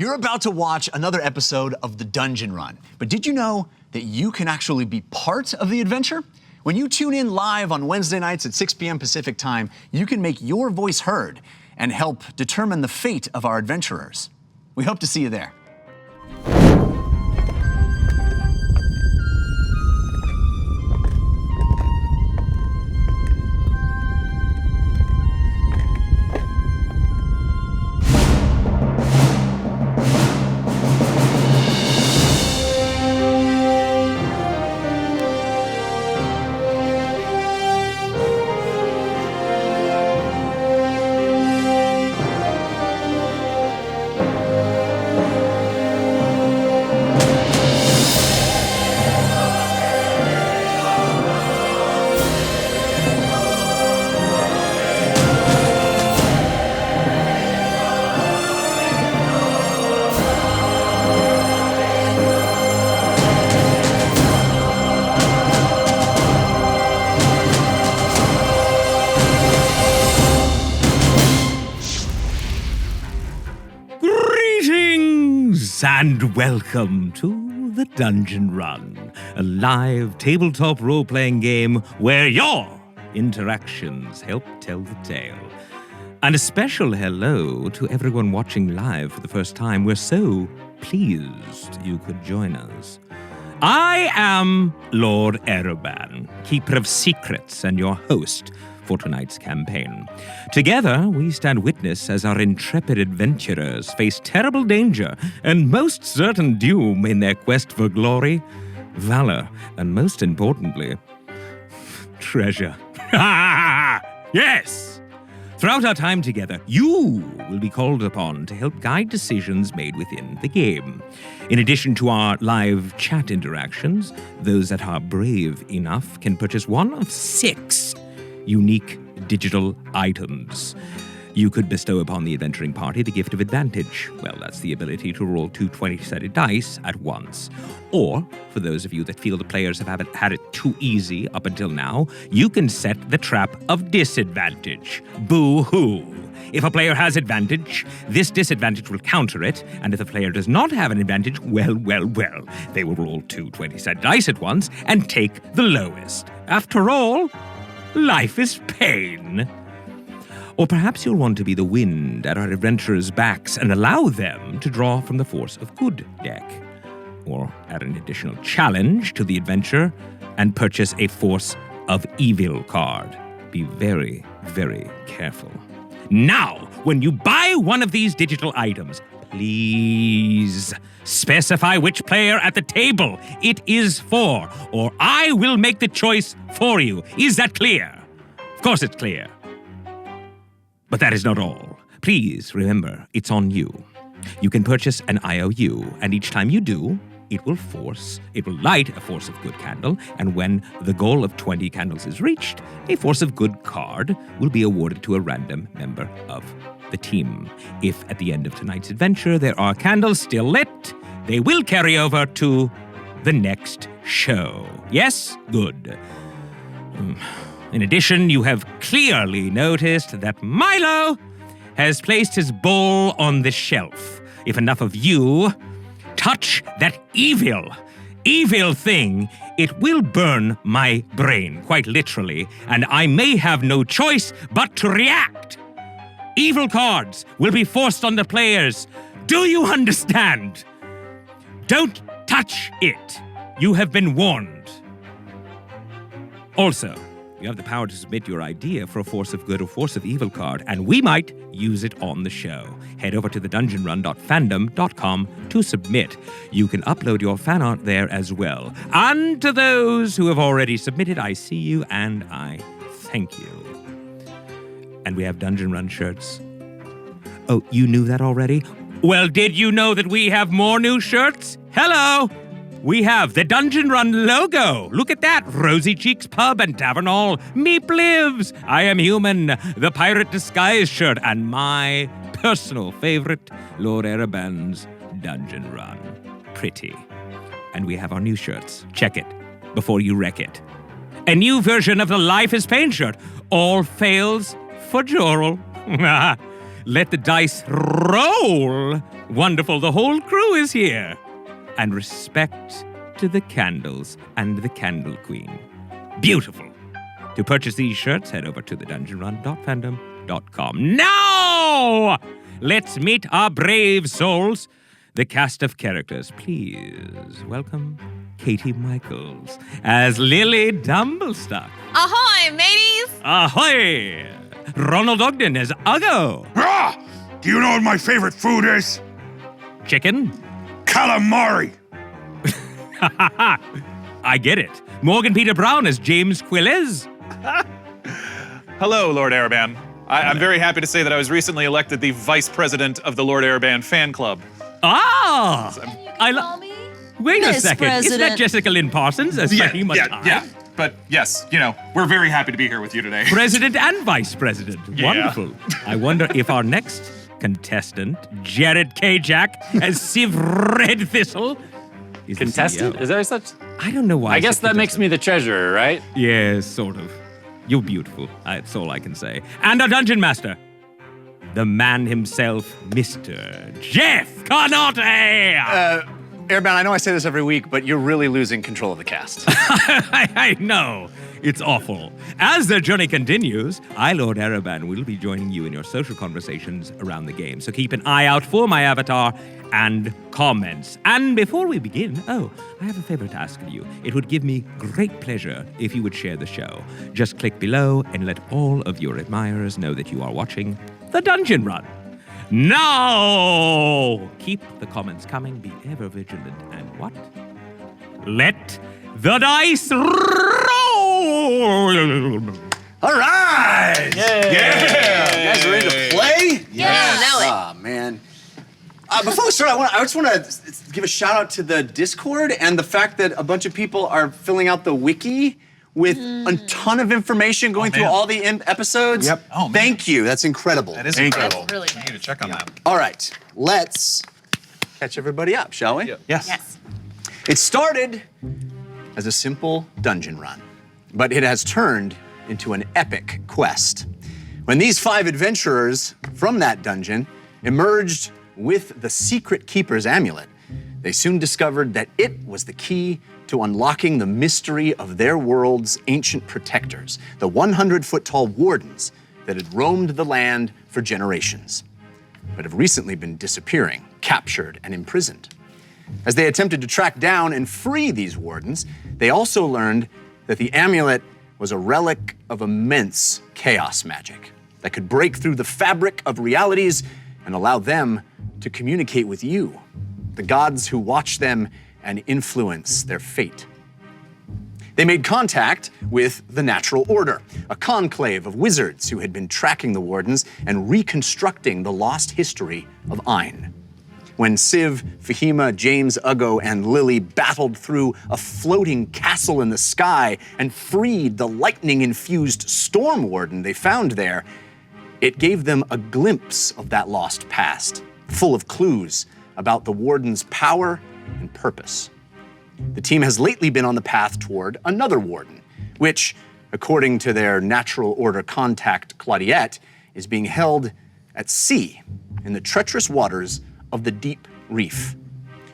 You're about to watch another episode of The Dungeon Run, but did you know that you can actually be part of the adventure? When you tune in live on Wednesday nights at 6 p.m. Pacific time, you can make your voice heard and help determine the fate of our adventurers. We hope to see you there. And welcome to The Dungeon Run, a live tabletop role-playing game where your interactions help tell the tale. And a special hello to everyone watching live for the first time. We're so pleased you could join us. I am Lord Arrabann, Keeper of Secrets and your host for tonight's campaign. Together, we stand witness as our intrepid adventurers face terrible danger and most certain doom in their quest for glory, valor, and most importantly, treasure. Yes! Throughout our time together, you will be called upon to help guide decisions made within the game. In addition to our live chat interactions, those that are brave enough can purchase one of 6 unique digital items. You could bestow upon the adventuring party the gift of advantage. Well, that's the ability to roll 2 20-sided dice at once. Or, for those of you that feel the players have had it too easy up until now, you can set the trap of disadvantage. Boo-hoo! If a player has advantage, this disadvantage will counter it, and if the player does not have an advantage, well, they will roll 2 20-sided dice at once and take the lowest. After all, life is pain. Or perhaps you'll want to be the wind at our adventurers' backs and allow them to draw from the Force of Good deck. Or add an additional challenge to the adventure and purchase a Force of Evil card. Be very, very careful. Now, when you buy one of these digital items, please specify which player at the table it is for, or I will make the choice for you. Is that clear? Of course it's clear. But that is not all. Please remember, it's on you. You can purchase an IOU, and each time you do, it will light a Force of Good candle, and when the goal of 20 candles is reached, a Force of Good card will be awarded to a random member of the team. If at the end of tonight's adventure there are candles still lit, they will carry over to the next show. Yes? Good. In addition, you have clearly noticed that Milo has placed his bowl on the shelf. If enough of you touch that evil thing, it will burn my brain, quite literally, and I may have no choice but to react. Evil cards will be forced on the players. Do you understand? Don't touch it. You have been warned. Also, you have the power to submit your idea for a Force of Good or Force of Evil card, and we might use it on the show. Head over to thedungeonrun.fandom.com to submit. You can upload your fan art there as well. And to those who have already submitted, I see you and I thank you. And we have Dungeon Run shirts. Oh, you knew that already? Well, did you know that we have more new shirts? Hello! We have the Dungeon Run logo. Look at that. Rosy Cheeks Pub and Tavern Hall. Meep lives. I am human. The Pirate Disguise shirt. And my personal favorite, Lord Arrabann's Dungeon Run. Pretty. And we have our new shirts. Check it before you wreck it. A new version of the Life is Pain shirt. All fails for Jorel. Let the dice roll. Wonderful, the whole crew is here. And respect to the candles and the Candle Queen. Beautiful. To purchase these shirts, head over to thedungeonrun.fandom.com. Now, let's meet our brave souls, the cast of characters. Please welcome Katie Michaels as Lily Dumblestuck. Ahoy, mateys! Ahoy! Ronald Ogden as Uggo. Ah! Do you know what my favorite food is? Chicken? Calamari! I get it. Morgan Peter Brown as James Quillez. Hello, Lord Arrabann. I'm very happy to say that I was recently elected the vice president of the Lord Arrabann Fan Club. Ah! Call me? Wait a Miss second. Isn't that President. Jessica Lynn Parsons as Fahima Tide? yeah. But yes, we're very happy to be here with you today. President and vice president. Yeah. Wonderful. I wonder if our next contestant, Jared K. Jack as Civ Red Thistle, is the Contestant? CEO. Is there such? I don't know why. I guess that makes me the treasurer, right? Yes, sort of. You're beautiful. That's all I can say. And our dungeon master, the man himself, Mr. Jeff Carnate. Arrabann, I know I say this every week, but you're really losing control of the cast. I know. It's awful. As the journey continues, I, Lord Arrabann, will be joining you in your social conversations around the game. So keep an eye out for my avatar and comments. And before we begin, I have a favor to ask of you. It would give me great pleasure if you would share the show. Just click below and let all of your admirers know that you are watching The Dungeon Run. Now, keep the comments coming, be ever vigilant, and what? Let the dice roll! All right! Yeah! You guys ready to play? Yeah, Nelly. Oh, man. Before we start, I just want to give a shout out to the Discord and the fact that a bunch of people are filling out the wiki with a ton of information going through man. all the episodes. Yep. Oh, man. Thank you. That's incredible. That is Thank you. incredible. That's really We need to check on that. All right, let's catch everybody up, shall we? Yeah. Yes. Yes. It started as a simple dungeon run, but it has turned into an epic quest. When these 5 adventurers from that dungeon emerged with the Secret Keeper's amulet, they soon discovered that it was the key to unlocking the mystery of their world's ancient protectors, the 100-foot-tall wardens that had roamed the land for generations, but have recently been disappearing, captured, and imprisoned. As they attempted to track down and free these wardens, they also learned that the amulet was a relic of immense chaos magic that could break through the fabric of realities and allow them to communicate with you, the gods who watch them and influence their fate. They made contact with the Natural Order, a conclave of wizards who had been tracking the wardens and reconstructing the lost history of Ain. When Civ, Fahima, James, Uggo, and Lily battled through a floating castle in the sky and freed the lightning-infused Storm Warden they found there, it gave them a glimpse of that lost past, full of clues about the Warden's power and purpose. The team has lately been on the path toward another Warden, which, according to their Natural Order contact Claudiette, is being held at sea in the treacherous waters of the Deep Reef.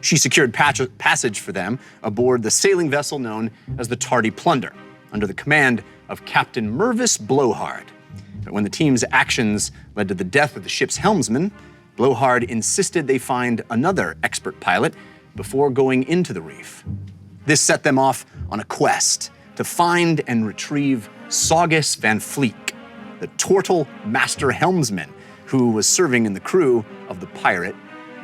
She secured passage for them aboard the sailing vessel known as the Tardy Plunder, under the command of Captain Mervis Blowhard. But when the team's actions led to the death of the ship's helmsman, Blowhard insisted they find another expert pilot before going into the reef. This set them off on a quest to find and retrieve Saugus van Vliet, the Tortle Master Helmsman, who was serving in the crew of the pirate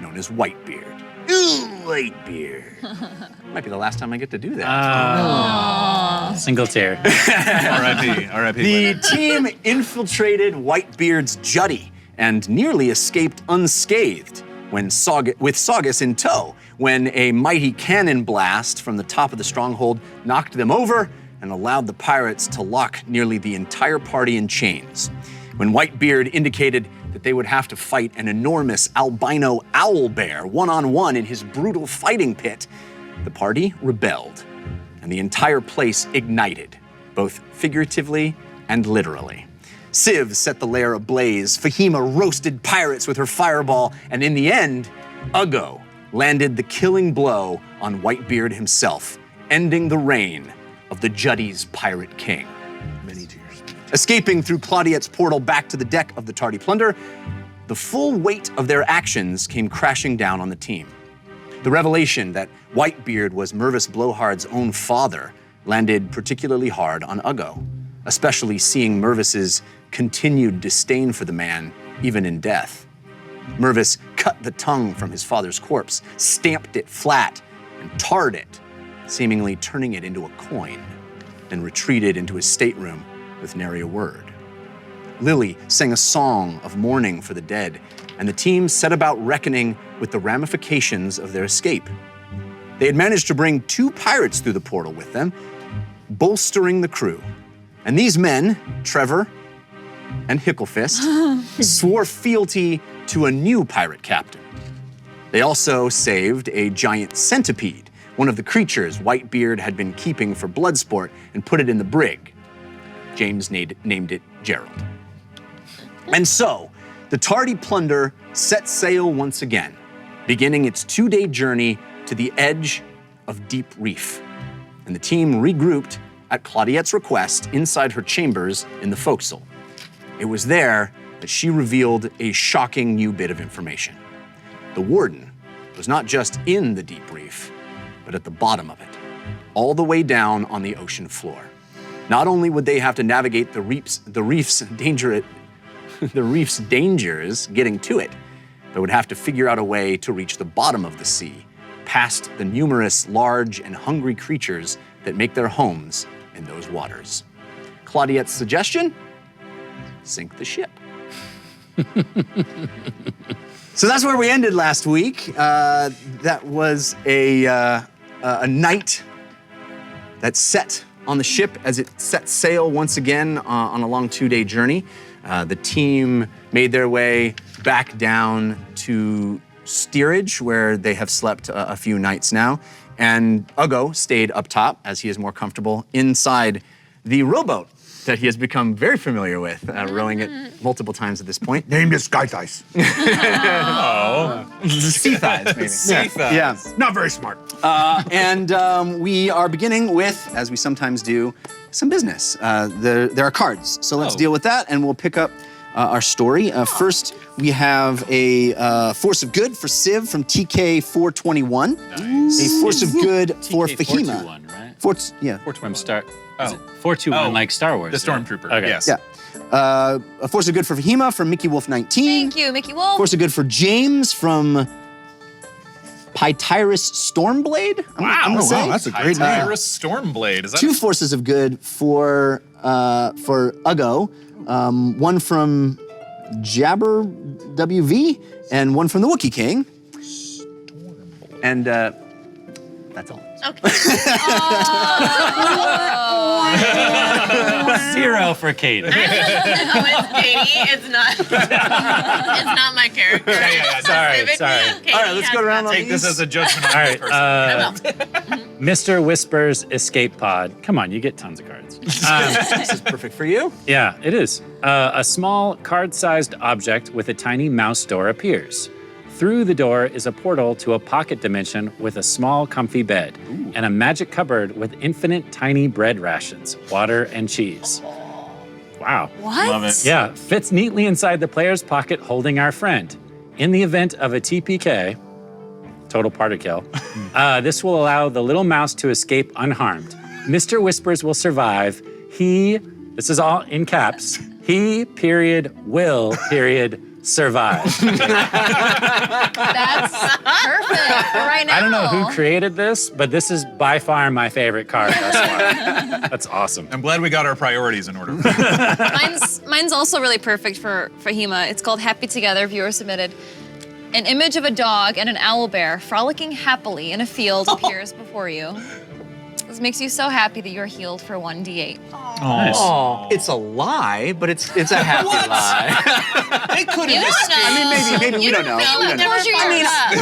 known as Whitebeard. Ooh, Whitebeard. Might be the last time I get to do that. Single tear. R.I.P. R.I.P. The team infiltrated Whitebeard's Jutty and nearly escaped unscathed with Saugus in tow, when a mighty cannon blast from the top of the stronghold knocked them over and allowed the pirates to lock nearly the entire party in chains. When Whitebeard indicated that they would have to fight an enormous albino owl bear one-on-one in his brutal fighting pit, the party rebelled, and the entire place ignited, both figuratively and literally. Civ set the lair ablaze, Fahima roasted pirates with her fireball, and in the end, Uggo landed the killing blow on Whitebeard himself, ending the reign of the Jutty's Pirate King. Many tears. Escaping through Claudiette's portal back to the deck of the Tardy Plunder, the full weight of their actions came crashing down on the team. The revelation that Whitebeard was Mervis Blowhard's own father landed particularly hard on Uggo, especially seeing Mervis's continued disdain for the man, even in death. Mervis cut the tongue from his father's corpse, stamped it flat, and tarred it, seemingly turning it into a coin, then retreated into his stateroom with nary a word. Lily sang a song of mourning for the dead, and the team set about reckoning with the ramifications of their escape. They had managed to bring 2 pirates through the portal with them, bolstering the crew. And these men, Trevor and Hicklefist, swore fealty to a new pirate captain. They also saved a giant centipede, one of the creatures Whitebeard had been keeping for blood sport, and put it in the brig. James named it Gerald. And so, the Tardy Plunder set sail once again, beginning its 2-day journey to the edge of Deep Reef. And the team regrouped at Claudiette's request inside her chambers in the forecastle. It was there that she revealed a shocking new bit of information. The Warden was not just in the Deep Reef, but at the bottom of it, all the way down on the ocean floor. Not only would they have to navigate the reef's dangers getting to it, but would have to figure out a way to reach the bottom of the sea, past the numerous large and hungry creatures that make their homes in those waters. Claudiette's suggestion? Sink the ship. So that's where we ended last week. That was a night that set on the ship as it set sail once again on a long 2-day journey. The team made their way back down to steerage, where they have slept a few nights now. And Uggo stayed up top, as he is more comfortable, inside the rowboat that he has become very familiar with, rowing it multiple times at this point. Named it Sky Thighs. Sea thighs, maybe. Sea thighs. Yeah. Not very smart. And we are beginning with, as we sometimes do, some business. There are cards, so let's deal with that, and we'll pick up our story. First, we have a Force of Good for Civ from TK421. Nice. A Force of Good for Fahima. 421, right? Yeah. 421 Star. Is it 421 like Star Wars? The Stormtrooper, Okay. yes. Yeah. A Force of Good for Fahima from Mickey Wolf 19. Thank you, Mickey Wolf. Force of Good for James from Pytyrus Stormblade. I'm gonna say. That's a great name. Treacherous Stormblade. Is that 2 Forces of Good for Uggo. One from Jabber WV and one from the Wookiee King. And that's all. Okay. 0 for Kate. No, it's Katie. It's not. It's not my character. yeah. Sorry. Katie All right, let's has go around on Take this as a judgment on All me right. personally. Mr. Whisper's Escape Pod. Come on, you get tons of cards. This is perfect for you. Yeah, it is. A small card-sized object with a tiny mouse door appears. Through the door is a portal to a pocket dimension with a small, comfy bed and a magic cupboard with infinite tiny bread rations, water, and cheese. Wow. What? Love it. Yeah, fits neatly inside the player's pocket holding our friend. In the event of a TPK, total party kill, this will allow the little mouse to escape unharmed. Mr. Whispers will survive. This is all in caps, will, survive. That's perfect for right now. I don't know who created this, but this is by far my favorite card thus far. That's awesome. I'm glad we got our priorities in order. Mine's also really perfect for Fahima. It's called Happy Together, viewer submitted. An image of a dog and an owlbear frolicking happily in a field appears before you. This makes you so happy that you're healed for 1d8. Nice. Oh, it's a lie, but it's a happy lie. They could You have don't know. I mean, maybe we don't know. You We don't don't know. know.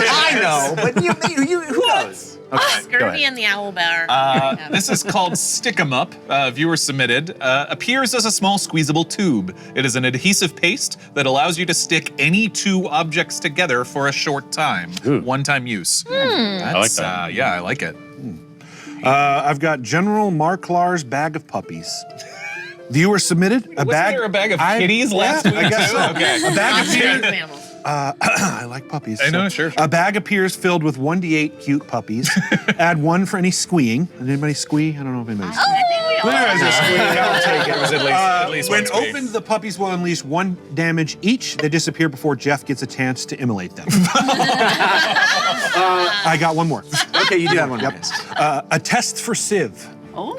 I know, but who knows? Scurvy and the owlbear. This is called Stick 'em Up, viewer submitted. Appears as a small squeezable tube. It is an adhesive paste that allows you to stick any two objects together for a short time. One-time use. I like that. Yeah, I like it. I've got General Marklar's bag of puppies. Viewer submitted a Wasn't bag. there a bag of kitties last week I guess too? so. Okay. A bag appears. Animals. I like puppies. I know, sure. A bag appears filled with 1d8 cute puppies. Add 1 for any squeeing. Did anybody squee? I don't know if anybody's squee. I think we all There is a squee. I'll take it. It was at least When one squee. opened, the puppies will unleash 1 damage each. They disappear before Jeff gets a chance to immolate them. I got one more. Okay, you do have one. Yep. A test for Civ. Oh.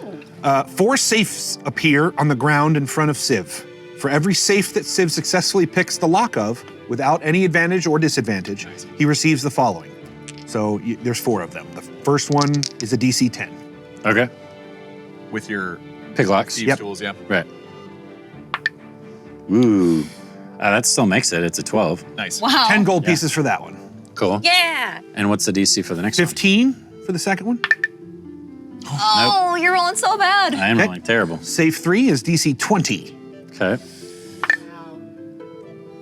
4 safes appear on the ground in front of Civ. For every safe that Civ successfully picks the lock of, without any advantage or disadvantage, he receives the following. So there's 4 of them. The first one is a DC 10. Okay. With your Pick locks. thieves tools, yeah. Right. Ooh. That still makes it. It's a 12. Nice. Wow. 10 gold pieces for that one. Cool. Yeah. And what's the DC for the next one? 15 for the second one. Oh, you're rolling so bad. I am Okay. rolling terrible. Save 3 is DC 20. Okay.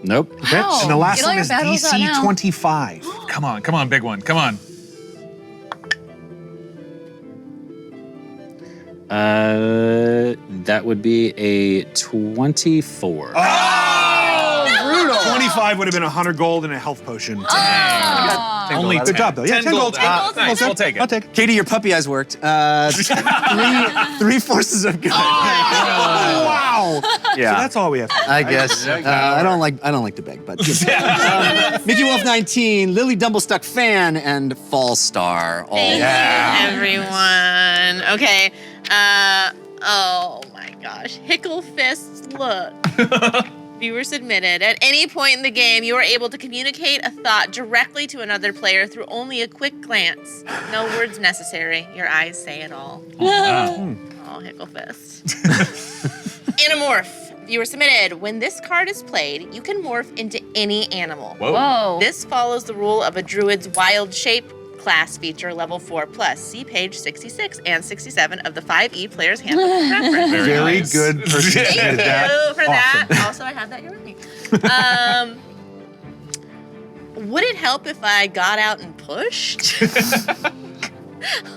Nope. Okay. Wow. And the last Get all one your is bad rolls out DC now. 25. Come on, big one. Come on. That would be a 24. 25 would have been 100 gold and a health potion. Only Good job, though. Yeah, 10 gold. Nice, we'll take it. I'll take it. Katie, your puppy eyes worked. 3 forces of good. Wow. Yeah. So that's all we have. I guess. I don't like to beg, but Mickey Wolf 19, Lily Dumblestuck fan, and Fall Star. All Thank you, everyone. Okay. Oh my gosh. Hickle Fists, look. Viewer submitted. At any point in the game, you are able to communicate a thought directly to another player through only a quick glance. No words necessary. Your eyes say it all. Oh, Hickle Fist. Anamorph. Viewer submitted. When this card is played, you can morph into any animal. Whoa. This follows the rule of a druid's wild shape class feature level 4+. See page 66 and 67 of the 5e Player's Handbook of Preference. Very nice. good person. Thank submitted you that. for that. Also, I had that here with me. Would it help if I got out and pushed?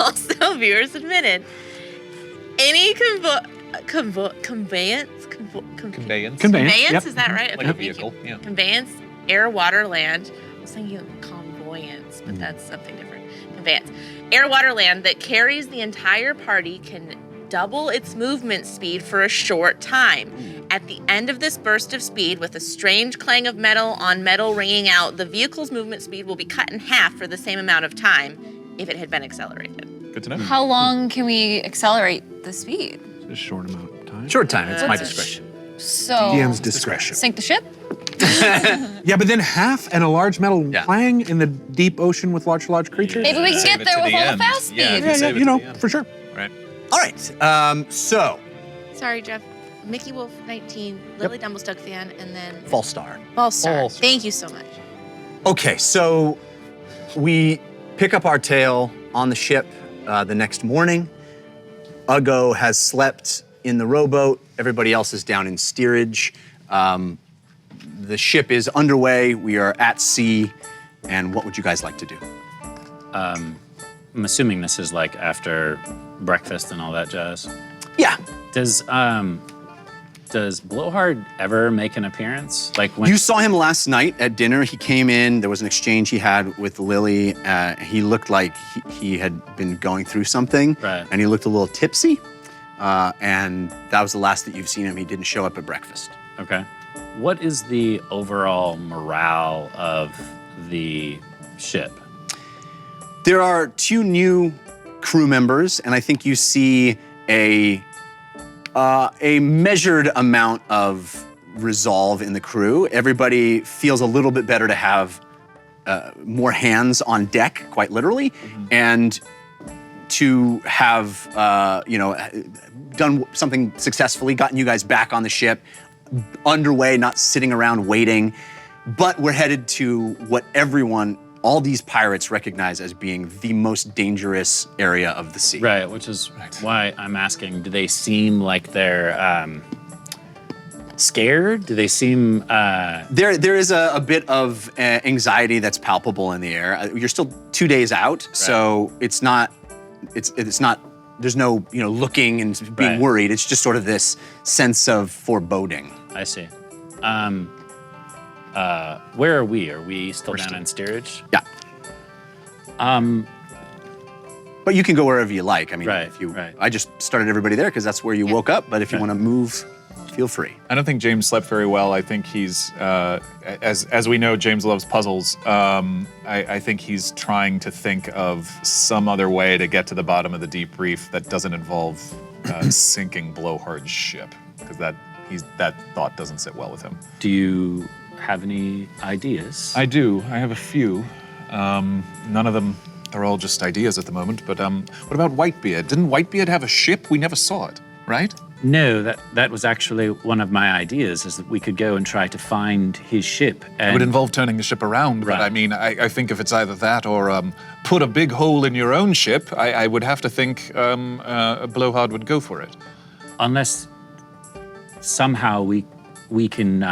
Also, viewers submitted. Any conveyance? Yep. Is that right? Like a Okay, thank you. vehicle, yeah. Conveyance, air, water, land. I was thinking convoyance, but that's something different. Conveyance. Air, water, land that carries the entire party can double its movement speed for a short time. At the end of this burst of speed, with a strange clang of metal on metal ringing out, the vehicle's movement speed will be cut in half for the same amount of time if it had been accelerated. Good to know. How long can we accelerate the speed? It's a short amount of time. Short time, it's my discretion. So DM's discretion. sink the ship? Yeah, but then half and a large metal Yeah. clang in the deep ocean with large creatures. Maybe we can Save get it there to with the all the end. fast speed. Yeah, Yeah, save it you to know, the end. for sure. Right. All right. So, Sorry, Jeff. Mickey Wolf 19, Lily Dumblestuck fan, and then Fall Star. Ballstar. Thank you so much. Okay, so we pick up our tail on the ship the next morning. Uggo has slept in the rowboat. Everybody else is down in steerage. The ship is underway. We are at sea. And what would you guys like to do? I'm assuming this is like after breakfast and all that jazz. Yeah. Does Blowhard ever make an appearance? Like when You saw him last night at dinner. He came in. There was an exchange he had with Lily. He looked like he had been going through something. Right. And he looked a little tipsy. And that was the last that you've seen him. He didn't show up at breakfast. Okay. What is the overall morale of the ship? There are 2 new crew members, and I think you see a measured amount of resolve in the crew. Everybody feels a little bit better to have more hands on deck, quite literally, and to have done something successfully, gotten you guys back on the ship, underway, not sitting around waiting. But we're headed to what everyone all these pirates recognize as being the most dangerous area of the sea. Right, which is why I'm asking, do they seem like they're scared? Do they seem... There is a bit of anxiety that's palpable in the air. You're still 2 days out, so it's not, there's no, looking and being worried. It's just sort of this sense of foreboding. I see. Where are we? Are we still down in steerage? Yeah. But you can go wherever you like. I mean, I just started everybody there because that's where you woke up. But if you want to move, feel free. I don't think James slept very well. I think he's, as we know, James loves puzzles. I think he's trying to think of some other way to get to the bottom of the Deep Reef that doesn't involve sinking Blowhard's ship, because that thought doesn't sit well with him. Do you have any ideas? I do. I have a few. None of them, they're all just ideas at the moment. But what about Whitebeard? Didn't Whitebeard have a ship? We never saw it, right? No, that was actually one of my ideas, is that we could go and try to find his ship. And it would involve turning the ship around, but I mean, I think if it's either that or put a big hole in your own ship, I would have to think Blowhard would go for it. Unless somehow we can,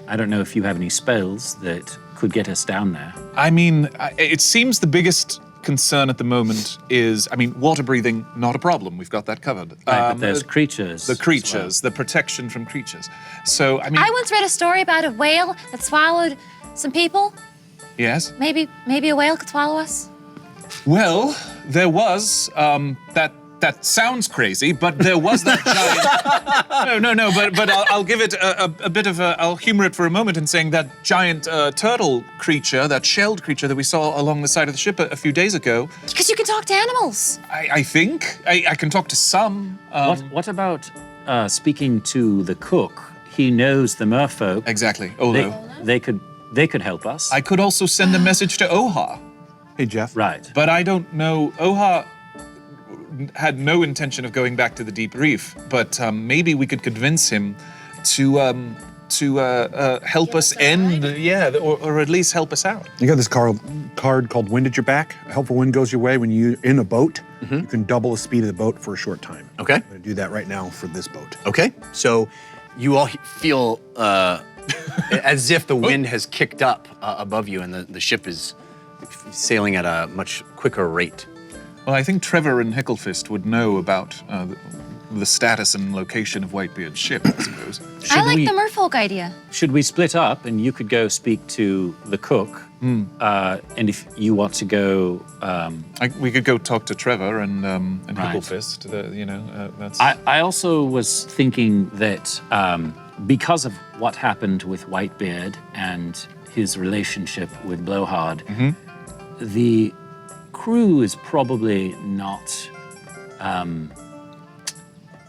I don't know if you have any spells that could get us down there. I mean, it seems the biggest concern at the moment is, water breathing, not a problem. We've got that covered. Right, but there's creatures. The creatures, the protection from creatures. So, I once read a story about a whale that swallowed some people. Yes? Maybe a whale could swallow us? Well, there was, that sounds crazy, but there was that giant... No, but I'll give it a bit of I'll humor it for a moment in saying that giant turtle creature, that shelled creature that we saw along the side of the ship a few days ago. Because you can talk to animals. I think. I can talk to some. What about speaking to the cook? He knows the merfolk. Exactly, Olo. They could help us. I could also send a message to Oha. Hey, Jeff. Right. But I don't know, Oha had no intention of going back to the Deep Reef, but maybe we could convince him to help us end, or at least help us out. You got this card called Wind at Your Back. A helpful wind goes your way when you're in a boat. You can double the speed of the boat for a short time. Okay. I'm going to do that right now for this boat. Okay, so you all feel as if the wind has kicked up above you and the ship is sailing at a much quicker rate. Well, I think Trevor and Hicklefist would know about the status and location of Whitebeard's ship, I suppose. I like the merfolk idea. Should we split up and you could go speak to the cook, and if you want to go... we could go talk to Trevor and Hicklefist. That's... I also was thinking that because of what happened with Whitebeard and his relationship with Blowhard, the crew is probably not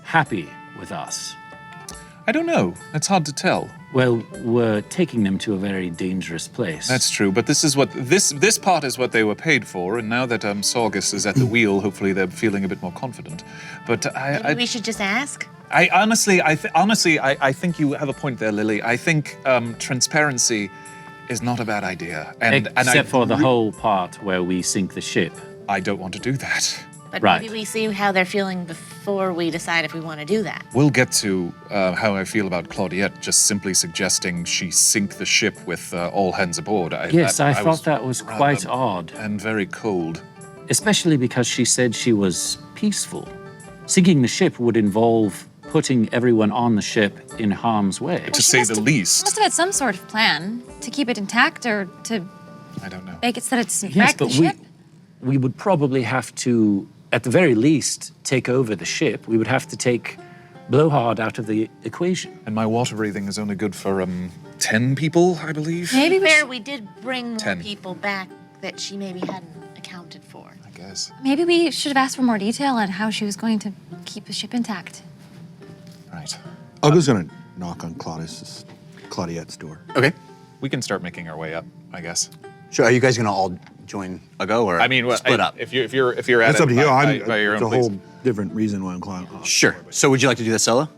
happy with us. I don't know. It's hard to tell. Well, we're taking them to a very dangerous place. That's true, but this is what this part is what they were paid for, and now that Saugus is at the wheel, hopefully they're feeling a bit more confident. But Maybe we should just ask. I honestly think you have a point there, Lily. I think transparency is not a bad idea, except for the whole part where we sink the ship. I don't want to do that. But maybe we see how they're feeling before we decide if we want to do that. We'll get to how I feel about Claudiette just simply suggesting she sink the ship with all hands aboard. I thought that was quite odd. And very cold. Especially because she said she was peaceful. Sinking the ship would involve putting everyone on the ship in harm's way. To say the least. Must have had some sort of plan to keep it intact or to... I don't know. Make it so that it's yes, but we would probably have to, at the very least, take over the ship. We would have to take Blowhard out of the equation. And my water breathing is only good for 10 people, I believe. Maybe we did bring more people back that she maybe hadn't accounted for. I guess. Maybe we should have asked for more detail on how she was going to keep the ship intact. Right. Ugo's going to knock on Claudiette's door. Okay. We can start making our way up, I guess. Sure. Are you guys going to all join Ugo or split up? If you're at That's it up to you. by your It's own a whole place. different reason why I'm calling. Sure. So would you like to do that solo?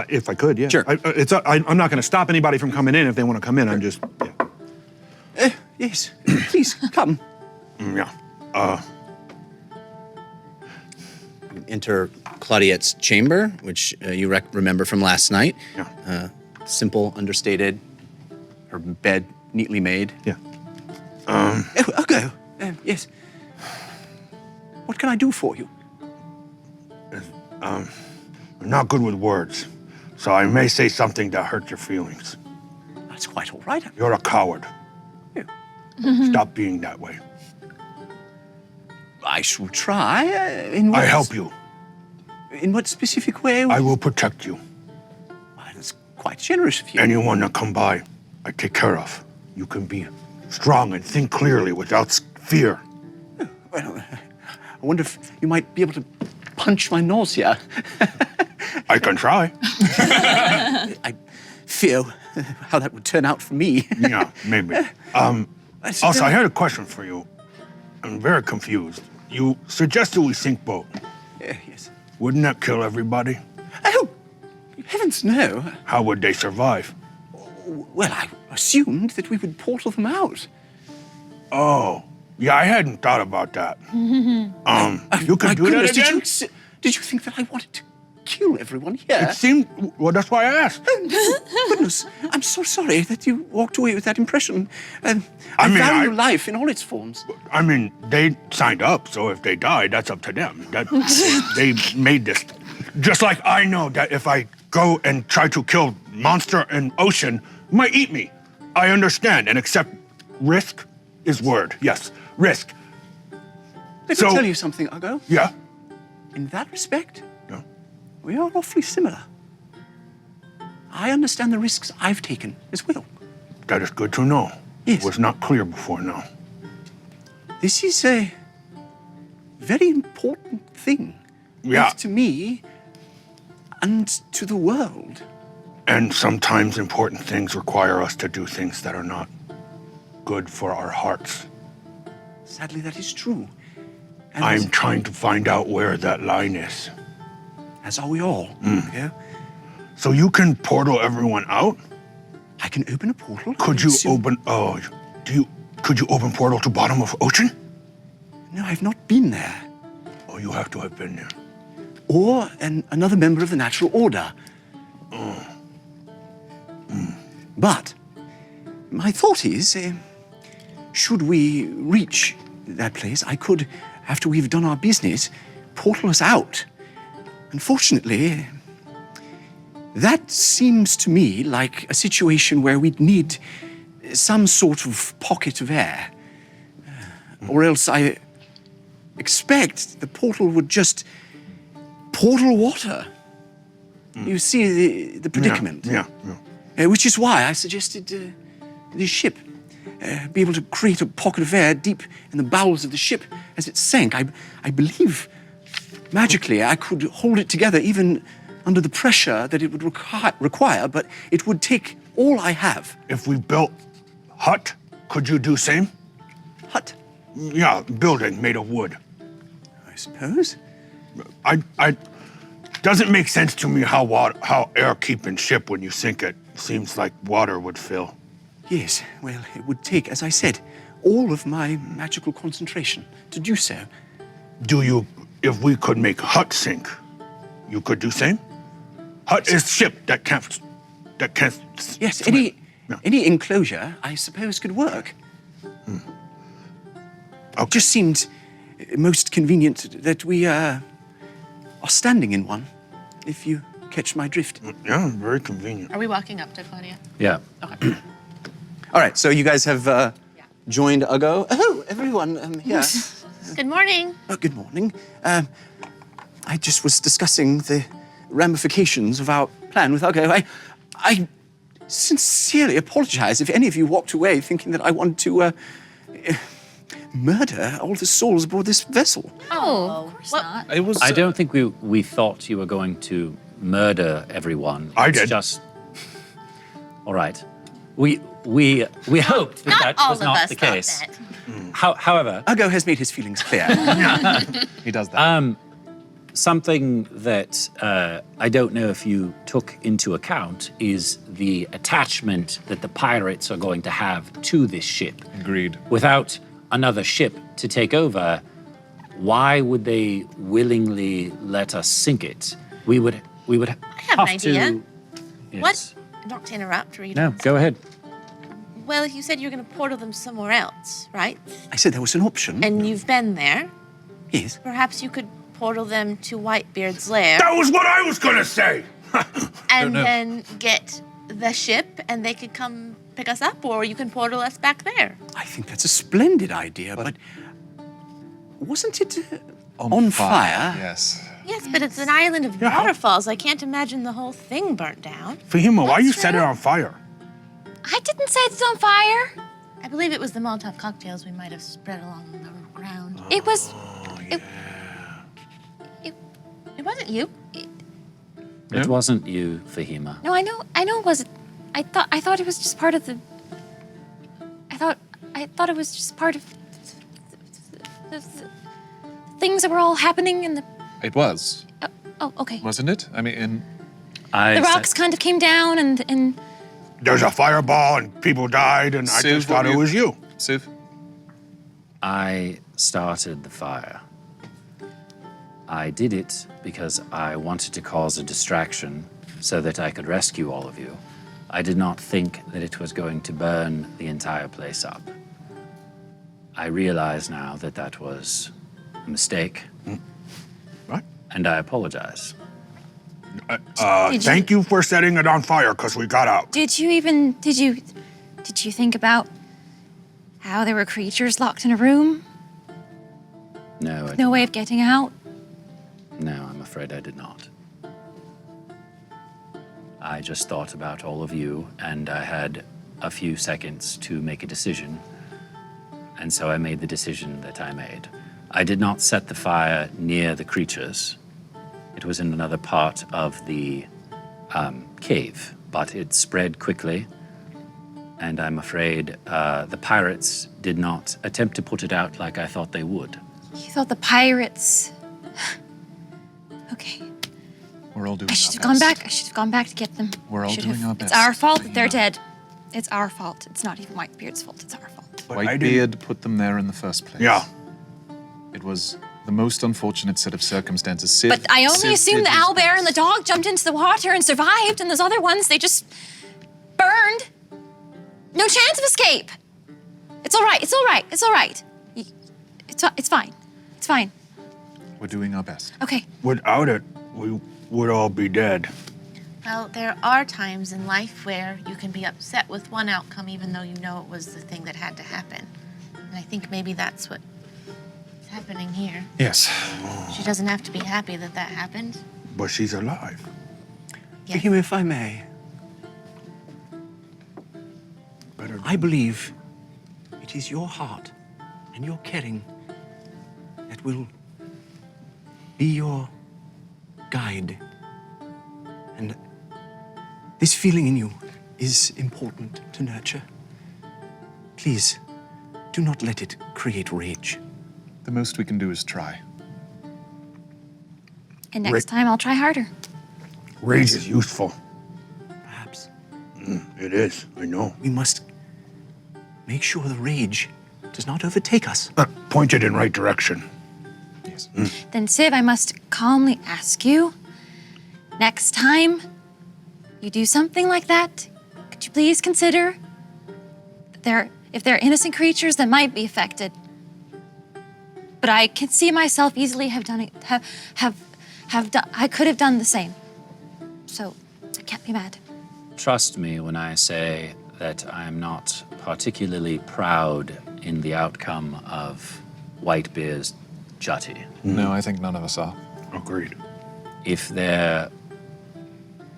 If I could, yeah. Sure. I'm not going to stop anybody from coming in if they want to come in. I'm just, Yes, please, come. Yeah. Enter Claudiette's chamber, which you remember from last night. Yeah. Simple, understated, her bed neatly made. Yeah. Oh, I'll go. Yes. What can I do for you? I'm not good with words, so I may say something that hurts your feelings. That's quite all right. You're a coward. Yeah. Stop being that way. I shall try. I help you. In what specific way? I will protect you. Why, that's quite generous of you. Anyone that come by, I take care of. You can be strong and think clearly without fear. Well, I wonder if you might be able to punch my nausea. I can try. I fear how that would turn out for me. Yeah, maybe. Also, I had a question for you. I'm very confused. You suggested we sink boat. Yes. Wouldn't that kill everybody? Oh, heavens no. How would they survive? Well, I assumed that we would portal them out. Oh, yeah, I hadn't thought about that. You could do that again? Did you think that I wanted to kill everyone here? It seemed, well, that's why I asked. Goodness, I'm so sorry that you walked away with that impression. I mean, value life in all its forms. I mean, they signed up, so if they die, that's up to them. They made this. Just like I know that if I go and try to kill monster in ocean, it might eat me. I understand and accept risk is word. Yes, risk. Let me tell you something, Argo. Yeah? In that respect, Yeah. we are awfully similar. I understand the risks I've taken as well. That is good to know. Yes. It was not clear before now. This is a very important thing. Yeah. Both to me and to the world. And sometimes important things require us to do things that are not good for our hearts. Sadly, that is true. And I'm trying to find out where that line is. as are we all. Yeah? So you can portal everyone out? I can open a portal. Could you open, could you open portal to bottom of ocean? No, I've not been there. Oh, you have to have been there. Or another member of the natural order. But my thought is, should we reach that place, I could, after we've done our business, portal us out. Unfortunately, that seems to me like a situation where we'd need some sort of pocket of air. Or else I expect the portal would just portal water. You see the predicament? Yeah. Which is why I suggested this ship. Be able to create a pocket of air deep in the bowels of the ship as it sank. I believe magically I could hold it together even under the pressure that it would require, but it would take all I have. If we built hut, could you do same? Hut, Yeah, building made of wood. I suppose. I doesn't make sense to me how air keeping ship when you sink it. Seems like water would fill. Yes, well, it would take, as I said, all of my magical concentration to do so. If we could make hut sink, you could do same? Hut is ship that can't. Yes, swim. any enclosure, I suppose, could work. Okay. Just seemed most convenient that we are standing in one, if you catch my drift. Yeah, very convenient. Are we walking up to Claudia? Yeah. Okay. All right, so you guys have joined Uggo. Oh, everyone here. Good morning. Good morning. I just was discussing the ramifications of our plan with Argo. I sincerely apologize if any of you walked away thinking that I wanted to murder all the souls aboard this vessel. Oh, of course not. It was. I don't think we thought you were going to murder everyone. I It's did. Just all right. We hoped that Not that all was of not us the thought case. that. However, Argo has made his feelings clear. He does that. something that I don't know if you took into account is the attachment that the pirates are going to have to this ship. Agreed. Without another ship to take over, why would they willingly let us sink it? We would I have an idea. to. Yes. What? Not to interrupt, read. No, go ahead. Well, you said you're going to portal them somewhere else, right? I said there was an option. And you've been there. Yes. Perhaps you could portal them to Whitebeard's lair. That was what I was gonna say. And then get the ship and they could come pick us up, or you can portal us back there. I think that's a splendid idea, but wasn't it on fire? Yes. Yes, but it's an island of waterfalls. I can't imagine the whole thing burnt down. Fahima, why That's you set it true. on fire? I didn't say it's on fire. I believe it was the Molotov cocktails we might have spread along the ground. It was. It wasn't you. It wasn't you, Fahima. No, I know it wasn't. I thought it was just part of the. I thought it was just part of the things that were all happening in the. It was, Oh, okay. wasn't it? I mean, The rocks kind of came down and There's a fireball and people died, and I Siv, just thought what it were was you. Siv? I started the fire. I did it because I wanted to cause a distraction so that I could rescue all of you. I did not think that it was going to burn the entire place up. I realize now that that was a mistake, What? and I apologize. Thank you for setting it on fire, because we got out. did you think about how there were creatures locked in a room? No, I No way of getting out? No, I'm afraid I did not. I just thought about all of you, and I had a few seconds to make a decision. And so I made the decision that I made. I did not set the fire near the creatures. It was in another part of the cave, but it spread quickly. And I'm afraid the pirates did not attempt to put it out like I thought they would. You thought the pirates. Okay. We're all doing I our should have best. gone back. I should have gone back to get them. We're all Should doing have. our It's best. our fault that they're Yeah. dead. It's our fault. It's not even Whitebeard's fault. It's our fault. But I didn't- Whitebeard put them there in the first place. Yeah. It was the most unfortunate set of circumstances. Siv, But I only Siv assumed did the his owlbear and the best. dog jumped into the water and survived, and those other ones, they just burned. No chance of escape. It's all right. It's all right. It's all right. It's fine. It's fine. We're doing our best. Okay. Without it, we would all be dead. Well, there are times in life where you can be upset with one outcome even though you know it was the thing that had to happen. And I think maybe that's what's happening here. Yes. She doesn't have to be happy that that happened. But she's alive. Yes. Fahima, if I may, Better. I believe it is your heart and your caring that will be your guide. And this feeling in you is important to nurture. Please, do not let it create rage. The most we can do is try. And next time I'll try harder. Rage is useful. Perhaps It is, I know. we must make sure the rage does not overtake us. Pointed in right direction. Yes. Then, Siv, I must calmly ask you, next time you do something like that, could you please consider that if there are innocent creatures that might be affected? But I can see myself easily have done it, I could have done the same. So I can't be mad. Trust me when I say that I am not particularly proud in the outcome of Whitebeard's Jutty. No, I think none of us are. Agreed. If there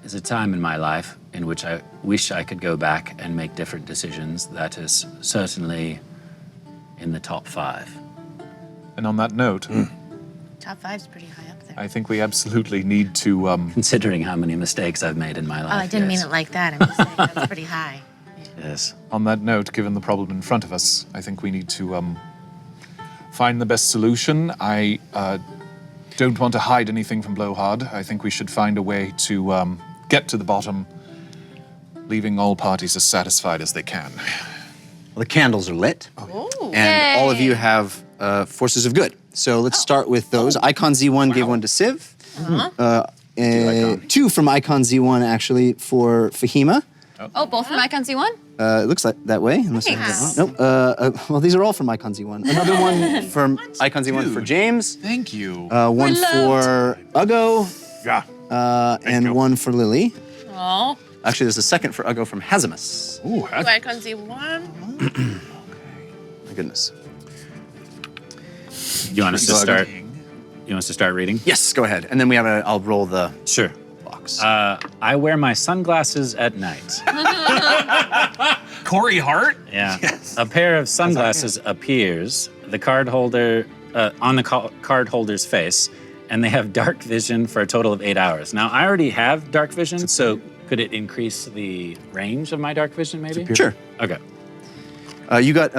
is a time in my life in which I wish I could go back and make different decisions, that is certainly in the top 5. And on that note, Top 5's pretty high up there. I think we absolutely need to Considering how many mistakes I've made in my life. Oh, I didn't mean yes. it like that. I'm just saying that's pretty high. Yes. on that note, given the problem in front of us, I think we need to find the best solution. I Don't want to hide anything from Blowhard. I think we should find a way to get to the bottom, leaving all parties as satisfied as they can. Well, the candles are lit, and all of you have forces of good. So let's start with those. Icon Z1 gave one to Civ. 2 from Icon Z1 actually for Fahima. Oh, both from Icon Z1? It looks like that way, unless I have that wrong. Nope. Well, these are all from Icon Z1. Another one from Icon Z1 for James. Thank you. One for Uggo. Yeah. And one for Lily. Oh. Actually, there's a second for Uggo from Hazimus. Ooh, Icon Z1. My goodness. You want us to start? You want us to start reading? Yes, go ahead. And then we have I'll roll the Sure. box. I wear my sunglasses at night. Corey Hart? Yeah. A pair of sunglasses appears the card holder on the card holder's face, and they have dark vision for a total of 8 hours. Now, I already have dark vision, so could it increase the range of my dark vision, maybe? Sure. Okay. You got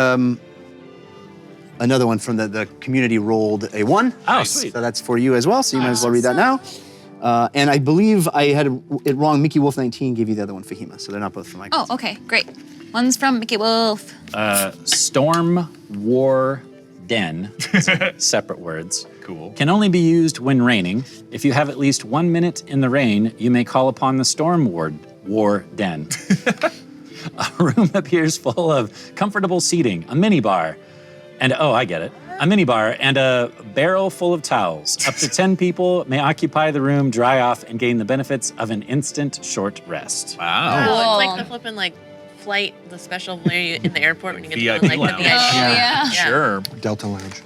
another one from the community rolled a 1. Oh, sweet. So that's for you as well, so you might as well read that now. And I believe I had it wrong. Mickey Wolf 19 gave you the other one, Fahima, so they're not both from Mike. Oh, okay, great. One's from Mickey Wolf. Storm War Den, separate words. Cool. Can only be used when raining. If you have at least 1 minute in the rain, you may call upon the Storm War Den. A room appears full of comfortable seating, a minibar, and I get it. A minibar and a barrel full of towels. Up to 10 people may occupy the room, dry off, and gain the benefits of an instant short rest. Wow. Oh, it's like the flipping flight, the special where you in the airport when you get to go VIP in the lounge. VIP. Yeah. Sure. Delta Lounge.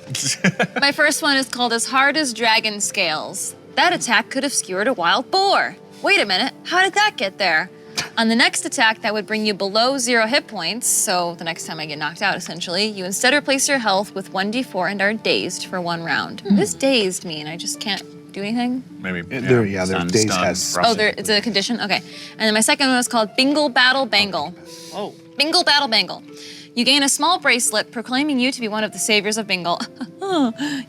My first one is called As Hard as Dragon Scales. That attack could have skewered a wild boar. Wait a minute, how did that get there? On the next attack, that would bring you below 0 hit points, so the next time I get knocked out, essentially, you instead replace your health with 1d4 and are dazed for 1 round. What does dazed mean? I just can't do anything? Maybe. Their days Stun, has. frozen. It's a condition? Okay. And then my second one was called Bingle Battle Bangle. Oh. Bingle Battle Bangle. You gain a small bracelet proclaiming you to be one of the saviors of Bingle.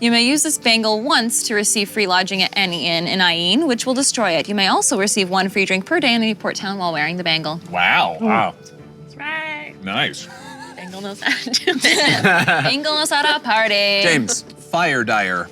You may use this bangle once to receive free lodging at any inn in Ain, which will destroy it. You may also receive 1 free drink per day in any port town while wearing the bangle. Wow. Wow. That's right. Nice. Bangle knows how to do it. Bangle is at a party. James. Fire Dyer.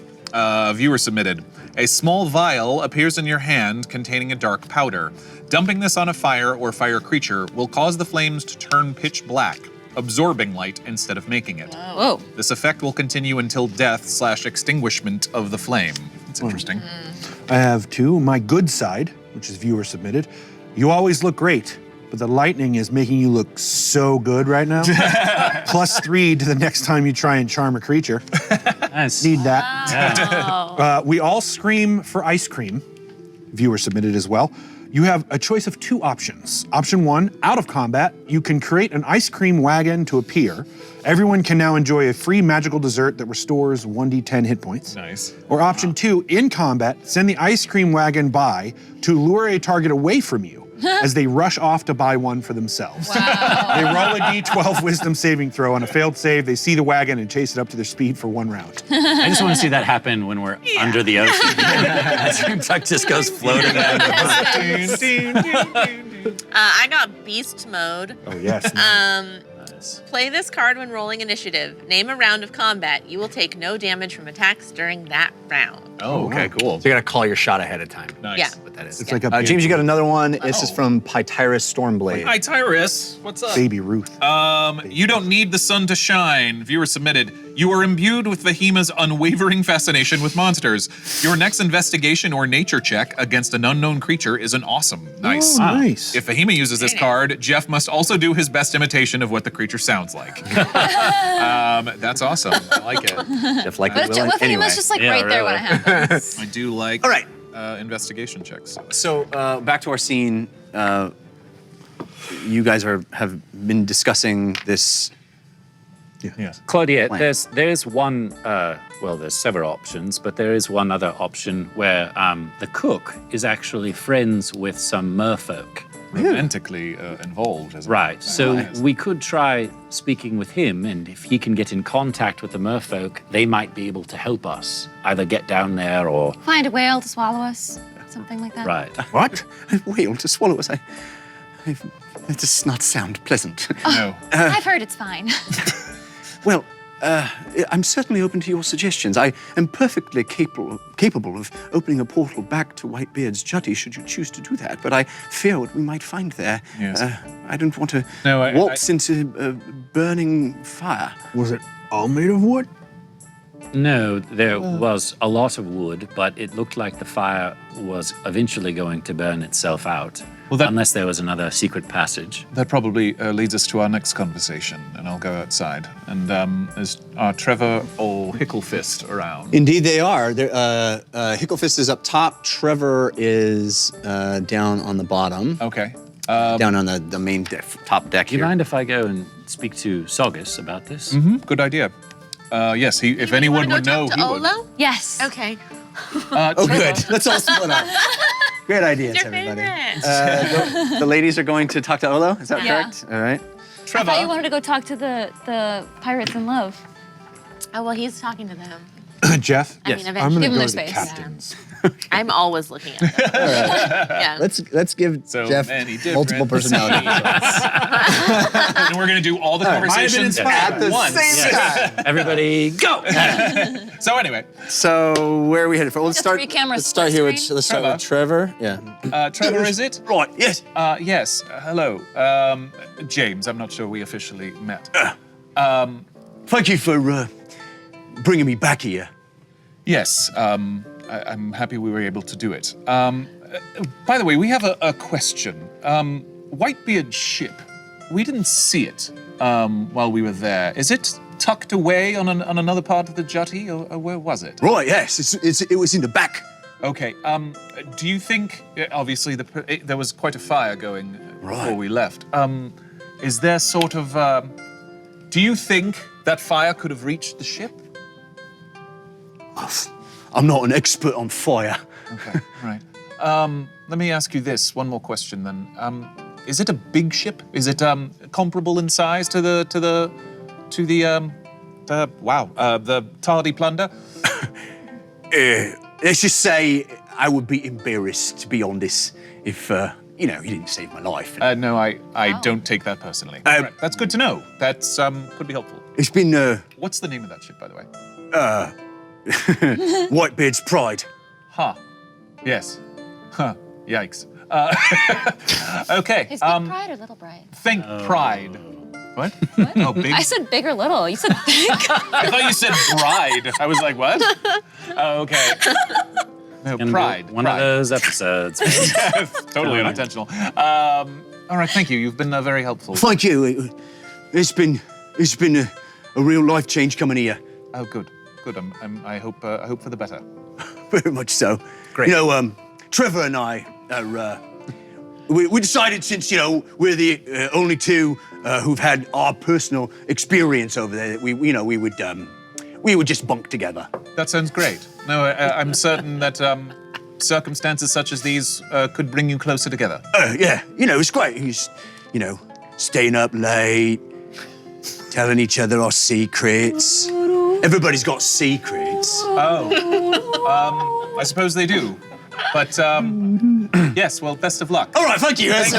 Viewer submitted. A small vial appears in your hand containing a dark powder. Dumping this on a fire or fire creature will cause the flames to turn pitch black, absorbing light instead of making it. Whoa. This effect will continue until death/extinguishment of the flame. It's interesting. I have 2. My good side, which is viewer submitted. You always look great, but the lightning is making you look so good right now. +3 to the next time you try and charm a creature. Nice. Need that. We all scream for ice cream. Viewer submitted as well. You have a choice of 2 options. Option 1, out of combat, you can create an ice cream wagon to appear. Everyone can now enjoy a free magical dessert that restores 1d10 hit points. Nice. Or option 2, in combat, send the ice cream wagon by to lure a target away from you as they rush off to buy one for themselves. Wow. They roll a d12 wisdom saving throw. On a failed save, they see the wagon and chase it up to their speed for 1 round. I just want to see that happen when we're under the ocean. Tuck just goes floating down I got beast mode. Oh, yes. Play this card when rolling initiative. Name a round of combat. You will take no damage from attacks during that round. Oh, okay, cool. So you gotta call your shot ahead of time. Nice. Yeah. What that is. It's like a James, you got another one. This is from Pytyrus Stormblade. Hi, Tyrus. What's up? Baby Ruth. You don't need the sun to shine. Viewer submitted. You are imbued with Vahima's unwavering fascination with monsters. Your next investigation or nature check against an unknown creature is an awesome. Nice. Oh, nice. If Vahima uses this card, Jeff must also do his best imitation of what the creature sounds like. That's awesome. I like it. Jeff like But it if willing. with him, Anyway. it's just like Yeah, right there when it happens. I do like All right. investigation checks. So back to our scene. You guys have been discussing this. Yes. Claudiette, Plan. there's one, there's several options, but there is one other option where the cook is actually friends with some merfolk. romantically involved. As Right. So Yes. we could try speaking with him, and if he can get in contact with the merfolk, they might be able to help us either get down there or. Find a whale to swallow us, something like that. Right. What? A whale to swallow us? That does not sound pleasant. No. I've heard it's fine. Well, I'm certainly open to your suggestions. I am perfectly capable of opening a portal back to Whitebeard's Jutty should you choose to do that, but I fear what we might find there. Yes. I don't want to No, I- waltz into burning fire. Was it all made of wood? No, there was a lot of wood, but it looked like the fire was eventually going to burn itself out. Well, that- unless there was another secret passage. That probably leads us to our next conversation, and I'll go outside. And are Trevor or Hicklefist around? Indeed, they are. Hicklefist is up top. Trevor is down on the bottom, Okay. down on the main top deck Do you here. mind if I go and speak to Saugus about this? Good idea. Yes, if anyone would know, talk he to would. Olo? Yes. Okay. Oh, Trevor, good. Let's all split up. Great ideas, Your everybody. favorite. The ladies are going to talk to Olo. Is that Yeah. correct? All right. I Trevor. thought you wanted to go talk to the pirates in love. Oh, well, he's talking to them. Jeff, I mean, I'm eventually. going Give to him go their to the space. captains. I'm always looking at them. Yeah. Let's give So Jeff many different multiple personalities. and we're going to do all the conversations At the once. same time. Everybody, go! So anyway, So where are we headed for? Let's a start. three-camera Let's start split here with screen. let's start with Trevor. Yeah. Trevor, is it? Right, yes. Yes. Hello. James, I'm not sure we officially met. Thank you for bringing me back here. Yes, I'm happy we were able to do it. By the way, we have a question. Whitebeard's ship, we didn't see it while we were there. Is it tucked away on another part of the Jutty, or where was it? Right, yes. It was in the back. Okay. Do you think? Obviously, there was quite a fire going before Right. we left. Is there sort of? Do you think that fire could have reached the ship? I'm not an expert on fire. Okay. Right. Let me ask you this. One more question then. Is it a big ship? Is it comparable in size to the Tardy Plunder? Let's just say I would be embarrassed to be on this if, you didn't save my life. No, I don't take that personally. Right, that's good to know. That's could be helpful. It's been What's the name of that ship, by the way? Whitebeard's Pride. Huh. Yes. Huh. Yikes. Okay. Is big pride or little pride? Think pride. What? Oh, big. I said big or little. You said big. I thought you said bride. I was like, what? Oh, okay. No, Gonna be pride. One pride. of those episodes. Totally unintentional. All right, thank you. You've been very helpful. Thank you. It's been a real life change coming here. Oh, good. Good. I hope for the better. Very much so. Great. Trevor and I are. We decided since we're the only two who've had our personal experience over there that we would just bunk together. That sounds great. No, I'm certain that circumstances such as these could bring you closer together. Yeah, it's great. He's, staying up late, telling each other our secrets. Everybody's got secrets. I suppose they do. But yes, well, best of luck. All right, thank you. James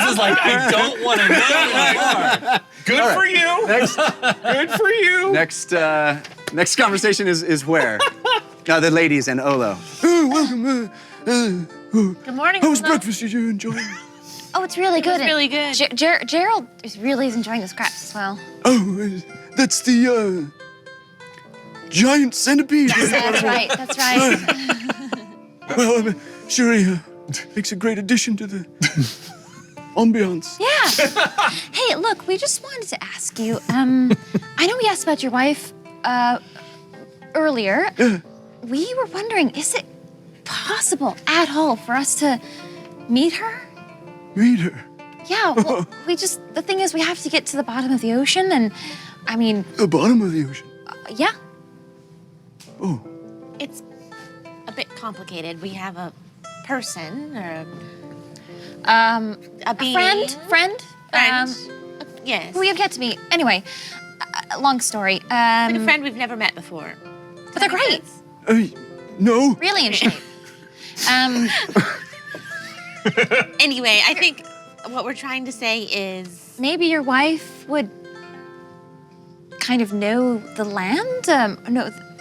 is like, I don't want to know anymore. Good for you. Good for you. Next conversation is where? Now the ladies and Olo. Welcome. Good morning. How was Olo. breakfast? Did you enjoy it? Oh, it's really good. It's really good. Gerald really is enjoying the scraps as well. Oh, that's the giant centipede. That's right. That's right. Well, I'm sure he makes a great addition to the ambiance. Yeah. Hey, look, we just wanted to ask you. I know we asked about your wife earlier. Yeah. We were wondering, is it possible at all for us to meet her? Meet her. Yeah. Well, the thing is, we have to get to the bottom of the ocean, and I mean, The bottom of the ocean. yeah. Oh, It's a bit complicated. We have a person or A being? friend? Friend. Yes. Who we have yet to meet. Anyway, long story. Like a friend we've never met before. But they're great. No. Really in shape. Anyway, I think what we're trying to say is Maybe your wife would kind of know the land?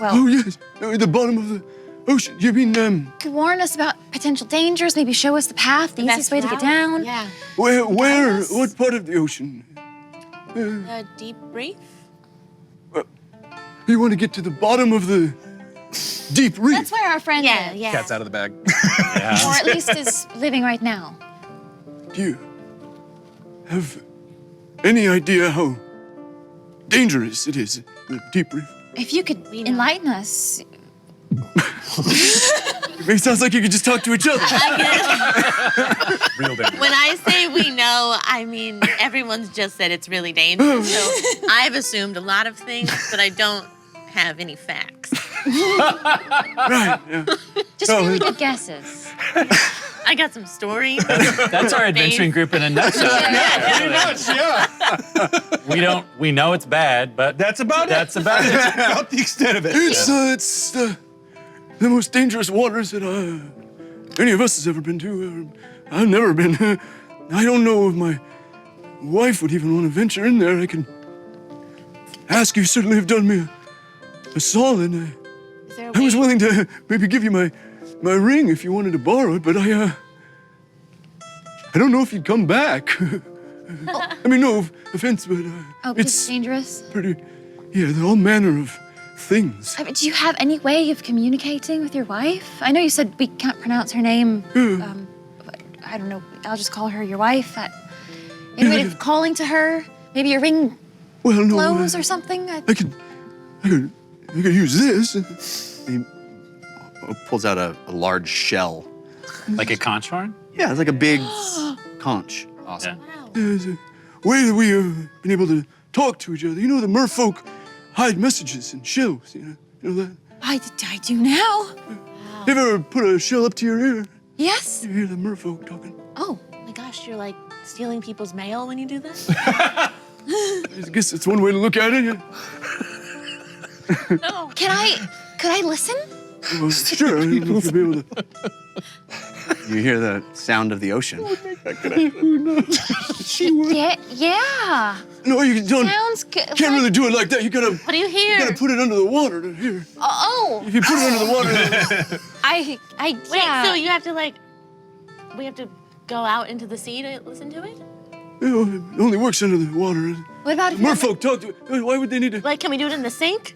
Oh, yes. At the bottom of the ocean. You mean, Could warn us about potential dangers, maybe show us the path, the easiest way to get down. Yeah. where, Guidance? what part of the ocean? Deep Reef? You want to get to the bottom of the Deep Reef? That's where our friend Yeah, is. yeah. Cat's out of the bag. Or at least is living right now. Do you have any idea how dangerous it is, the Deep Reef? If you could enlighten us. It sounds like you could just talk to each other. Real danger. When I say we know, I mean everyone's just said it's really dangerous. So I've assumed a lot of things, but I don't have any facts. Right. Yeah. Just really good guesses. I got some stories. That's our adventuring group in a nutshell. Pretty much, yeah. We know it's bad, but That's about that's about it. about the extent of it. It's the most dangerous waters that any of us has ever been to. I've never been. I don't know if my wife would even want to venture in there. I can ask. You certainly have done me a solid. Is there a I was way- willing to maybe give you my ring if you wanted to borrow it, but I don't know if you'd come back. I mean, no offense, but Oh, because it's it's dangerous? pretty. Yeah, there are all manner of things. I mean, do you have any way of communicating with your wife? I know you said we can't pronounce her name. But I don't know. I'll just call her your wife. Any way of calling to her? Maybe your ring Well, no. glows or something? I could use this. He pulls out a large shell. Like a conch horn? Yeah, it's like a big conch. Awesome. There's a way that we have been able to talk to each other. You know, the merfolk hide messages in shells. You know that? I do now. You ever put a shell up to your ear? Yes. You hear the merfolk talking. Oh, Oh my gosh, you're like stealing people's mail when you do that? I guess it's one way to look at it. Yeah. No. could I listen? Well, sure. I don't know if you'll be able to. You hear the sound of the ocean. Yeah. No, you don't. Sounds good. Can't really do it like that. You gotta What do you hear? put it under the water to hear. Oh, If you put it under the water, I Wait, yeah. so you have to we have to go out into the sea to listen to it? it only works under the water. What about if you have, Merfolk talk to it. Why would they need to? Like, can we do it in the sink?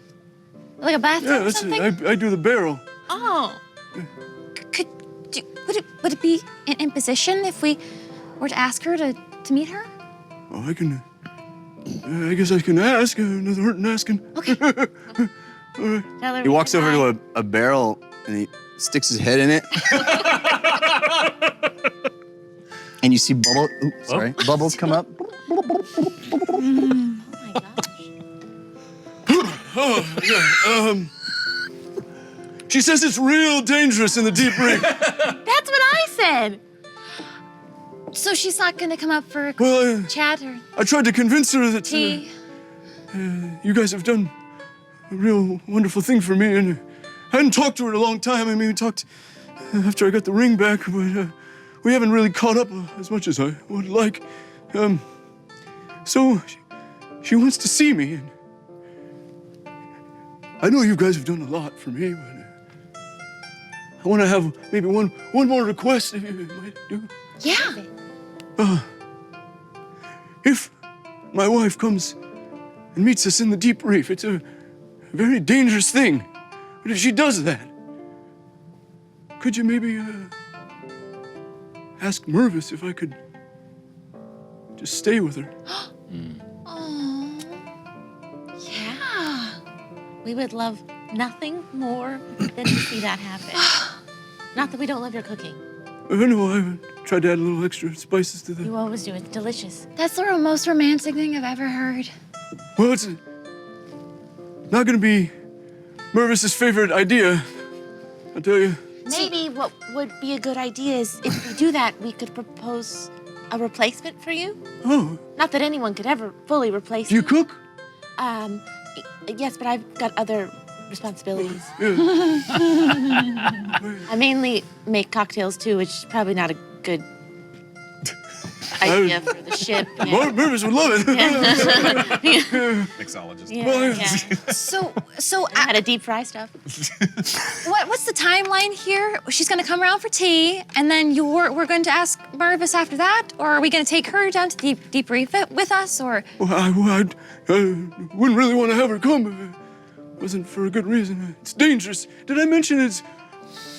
like a bathroom Yeah, or that's something? it. I do the barrel. Oh. Would it be an imposition if we were to ask her to meet her? Oh, I can. I guess I can ask. Nothing hurting asking. Okay. Tell her He we walks said over hi. to a barrel and he sticks his head in it. And you see bubbles come up. Oh my gosh. She says it's real dangerous in the Deep Reef. That's what I said. So she's not gonna come up for a Well, chat or I tried to convince her that tea? you guys have done a real wonderful thing for me, and I hadn't talked to her in a long time. I mean, we talked after I got the ring back, but we haven't really caught up as much as I would like. So she wants to see me, and I know you guys have done a lot for me, but I want to have maybe one more request, if you might do. Yeah. If my wife comes and meets us in the Deep Reef, it's a very dangerous thing. But if she does that, could you maybe ask Mervis if I could just stay with her? Oh. Yeah. We would love nothing more than to see that happen. Not that we don't love your cooking. I know I've tried to add a little extra spices to You the. always do. It's delicious. That's the most romantic thing I've ever heard. Well, it's not going to be Mervis's favorite idea. I'll tell you. Maybe what would be a good idea is if we do that, we could propose a replacement for you. Oh, Not that anyone could ever fully replace do you cook? Yes, but I've got other responsibilities. I mainly make cocktails too, which is probably not a good idea for the ship. Yeah. Mervis would love it. Mixologist. Yeah. So I had to deep fry stuff. what's the timeline here? She's gonna come around for tea, and then we're going to ask Mervis after that, or are we gonna take her down to Deep Reef with us, or? Well, I wouldn't really want to have her come if it wasn't for a good reason. It's dangerous. Did I mention it's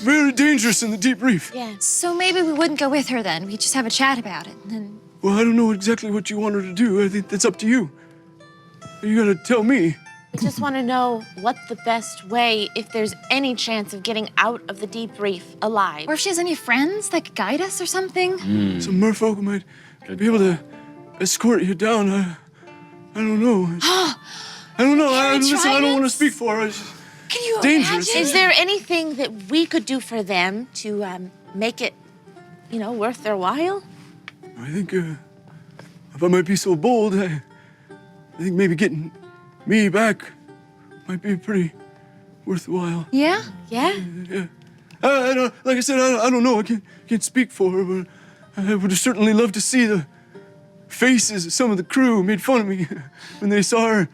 very dangerous in the Deep Reef? Yeah. So maybe we wouldn't go with her then. We just have a chat about it, and then. Well, I don't know exactly what you want her to do. I think that's up to you. You gotta tell me. I just want to know what the best way, if there's any chance of getting out of the Deep Reef alive. Or if she has any friends that could guide us or something. Some merfolk might be able to escort you down. I don't know. I don't know. Listen, I don't want to speak for her. Can you dangerous. imagine? Is there anything that we could do for them to make it, worth their while? I think if I might be so bold, I think maybe getting me back might be pretty worthwhile. Yeah? Yeah? Yeah. I don't, like I said, I don't know. I can't speak for her, but I would certainly love to see the faces of some of the crew who made fun of me when they saw her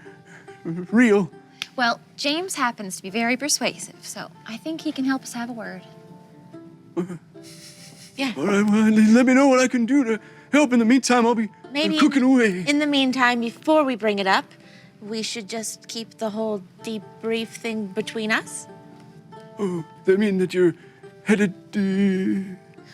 real. Well, James happens to be very persuasive, so I think he can help us have a word. Yeah. All right, well, let me know what I can do to help. In the meantime, I'll be Maybe cooking away. in the meantime, before we bring it up, we should just keep the whole Deep Reef thing between us? Oh, that mean that you're headed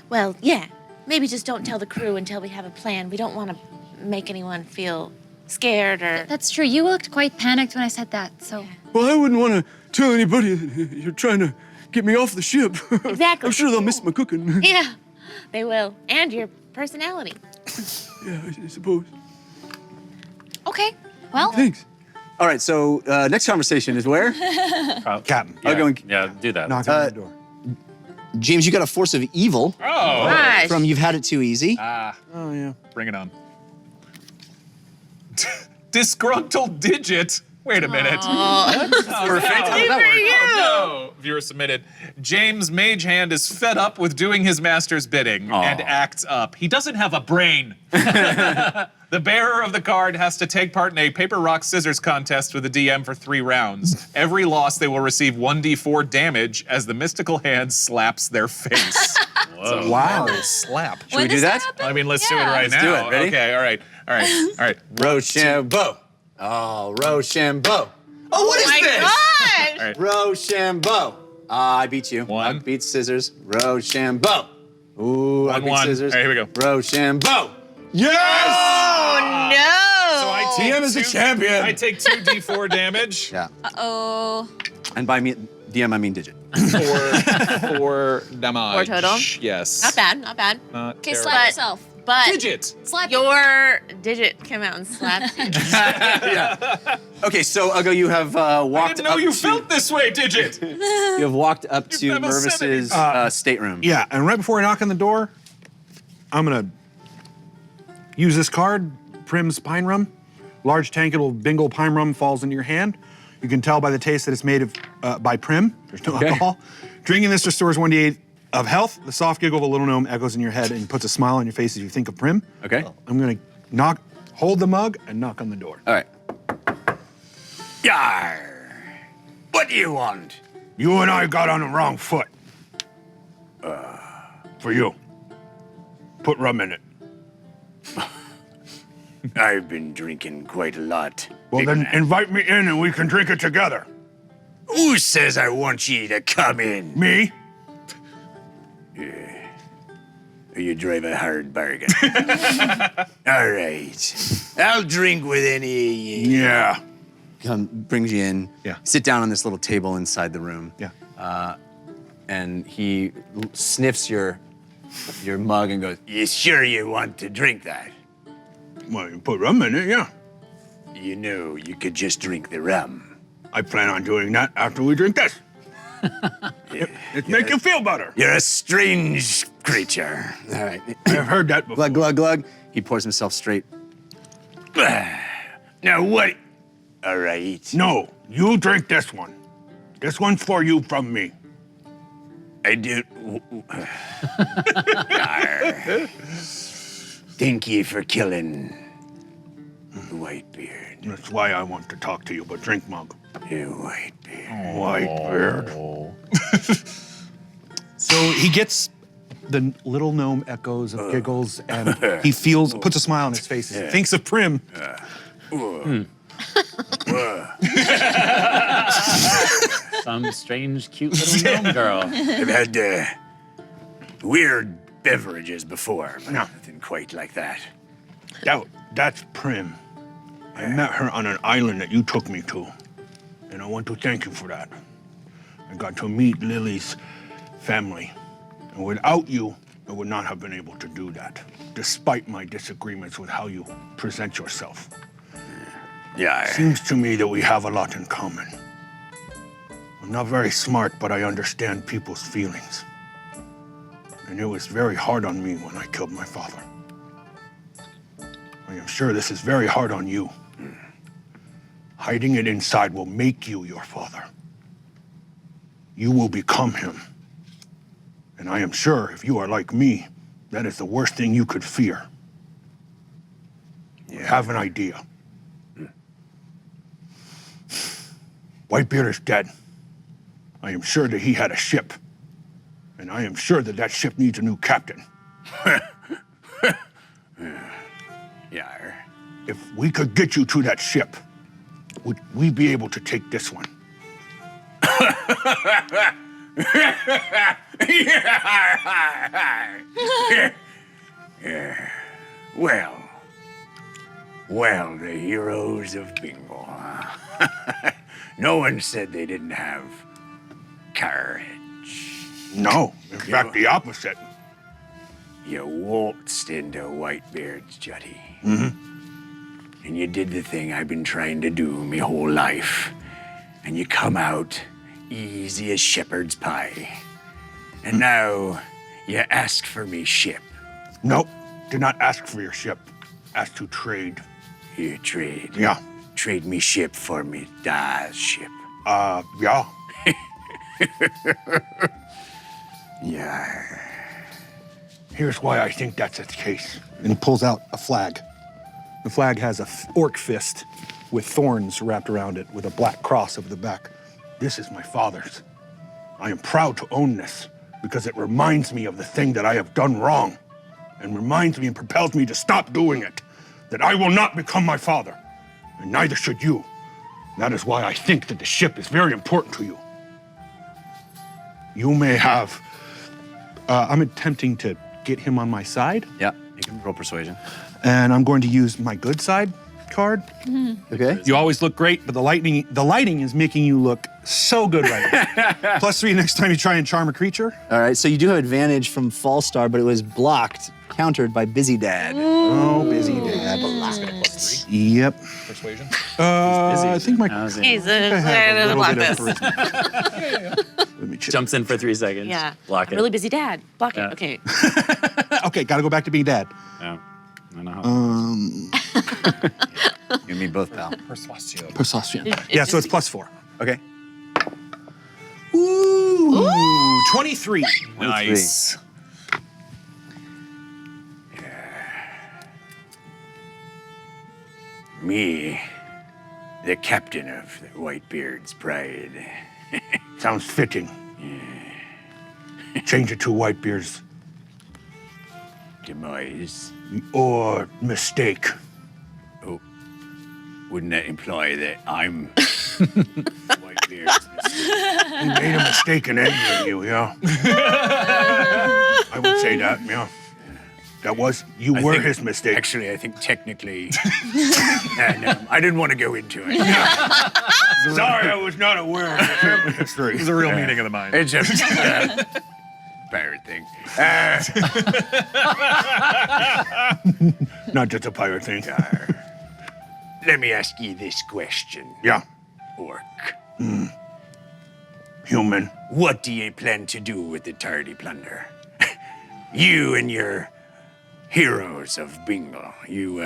Well, yeah. Maybe just don't tell the crew until we have a plan. We don't want to make anyone feel scared or... That's true. You looked quite panicked when I said that, so... Well, I wouldn't want to tell anybody that you're trying to get me off the ship. Exactly. I'm sure they'll miss my cooking. Yeah, they will. And your personality. Yeah, I suppose. Okay, well... Thanks. All right, so next conversation is where? Captain. I'll go and Yeah, do that. Knock on the door. James, you got a force of evil Oh. Gosh. from You've Had It Too Easy. Oh, yeah. Bring it on. Disgruntled digit. Wait a minute. Perfect. Oh, no. Viewer submitted. James Mage Hand is fed up with doing his master's bidding and acts up. He doesn't have a brain. The bearer of the card has to take part in a paper, rock, scissors contest with the DM for 3 rounds. Every loss, they will receive 1d4 damage as the mystical hand slaps their face. Whoa. Wow. Slap. Should we do that? I mean, let's do it right Let's now. do it. Ready? Okay, all right. Rochambeau. Oh, Rochambeau. Oh, what is this? Gosh! All right. Rochambeau. I beat you. One. I beat scissors. Rochambeau. Ooh, I beat 1-1. scissors. All right, here we go. Rochambeau. Yes! Oh, no! So I take DM is the champion. I take 2d4 damage. Yeah. Uh-oh. And by me, DM, I mean digit. for damage. 4 total? Yes. Not bad, not bad. Not Okay, terrible. slap yourself. But Digit. Slap your digit came out and slapped you. Yeah. Okay, so Ugo, you have I walked didn't know up you to, felt this way, Digit. You have walked up to level Mervis's 70. stateroom. Yeah, and right before I knock on the door, I'm gonna use this card, Prim's Pine Rum. Large tank of Bingle Pine Rum falls into your hand. You can tell by the taste that it's made of by Prim. There's no alcohol. Drinking this restores 1d8 of health. The soft giggle of a little gnome echoes in your head and puts a smile on your face as you think of Prim. Okay. I'm gonna hold the mug and knock on the door. All right. Yar. What do you want? You and I got on the wrong foot. For you. Put rum in it. I've been drinking quite a lot. Well, then invite me in and we can drink it together. Who says I want you to come in? Me? You drive a hard bargain. All right. I'll drink with any of you. Yeah. Brings you in. Yeah. Sit down on this little table inside the room. Yeah. And he sniffs your mug and goes, You sure you want to drink that? Well, you put rum in it, yeah. You know, you could just drink the rum. I plan on doing that after we drink this. It make you feel better. You're a strange creature. All right. I've heard that before. Glug, glug, glug. He pours himself straight. Now what? All right. No, you drink this one. This one's for you from me. I do. Yarr. Thank you for killing Whitebeard. That's why I want to talk to you, but drink, mug. You Whitebeard. Whitebeard. So he gets the little gnome echoes of giggles, and he puts a smile on his face. He thinks of Prim. Some strange, cute little gnome girl. I've had weird beverages before, but nothing quite like that. That's Prim. I met her on an island that you took me to, and I want to thank you for that. I got to meet Lily's family, and without you, I would not have been able to do that, despite my disagreements with how you present yourself. Yeah. Seems to me that we have a lot in common. I'm not very smart, but I understand people's feelings. And it was very hard on me when I killed my father. I am sure this is very hard on you. Hiding it inside will make you your father. You will become him. And I am sure if you are like me, that is the worst thing you could fear. I have an idea. Whitebeard is dead. I am sure that he had a ship. And I am sure that that ship needs a new captain. Yeah. If we could get you to that ship, would we be able to take this one? Well, the heroes of Bingo. No one said they didn't have courage. No, in fact, the opposite. You waltzed into Whitebeard's Jutty. And you did the thing I've been trying to do my whole life. And you come out easy as shepherd's pie. And now you ask for me ship. Nope, did not ask for your ship. Asked to trade. You trade? Yeah. Trade me ship for me dad's ship. Yeah. Yeah. Here's why I think that's the case. And he pulls out a flag. The flag has a orc fist with thorns wrapped around it with a black cross over the back. This is my father's. I am proud to own this because it reminds me of the thing that I have done wrong and reminds me and propels me to stop doing it, that I will not become my father, and neither should you. That is why I think that the ship is very important to you. You may have... I'm attempting to get him on my side, Yeah, you can roll persuasion. and I'm going to use my good side card. Okay. You always look great, but the lighting is making you look so good right now. +3 next time you try and charm a creature. All right, so you do have advantage from Falstar, but it was blocked, countered by Busy Dad. Oh, busy dad. Yep. Persuasion. I think my He's I have a little block bit of this. charisma. Let me check. Jumps in for 3 seconds. Yeah. Block it. Really busy dad. Block Yeah. it. Okay. Okay, gotta go back to being dad. Yeah. I don't know how. You and me both, pal. Persuasion. Persuasion. It Yeah, so just- it's +4. Okay. Ooh, 23. Nice. Me, the captain of the Whitebeard's pride. Sounds fitting. Change it to Whitebeard's Demise. or mistake. Oh, wouldn't that imply that I'm Whitebeard's mistake? He made a mistake in angering you, yeah. I would say that, yeah. That was, you I were think- his mistake. Actually, I think technically, no, I didn't want to go into it. Sorry, I was not aware of the family history. It's a real meeting of the mind. It's just pirate thing. Not just a pirate thing. Let me ask you this question, Yeah. Orc. human. What do you plan to do with the Tardy Plunder? You and your heroes of Bingo, you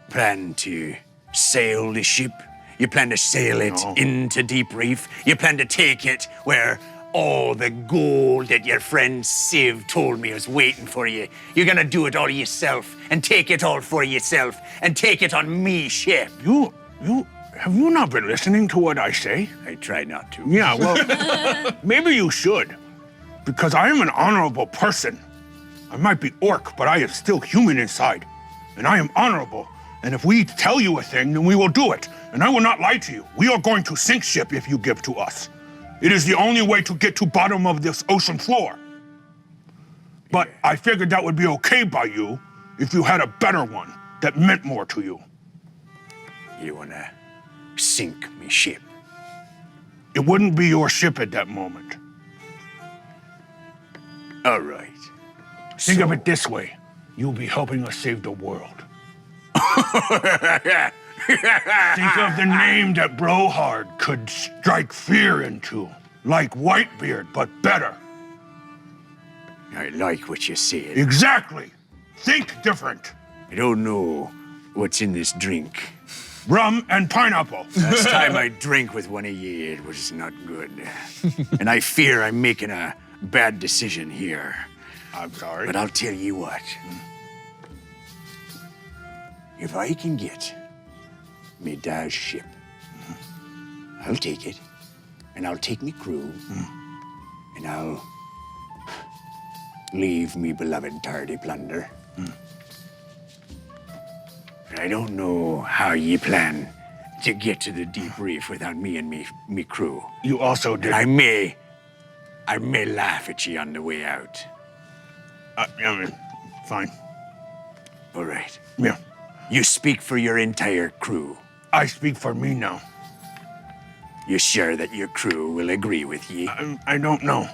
plan to sail the ship? You plan to sail it into Deep Reef? You plan to take it where all the gold that your friend Civ told me was waiting for you? You're gonna do it all yourself and take it all for yourself and take it on me ship? Have you not been listening to what I say? I try not to. Yeah, well, maybe you should. Because I am an honorable person. I might be orc, but I am still human inside. And I am honorable. And if we tell you a thing, then we will do it. And I will not lie to you. We are going to sink ship if you give to us. It is the only way to get to bottom of this ocean floor. But I figured that would be okay by you if you had a better one that meant more to you. You wanna sink me ship? It wouldn't be your ship at that moment. All right. Think of it this way. You'll be helping us save the world. Think of the name that Brohard could strike fear into. Like Whitebeard, but better. I like what you said. Exactly. Think different. I don't know what's in this drink. Rum and pineapple. Last time I drank with one of you, it was not good. And I fear I'm making a bad decision here. I'm sorry. But I'll tell you what. If I can get Midday's ship, I'll take it, and I'll take me crew, and I'll leave me beloved Tardy Plunder. But I don't know how ye plan to get to the Deep Reef without me and me crew. You also did. And I may laugh at ye on the way out. I mean, fine. All right. Yeah. You speak for your entire crew. I speak for me now. You sure that your crew will agree with ye? I don't know.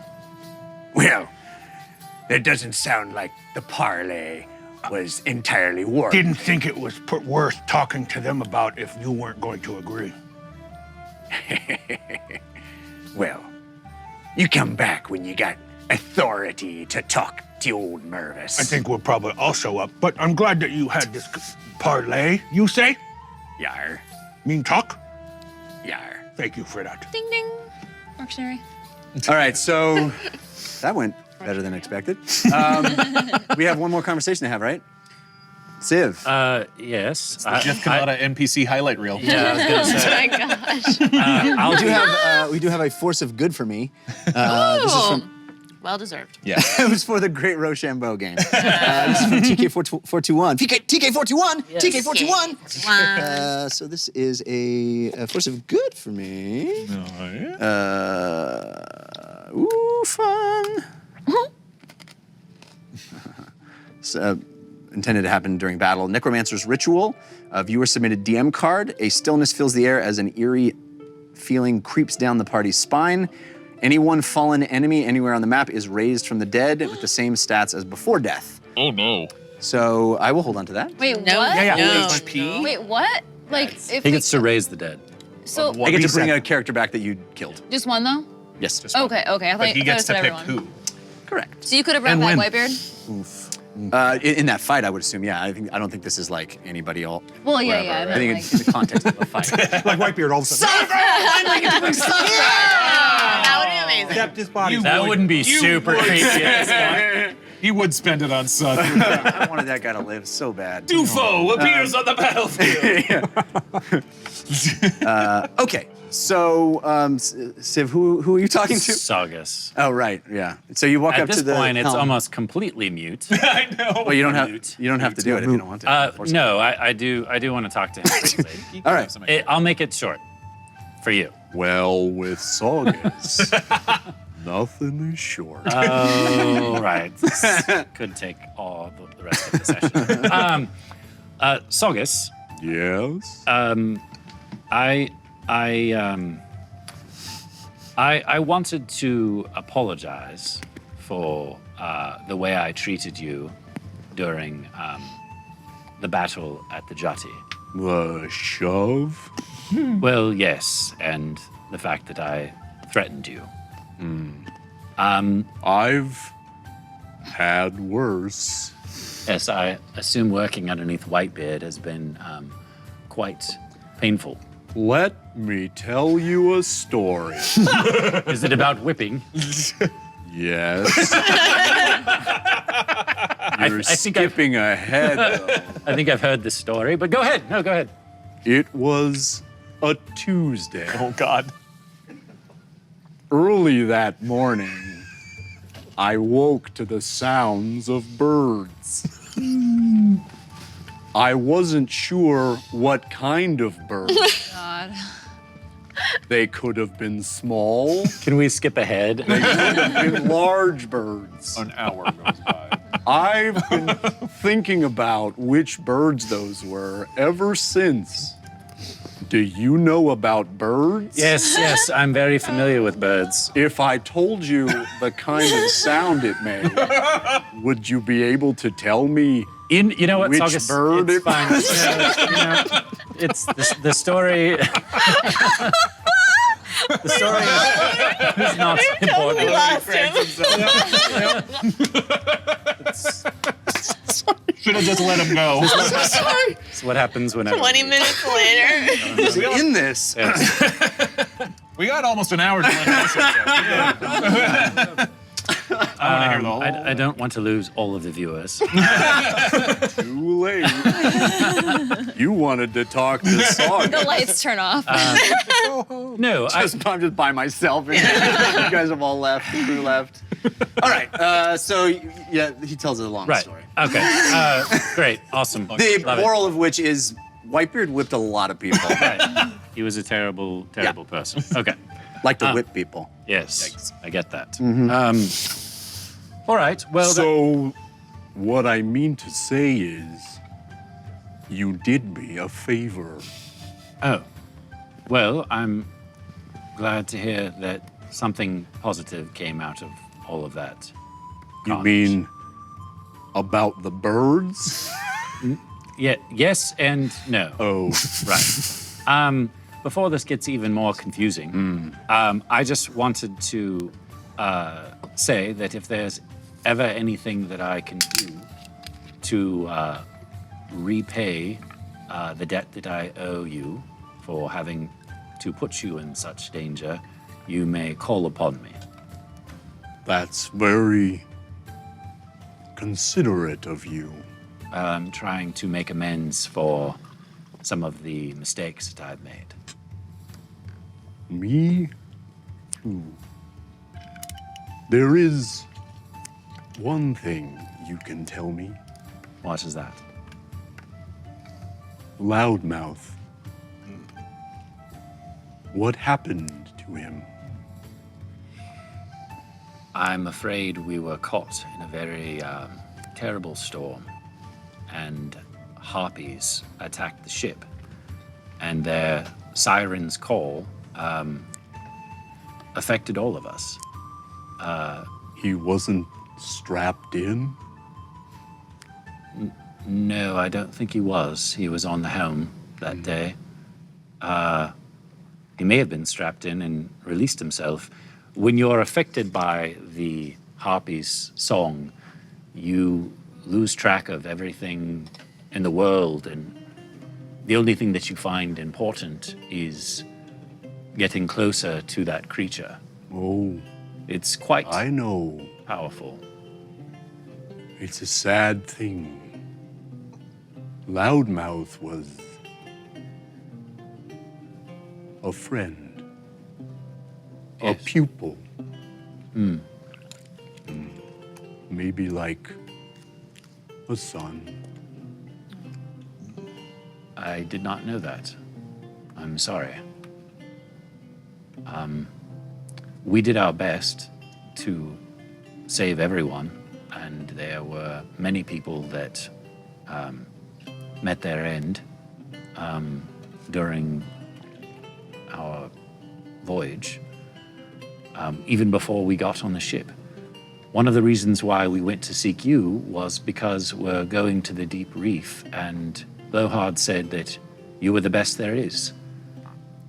Well, that doesn't sound like the parley was entirely worked. Didn't think it was worth talking to them about if you weren't going to agree. Well, you come back when you got authority to talk to old Mervis. I think we'll probably all show up, but I'm glad that you had this parlay, you say? Yar. Mean talk? Yar. Thank you for that. Ding ding. Mercenary. All right, so that went better than expected. We have one more conversation to have, right? Civ. Yes. Just come out of NPC highlight reel. Yeah, I was gonna say. Oh my gosh. We do have a force of good for me. This is from. Well deserved. Yeah. It was for the Great Rochambeau game. This is from TK421. TK421. Yes. TK421. So this is a force of good for me. Ooh, fun. So, intended to happen during battle. Necromancer's Ritual. A viewer submitted DM card. A stillness fills the air as an eerie feeling creeps down the party's spine. Any one fallen enemy anywhere on the map is raised from the dead with the same stats as before death. Oh no. So I will hold on to that. Wait, No. what? No. HP? Wait, what? Like, if He gets to raise the dead. so I get to bring a character back that you killed. just one though? Yes. Okay, okay. I thought, But he I thought gets it to said pick everyone. who. Correct. So you could have brought And back when? Whitebeard? In that fight, I would assume, yeah. I don't think this is like anybody all. Well, yeah, wherever, yeah, I right? meant I think like- it's in the context of a fight. Like Whitebeard all of a sudden. That would be amazing. Stepped his body. That wouldn't be super creepy. He would spend it on Sun. I wanted that guy to live so bad. Dufo appears on the battlefield. Okay, so Civ, who are you talking to? Saugus. Oh, right, yeah. So you walk At up this to the point, it's helm. almost completely mute. I know. Well, you don't have to do it if you don't want to. No, I do want to talk to him briefly. All right. I'll make it short for you. Well, with Saugus, nothing is short. Oh, right. This could take all the rest of the session. Saugus, Yes. I wanted to apologize for the way I treated you during the battle at the Jutty. Shove? Well, yes, and the fact that I threatened you. I've had worse. Yes, I assume working underneath Whitebeard has been quite painful. Let me tell you a story. Is it about whipping? Yes. You're I think I've- skipping ahead. though. I think I've heard this story, but go ahead. No, go ahead. It was a Tuesday. Oh, God. Early that morning, I woke to the sounds of birds. I wasn't sure what kind of bird. God. They could have been small. Can we skip ahead? They could have been large birds. An hour goes by. I've been thinking about which birds those were ever since. Do you know about birds? Yes, I'm very familiar with birds. If I told you the kind of sound it made, would you be able to tell me You know what, which Saugus? bird It's it fine. was? You know, it's the story. The story is not important. Lost him. Should have just let him go. It's what happens whenever. 20 minutes later. In this, We got almost an hour to let this episode. I want to hear the whole. I don't want to lose all of the viewers. Too late. You wanted to talk to Saugus. The lights turn off. No, I'm just by myself. And you guys have all left. The crew left. All right. So yeah, he tells a long right. story. Okay. Great. Awesome. The Love it. moral of which is Whitebeard whipped a lot of people. Right. He was a terrible person. Okay. Like to whip people. Yes, I get that. Mm-hmm. All right. Well, So, what I mean to say is, you did me a favor. oh, well, I'm glad to hear that something positive came out of all of that. You carnage. mean about the birds? Yeah. Yes and no. Oh, Right. Before this gets even more confusing, I just wanted to say that if there's ever anything that I can do to repay the debt that I owe you for having to put you in such danger, you may call upon me. that's very considerate of you. I'm trying to make amends for some of the mistakes that I've made. Me too. There is one thing you can tell me. What is that? Loudmouth. What happened to him? I'm afraid we were caught in a very terrible storm, and harpies attacked the ship, and their siren's call affected all of us. He wasn't strapped in? No, I don't think he was. He was on the helm that day. He may have been strapped in and released himself. When you're affected by the harpy's song, you lose track of everything in the world, and the only thing that you find important is getting closer to that creature. Oh, It's quite I know. powerful. It's a sad thing. Loudmouth was a friend, a Yes. pupil. Maybe like a son. I did not know that. I'm sorry. We did our best to save everyone, and there were many people that met their end during our voyage, even before we got on the ship. One of the reasons why we went to seek you was because we're going to the Deep Reef, and Blowhard said that you were the best there is.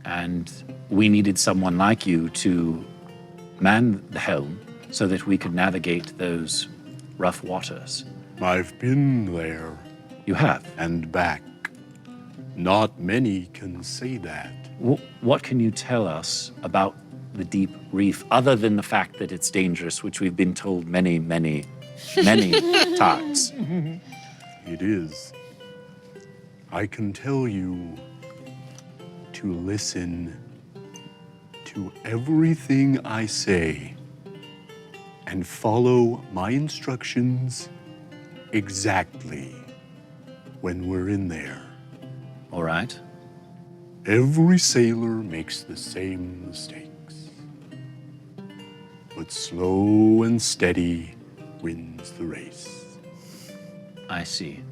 And we needed someone like you to man the helm so that we could navigate those rough waters? I've been there You have. and back. Not many can say that. What can you tell us about the Deep Reef, other than the fact that it's dangerous, which we've been told many, many, many times? It is. I can tell you to listen to everything I say and follow my instructions exactly when we're in there. All right. Every sailor makes the same mistakes. But slow and steady wins the race. I see.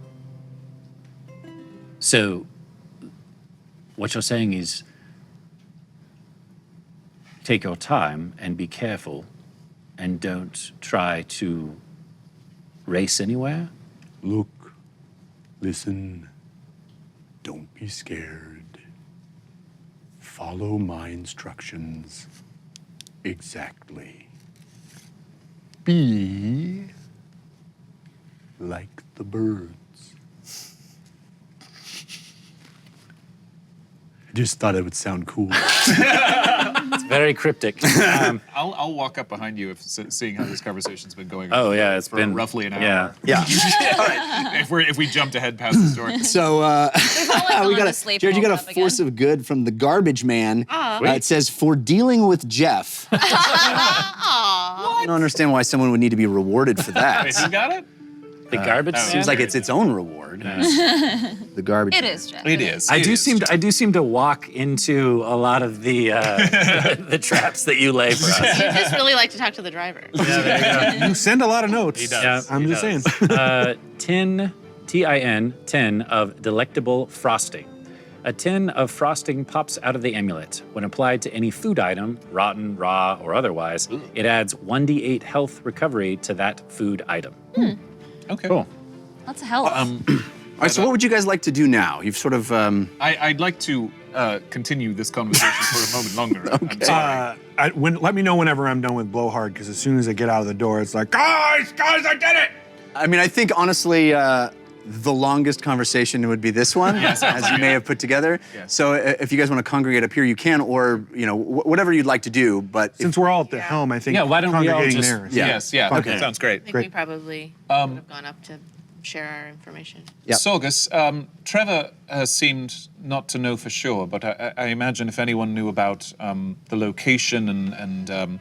So, what you're saying is take your time and be careful and don't try to race anywhere? Look, listen, don't be scared. Follow my instructions exactly. Be like the birds. I just thought it would sound cool. It's very cryptic. I'll walk up behind you, seeing how this conversation's been going. Oh, yeah, it's for been roughly an hour. Yeah. Yeah. All right. If we jumped ahead past the story. So we we got to a sleep Jared. You got a woke up force of good from the garbage man. It says for dealing with Jeff. I don't understand why someone would need to be rewarded for that. Wait, who got it? The garbage Seems like it's its own reward. The garbage. It man. is, Jeff. It is. I It do is. seem to walk into a lot of the the traps that you lay for us. You just really like to talk to the driver. You send a lot of notes. He does. Yeah, I'm he just does. saying. Tin, T-I-N, 10 of delectable frosting. A tin of frosting pops out of the amulet. When applied to any food item, rotten, raw, or otherwise, it adds 1d8 health recovery to that food item. Okay. Cool. Lots of help. All right. So what would you guys like to do now? You've sort of. I'd like to continue this conversation for a moment longer. I'm sorry. Let me know whenever I'm done with Blowhard, because as soon as I get out of the door, it's like, guys, I did it! I mean, I think honestly, the longest conversation would be this one, as you may have put together. Yes. So if you guys want to congregate up here, you can, or whatever you'd like to do. But Since we're all at the helm, I think Yeah, why don't we all congregating just- there is- Yeah. Yes. Yeah. Fine. Okay. Sounds great. I think we probably would have gone up to share our information. Yep. Saugus, Trevor seemed not to know for sure, but I imagine if anyone knew about the location and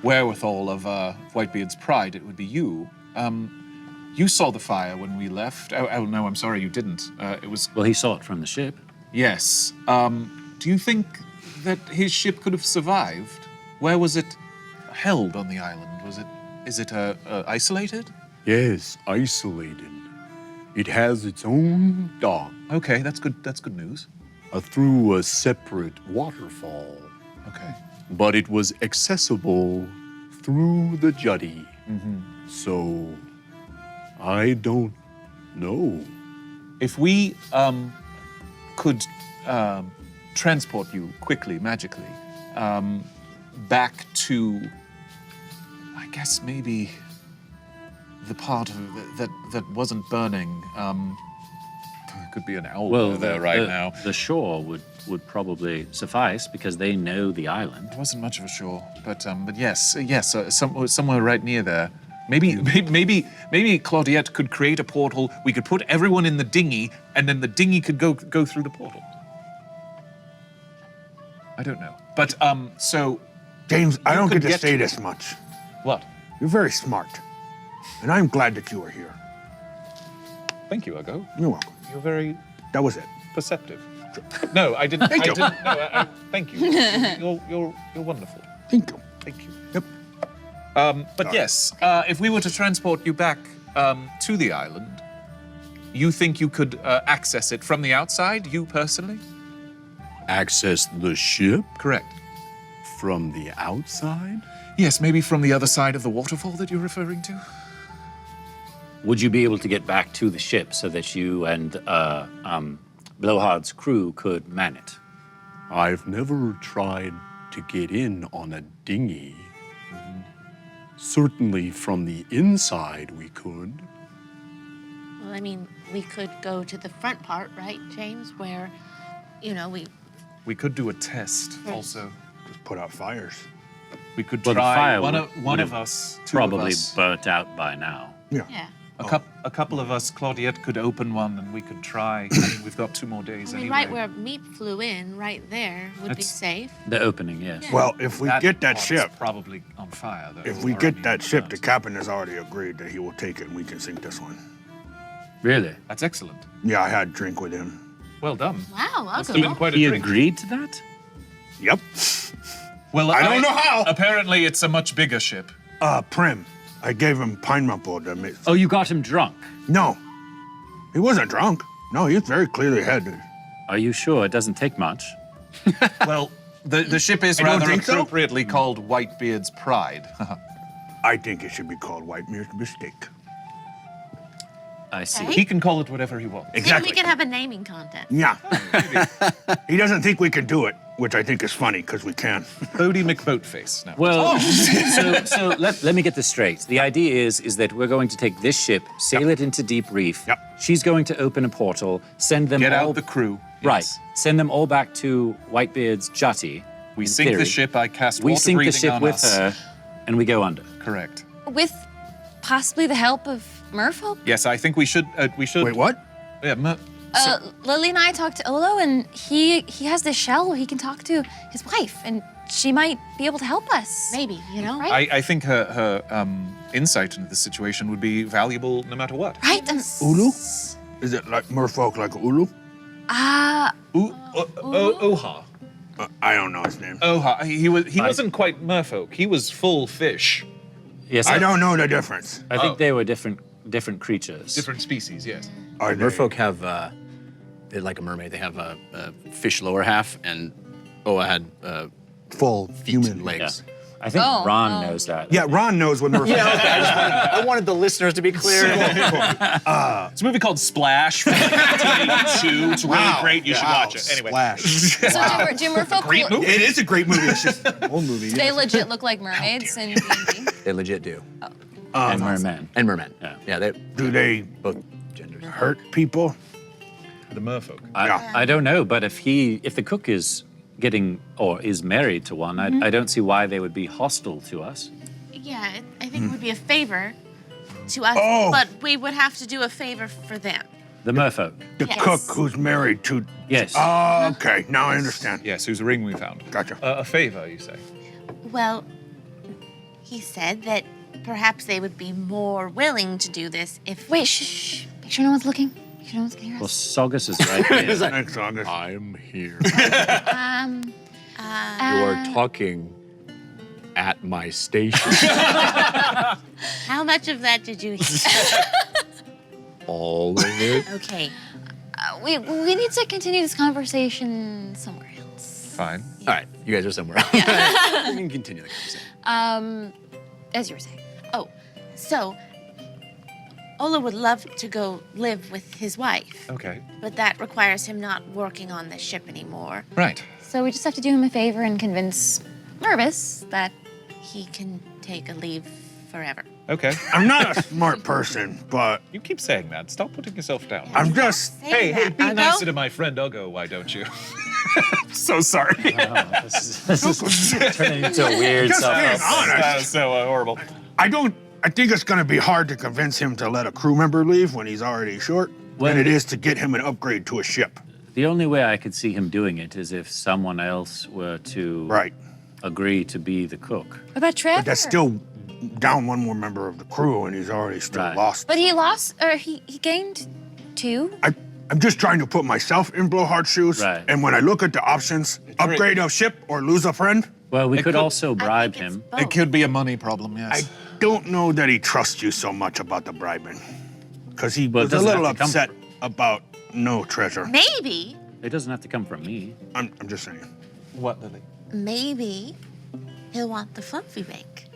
wherewithal of Whitebeard's pride, it would be you. You saw the fire when we left. Oh no, I'm sorry, you didn't. It was Well, he saw it from the ship. yes. Do you think that his ship could have survived? Where was it held on the island? Is it isolated? Yes, isolated. It has its own dock Okay, that's good. That's good news. through a separate waterfall, Okay. but it was accessible through the Jutty. So I don't know. If we could transport you quickly, magically, back to, I guess maybe the part of that wasn't burning. Could be an owl there right now. The shore would probably suffice because they know the island. It wasn't much of a shore, but yes, somewhere right near there. Maybe Claudiette could create a portal. We could put everyone in the dinghy, and then the dinghy could go through the portal. I don't know, but so James, I You don't could get to get say to this much. what? You're very smart. And I'm glad that you are here. Thank you, Ugo. You're welcome. You're very That was it. perceptive. No, I didn't. Thank you. Thank you. You're wonderful. Thank you. Thank you. Yep. But yes, if we were to transport you back to the island, you think you could access it from the outside, you personally? Access the ship Correct. from the outside? Yes, maybe from the other side of the waterfall that you're referring to? Would you be able to get back to the ship so that you and Blowhard's crew could man it? I've never tried to get in on a dinghy. Certainly from the inside we could. Well, I mean, we could go to the front part, right, James, where, We could do a test also. Just put out fires. We could Well, the try fire one would of have us, two of Probably us. burnt out by now. yeah. A couple of us, Claudiette could open one and we could try. I mean, we've got 2 more days I mean, anyway. right where meat flew in, right there, would be That's- safe. The opening, yes. Well, if we get that part is ship, probably on fire. Though, if we or, I get mean, that ship, the burnt. captain has already agreed that he will take it and we can sink this one. Really? That's excellent. Yeah, I had a drink with him. Well done. Wow, I'll Must go. have been quite a He drink. agreed to that? Yep. Well, I don't know how. Apparently, it's a much bigger ship. Prim. I gave him pineapple to make. Oh, you got him drunk? No. He wasn't drunk. No, he was very clearly headed. Are you sure? It doesn't take much. Well, the ship is I don't rather think so. appropriately called Whitebeard's Pride. I think it should be called Whitebeard's Mistake. I see. He can call it whatever he wants. Maybe we can have a naming contest. Yeah. He doesn't think we can do it, which I think is funny because we can. Bodie McBoatface. Now. Well, so let me get this straight. The idea is that we're going to take this ship, sail it into Deep Reef. Yep. She's going to open a portal, send them Get all out the crew. right, Yes. send them all back to Whitebeard's Jutty. We in sink the theory. ship. I cast We water sink the breathing ship on with us. her, and we go under. Correct. With possibly the help of Merfolk? Yes, I think we should. Wait, what? Yeah. Lily and I talked to Olo, and he has this shell where he can talk to his wife, and she might be able to help us. Maybe, Right? I think her insight into the situation would be valuable no matter what. Right? Ulu? Is it like merfolk like Ulu? Oha. I don't know his name. Oha. He wasn't quite merfolk. He was full fish. Yes, I don't know the difference. I think they were different creatures. Different species. Yes. Are they? Merfolk have, they're like a mermaid. They have a fish lower half, and Oa had Full human legs. I think Oh, Ron knows that. Yeah, Ron knows what merfolk I wanted the listeners to be clear. It's a movie called Splash from like 1982. It's really great. You should watch it. Anyway. Splash. So do merfolk Great movie. It is a great movie. It's just an old movie. They legit look like mermaids in D&D? They legit do. And merman. And mermen. Yeah. They Do they both genders. hurt people? The merfolk. I don't know, but if the cook is getting or is married to one, I don't see why they would be hostile to us. Yeah, I think it would be a favor to us, Oh. but we would have to do a favor for them. The merfolk. The Yes. cook who's married to. Yes. Oh, okay. Now I understand. Yes, whose ring we found. Gotcha. A favor, you say? Well, he said that perhaps they would be more willing to do this if. Wait, shh. Make sure no one's looking. Make sure no one's getting Well, us. Saugus is right here. Thanks, August. I'm here. Um, You're talking at my station. How much of that did you hear? All of it. Okay. we need to continue this conversation somewhere else. Fine. All right, you guys are somewhere else. You can continue the conversation. As you were saying. Oh, so Ola would love to go live with his wife, Okay. but that requires him not working on the ship anymore. Right. So we just have to do him a favor and convince Mervis that He can take a leave forever. Okay. I'm not a smart person, but You keep saying that. Stop putting yourself down. I'm just. Hey, be I'll nicer go. to my friend Uggo, why don't you? So sorry. This is turning into a weird Just stuff. being honest. That was so horrible. I think it's going to be hard to convince him to let a crew member leave when he's already short Well, than it is to get him an upgrade to a ship. The only way I could see him doing it is if someone else were to Right. agree to be the cook. What about Trevor? But that's still down one more member of the crew, and he's already still Right. lost. But he lost, or he gained 2. I'm just trying to put myself in Blowhard's shoes. Right. And when I look at the options, upgrade a ship or lose a friend, Well, we It could could- also bribe him. It could be a money problem, yes. I don't know that he trusts you so much about the bribing. Because he Well, it was a doesn't little have to come upset about no treasure. Maybe, It doesn't have to come from me. I'm just saying. What, Lily? maybe he'll want the fluffy bank.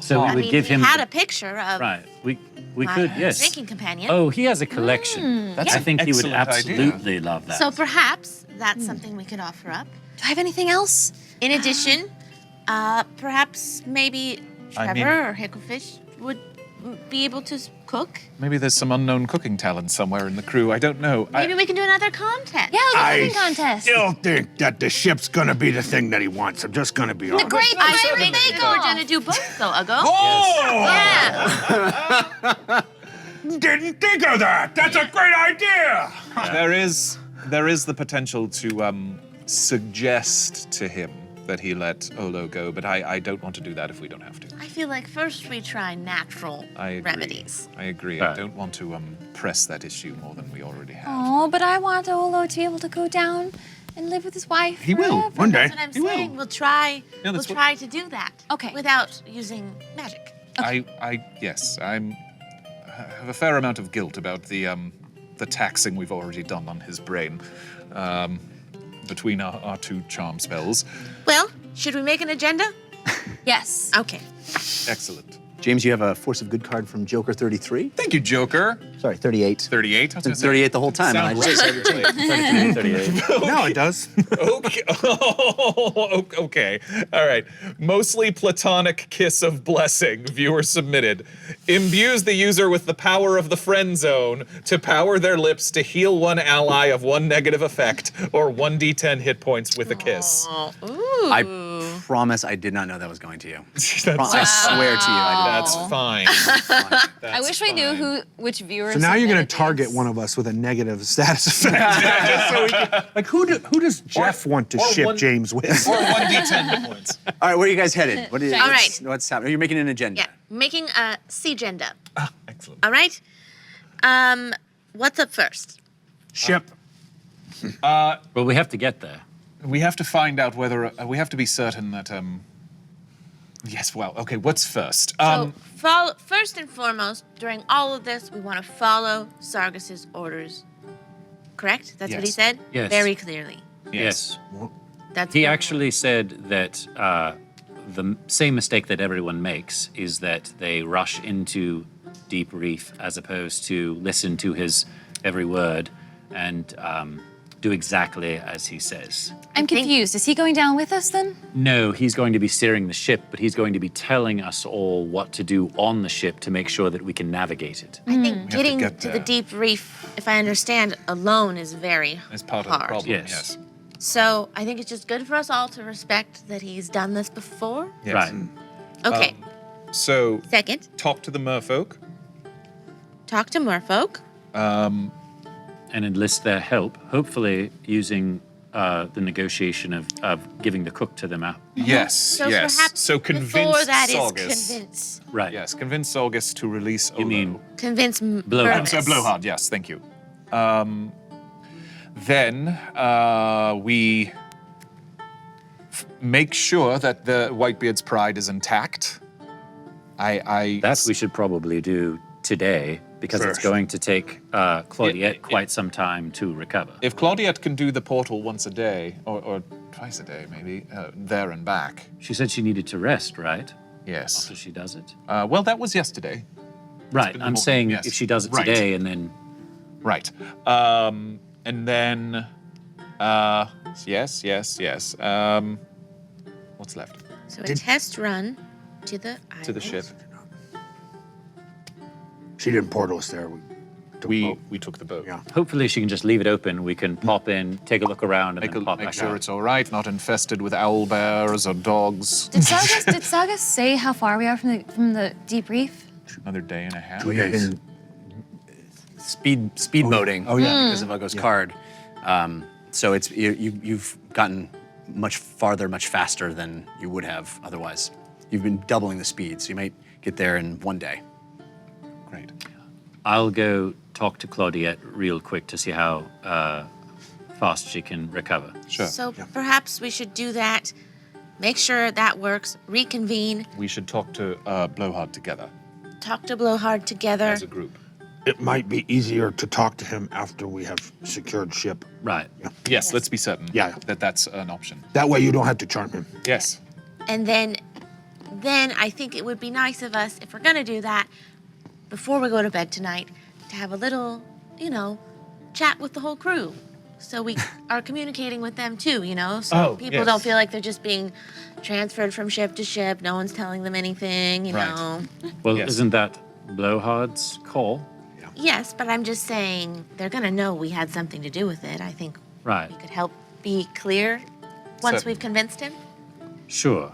So we I would mean, give he him had a picture of right. We my could, yes. drinking companion. Oh, he has a collection. That's I an think he would excellent idea. absolutely love that. So perhaps that's something we could offer up. Do I have anything else? In addition, Perhaps maybe I Trevor mean- or Hicklefish would be able to cook. Maybe there's some unknown cooking talent somewhere in the crew. I don't know. Maybe we can do another contest. Yeah, I the cooking contest. still think that the ship's gonna be the thing that he wants. I'm just gonna be honest. Great I pirate think bake we're off. gonna do both, though, Uggo. Oh! Yeah. Didn't think of that. That's a great idea. There is the potential to suggest to him that he let Olo go, but I don't want to do that if we don't have to. I feel like first we try natural I agree. remedies. I agree. I don't want to press that issue more than we already have. Oh, but I want Olo to be able to go down and live with his wife. He will, forever. one day. That's what I'm saying. We'll try. Yeah, we'll that's what- try to do that. Okay. Without using magic. Yes, I have a fair amount of guilt about the taxing we've already done on his brain between our two charm spells. Well, should we make an agenda? Yes. Okay. Excellent. James, you have a Force of Good card from Joker 33. Thank you, Joker. Sorry, 38. 38? I was gonna say- 38 the whole time, and I Sound just right. 38. Now it does. Okay. Okay. All right. Mostly platonic kiss of blessing, viewer submitted. Imbues the user with the power of the friend zone to power their lips to heal one ally of one negative effect or 1d10 hit points with a kiss. Oh, ooh. I promise I did not know that was going to you. That's, I swear to you, I that's fine. I wish we knew which viewers. So now you're going to submitted target these. one of us with a negative status effect. Just so we can, like, who does Jeff want to or ship one- James with? Or 1d10 hit points. All right, where are you guys headed? What is, All what's, right. what's happening? You're making an agenda. Yeah, making a Sea-genda. Excellent. All right. What's up first? Ship. Well, we have to get there. We have to find out whether we have to be certain that yes, well, okay, what's first? First and foremost, during all of this, we want to follow Sargus's orders. Correct? That's what he Yes. said? Yes. Very clearly. Yes. That's He good. actually said that the same mistake that everyone makes is that they rush into Deep Reef as opposed to listen to his every word and do exactly as he says. I'm confused. Is he going down with us then? No, he's going to be steering the ship, but he's going to be telling us all what to do on the ship to make sure that we can navigate it. I think getting get to the there. Deep Reef, if I understand, alone is very As part of hard. the problem, Yes. yes. So I think it's just good for us all to respect that he's done this before. Yes. Right. Okay. So, Second, talk to the merfolk. talk to merfolk. And enlist their help, hopefully using the negotiation of giving the cook to them out. Yes, So yes. perhaps So convince before that is Saugus. convince. Right. Yes, convince Saugus to release Olo. You mean Convince Blowhard. Mervis. Blowhard, yes, thank you. Then we make sure that the Whitebeard's pride is intact. that we should probably do today because it's First. going to take Claudiette quite some time to recover. If Claudiette can do the portal once a day, or twice a day maybe, there and back. She said she needed to rest, right? Yes. So she does it. Well, that was yesterday. Right. been I'm important, saying yes. if she does it Right. today and then Right. And then, yes. What's left? So a test run to the island. To the ship. She didn't portal us there. We took the boat. Yeah. hopefully she can just leave it open. We can pop in, take a look around, and then pop Make back sure out. it's all right, not infested with owl bears or dogs. Did Saugus say how far we are from the Deep Reef? Another day and a half. Oh, yeah. In speed moding. Oh, yeah. Because of Uggo's card. So it's you've gotten much farther, much faster than you would have otherwise. You've been doubling the speed, so you might get there in one day. Great. I'll go talk to Claudiette real quick to see how fast she can recover. Sure. So perhaps we should do that. Make sure that works. Reconvene. We should talk to Blowhard together Talk to Blowhard together. as a group. It might be easier to talk to him after we have secured ship. Right. Yes, let's be certain Yeah. that that's an option. That way you don't have to charm him. Yes. And then I think it would be nice of us, if we're gonna do that, before we go to bed tonight, to have a little, chat with the whole crew. so we are communicating with them too, so people don't feel like they're just being transferred from ship to ship. No one's telling them anything, you know. Well, isn't that Blowhard's call? Yes, but I'm just saying they're gonna know we had something to do with it. I think Right. we could help be clear once we've convinced him. Sure.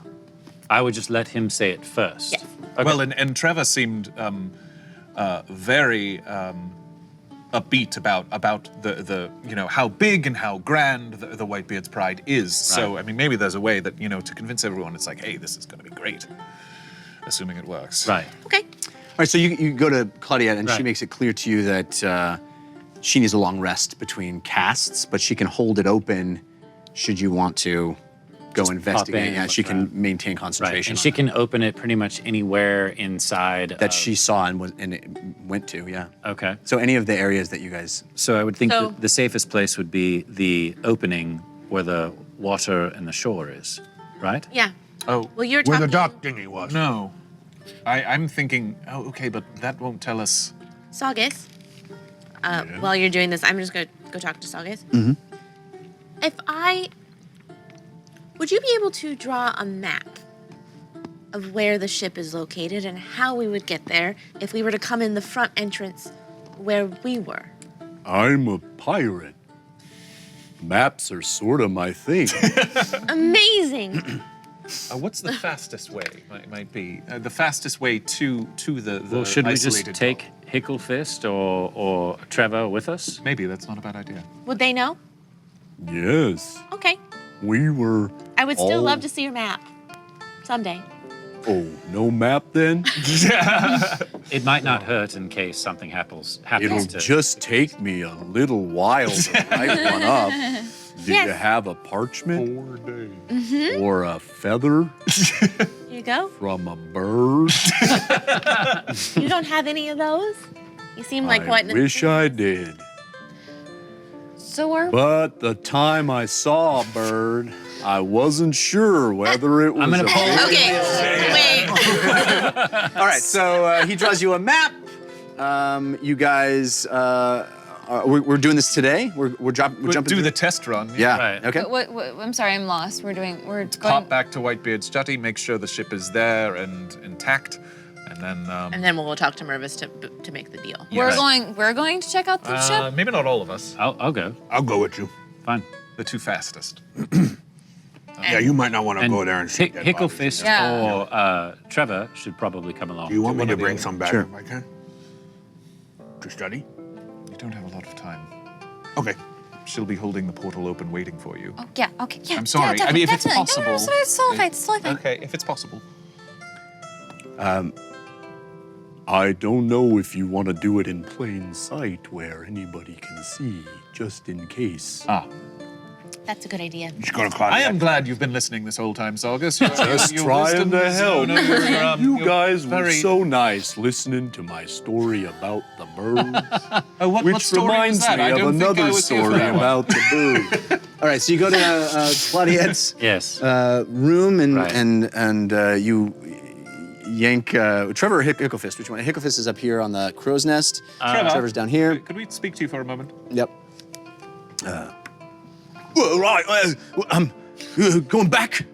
I would just let him say it first. Yes. Okay. Well, and Trevor seemed very upbeat about the how big and how grand the Whitebeard's pride is. So I mean, maybe there's a way that to convince everyone it's like, hey, this is going to be great, assuming it works. Right. Okay. All right, so you go to Claudiette, and she Right. makes it clear to you that she needs a long rest between casts, but she can hold it open should you want to go Just investigate. pop in Yeah, and she look can around. maintain Right. concentration. And on she it. can open it pretty much anywhere inside that she saw and it went to. Yeah. Okay. So any of the areas that you guys. So I would think So- that the safest place would be the opening where the water and the shore is, right? Yeah. Oh, Well, you're Where talking. the dock dinghy was. no. I'm thinking, oh, okay, but that won't tell us. Saugus, while you're doing this, I'm just going to go talk to Saugus. Would you be able to draw a map of where the ship is located and how we would get there if we were to come in the front entrance where we were? I'm a pirate. Maps are sort of my thing. Amazing. What's the fastest way? Might be the fastest way to the Well, should we just isolated take Hicklefist or Trevor with us? Maybe that's not a bad idea. Would they know? Yes, Okay. we were. I would still all- love to see your map someday. Oh, no map then? It might not hurt in case something happens It'll to... just take me a little while to write one up. Do you Yes. have a parchment 4 days. or a feather Here you go. from a bird? You don't have any of those? You seem like I quite an wish I did. So are But the time I saw a bird, I wasn't sure whether it was I'm gonna a pull- bird. Okay, wait. All right, so he draws you a map. You guys, we're doing this today. We're jumping. Do through? the test run. Yeah. Right. Okay. What, I'm sorry, I'm lost. We're going. Pop back to Whitebeard's Jutty, make sure the ship is there and intact, and then And then we'll talk to Mervis to make the deal. We're going to check out the ship. maybe not all of us. I'll go. I'll go with you. Fine. The two fastest. Yeah, you might not want to go there and see dead bodies. Hicklefist Yeah. or Trevor should probably come along. Do you want me one to of the bring other. some back Sure. if I can? To study? You don't have a lot of time. Okay. She'll be holding the portal open, waiting for you. Oh, yeah, okay, yeah. I'm sorry. Yeah, I mean, if definitely. it's possible. No, it's totally fine. It's totally fine. Okay, if it's possible. I don't know if you want to do it in plain sight where anybody can see, just in case. That's a good idea. Just go to Claudiette. I am glad you've been listening this whole time, Saugus. Just trying to help. You guys were very- so nice listening to my story about the birds. what Which story was reminds that? me I of don't think I another was here for story that one. about the birds. All right, so you go to Claudiette's Yes. room and Right. and you yank Trevor or Hicklefist. Which one? Hicklefist is up here on the crow's nest. Trevor. Trevor's down here. Could we speak to you for a moment? Yep. Well, right, going back.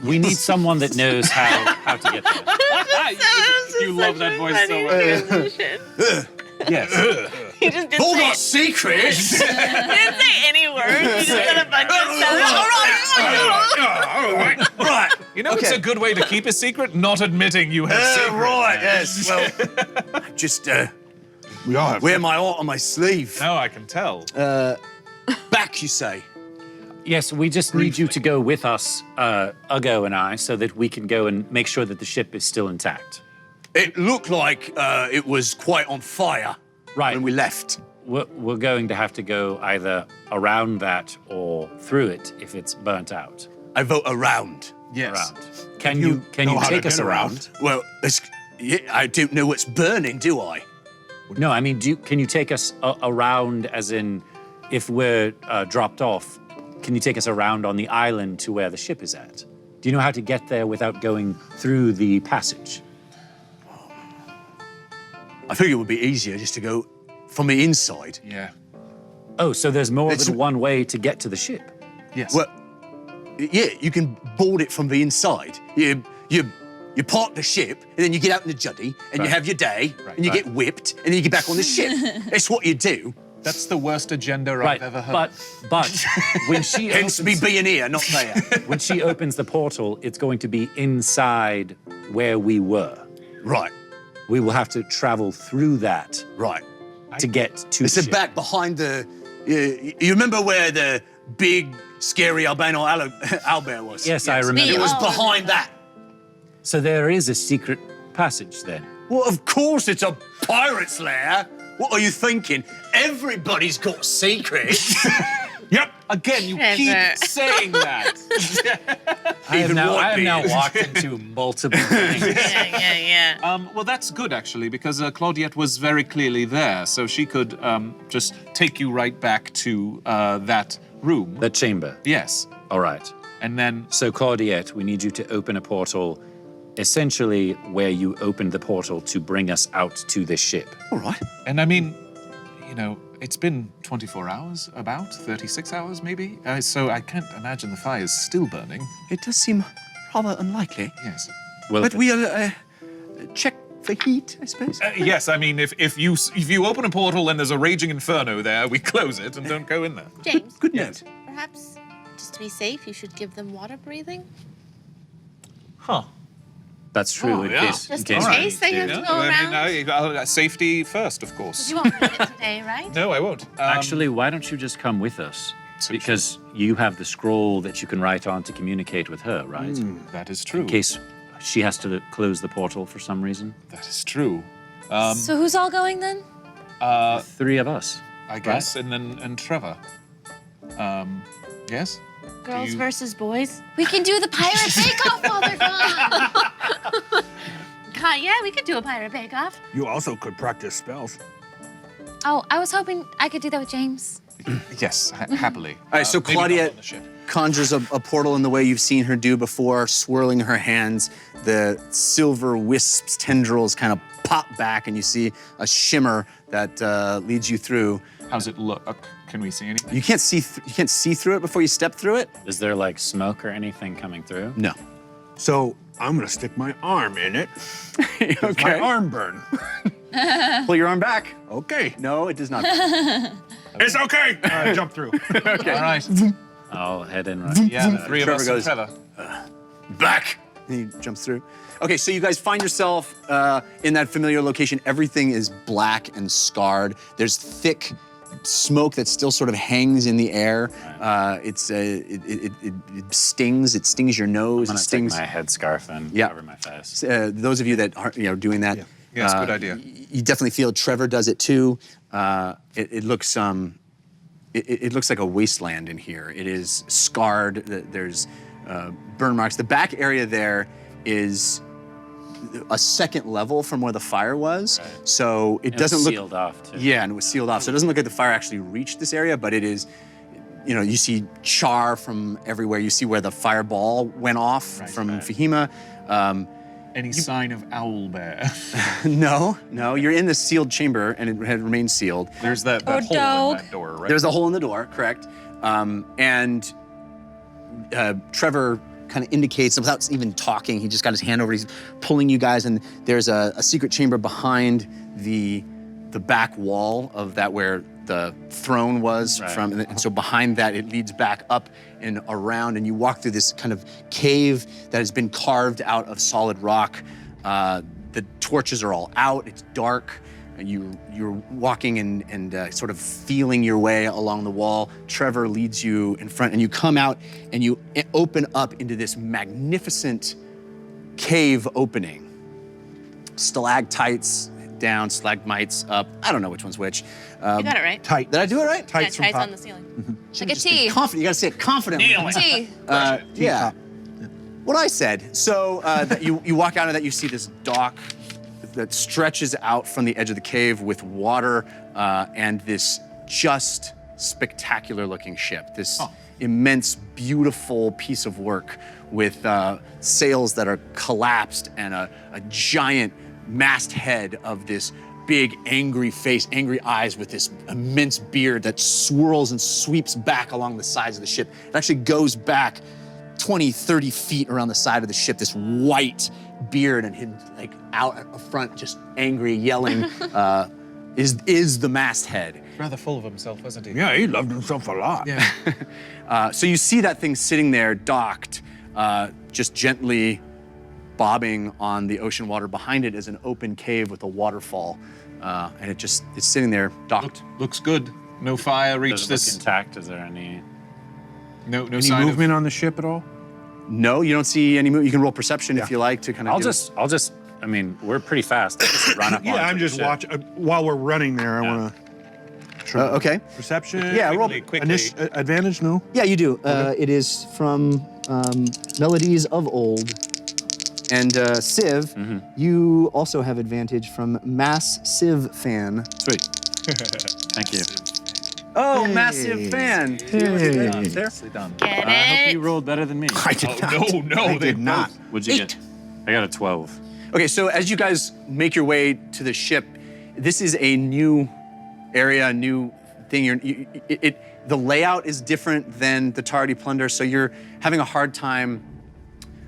We need someone that knows how to get there. You love that voice so much. Yes. You just didn't Hold say, on, secrets. you didn't say any words. You just said a bunch of stuff. Right. You know, it's a good way to keep a secret, not admitting you have secrets. Right. Yes. Well, just We all have. wear my heart on my sleeve. Now I can tell. Back, you say? Yes, we just need you to go with us, Ugo and I, so that we can go and make sure that the ship is still intact. It looked like it was quite on fire Right. when we left. We're going to have to go either around that or through it if it's burnt out. I vote around. Yes. Around. Can you know how to take us get around? Well, I don't know what's burning, do I? No, I mean, can you take us around, as in, if we're dropped off, can you take us around on the island to where the ship is at? Do you know how to get there without going through the passage? I think it would be easier just to go from the inside. Yeah. Oh, so there's more It's- than one way to get to the ship. Yes. Well, yeah, you can board it from the inside. You park the ship, and then you get out in the Jutty, and you have your day, and you get whipped, and then you get back on the ship. That's what you do. That's the worst agenda Right, I've ever heard. but when she Hence me being here, not there. when she opens the portal, it's going to be inside where we were. Right, We will have to travel through that right. to get to It's the the ship. back behind the. You remember where the big, scary albino owlbear was? Yes, I remember. It was Oh. behind that. So there is a secret passage then. Well, of course it's a pirate's lair. What are you thinking? Everybody's got secrets. Yep. Again, you Trevor. keep saying that. I have now Warden. walked into multiple things. Yeah. Well, that's good, actually, because Claudiette was very clearly there, so she could just take you right back to that room. The chamber. Yes. All right. And then, So Claudiette, we need you to open a portal, essentially where you opened the portal to bring us out to this ship. All right. and I mean, you know, it's been 24 hours, about 36 hours maybe, so I can't imagine the fire's still burning. It does seem rather unlikely. Yes. Well, But we'll check for heat, I suppose. Yes, I mean, if you open a portal and there's a raging inferno there, we close it and don't go in there. James, Good note. perhaps just to be safe, you should give them water breathing. Huh. that's true. Oh, in yeah. case, Just in in case. case they have to go around. Safety first, of course. You won't need it today, right? No, I won't. Actually, why don't you just come with us? So Because you have the scroll that you can write on to communicate with her, right? that is true. In case she has to close the portal for some reason. That is true. So who's all going then? Three of us. I guess, and Trevor. Yes? Girls you- versus boys. We can do the pirate bake-off while they're gone. God, yeah, we could do a pirate bake-off. You also could practice spells. Oh, I was hoping I could do that with James. Yes, happily. All right, so Maybe not Claudiette on the ship. conjures a portal in the way you've seen her do before, swirling her hands. The silver wisps, tendrils kind of pop back, and you see a shimmer that leads you through. How's it look? Can we see anything? You can't see through it before you step through it. Is there like smoke or anything coming through? No. So I'm gonna stick my arm in it. Does my arm burn? Pull your arm back. Okay. No, it does not. It's okay. Jump through. All right. I'll head in right. Yeah, the three of Trevor us goes- and Trevor. Back. And he jumps through. Okay, so you guys find yourself in that familiar location. Everything is black and scarred. There's thick smoke that still sort of hangs in the air. It stings. It stings your nose. I'm It gonna take stings. my headscarf and Yeah. cover my face. Those of you that are doing that, Yes, good idea. You definitely feel Trevor does it too. It looks it looks like a wasteland in here. It is scarred. There's burn marks. The back area there is a second level from where the fire was, so it And doesn't it's look sealed off too. Yeah, and it was sealed off, so it doesn't look like the fire actually reached this area, but it is. You see char from everywhere. You see where the fireball went off from Fahima. Any sign of owlbear? No, you're in the sealed chamber, and it had remained sealed. There's that Or hole dog. in that door, right? There's a hole in the door, correct? And Trevor kind of indicates, without even talking, he just got his hand over, he's pulling you guys, and there's a secret chamber behind the back wall of that where the throne was from, and so behind that it leads back up and around, and you walk through this kind of cave that has been carved out of solid rock. The torches are all out, it's dark, and you're walking and sort of feeling your way along the wall. Trevor leads you in front, and you come out and you open up into this magnificent cave opening. Stalactites down, stalagmites up. I don't know which one's which. You got it right. Tight. Did I do it right? Yeah, Tights from tights top. on the ceiling. Like a Just be T. confident. You gotta say it confidently. T. Yeah. What I said. So that you walk out and that you see this dock that stretches out from the edge of the cave with water and this just spectacular looking ship. This immense, beautiful piece of work with sails that are collapsed and a giant masthead of this big, angry face, angry eyes with this immense beard that swirls and sweeps back along the sides of the ship. It actually goes back 20, 30 feet around the side of the ship, this white beard, and him like out front, just angry, yelling, is the masthead. Rather full of himself, wasn't he? Yeah, he loved himself a lot. Yeah. So you see that thing sitting there, docked, just gently bobbing on the ocean water. Behind it is an open cave with a waterfall, and it's sitting there, docked. Looks good. No fire reached Does it this. look intact? Is there any? No Any sign movement on the ship at all? No, you don't see any movement. You can roll perception if you like to kind of. I'll just. I mean, we're pretty fast. I'll just run up. Yeah, onto I'm the just ship. watching. While we're running there, I want to. Okay. Perception. Yeah, roll. Quickly. Advantage, no? Yeah, you do. It is from Melodies of Old. And Civ, you also have advantage from Mass Civ Fan. Sweet. Thank you. Oh, massive fan. Hey. Nicely done. Get I hope it? you rolled better than me. I did not. No, I did not. What'd you get? I got a 12. Okay, so as you guys make your way to the ship, this is a new area, a new thing. The layout is different than the Tardy Plunder, so you're having a hard time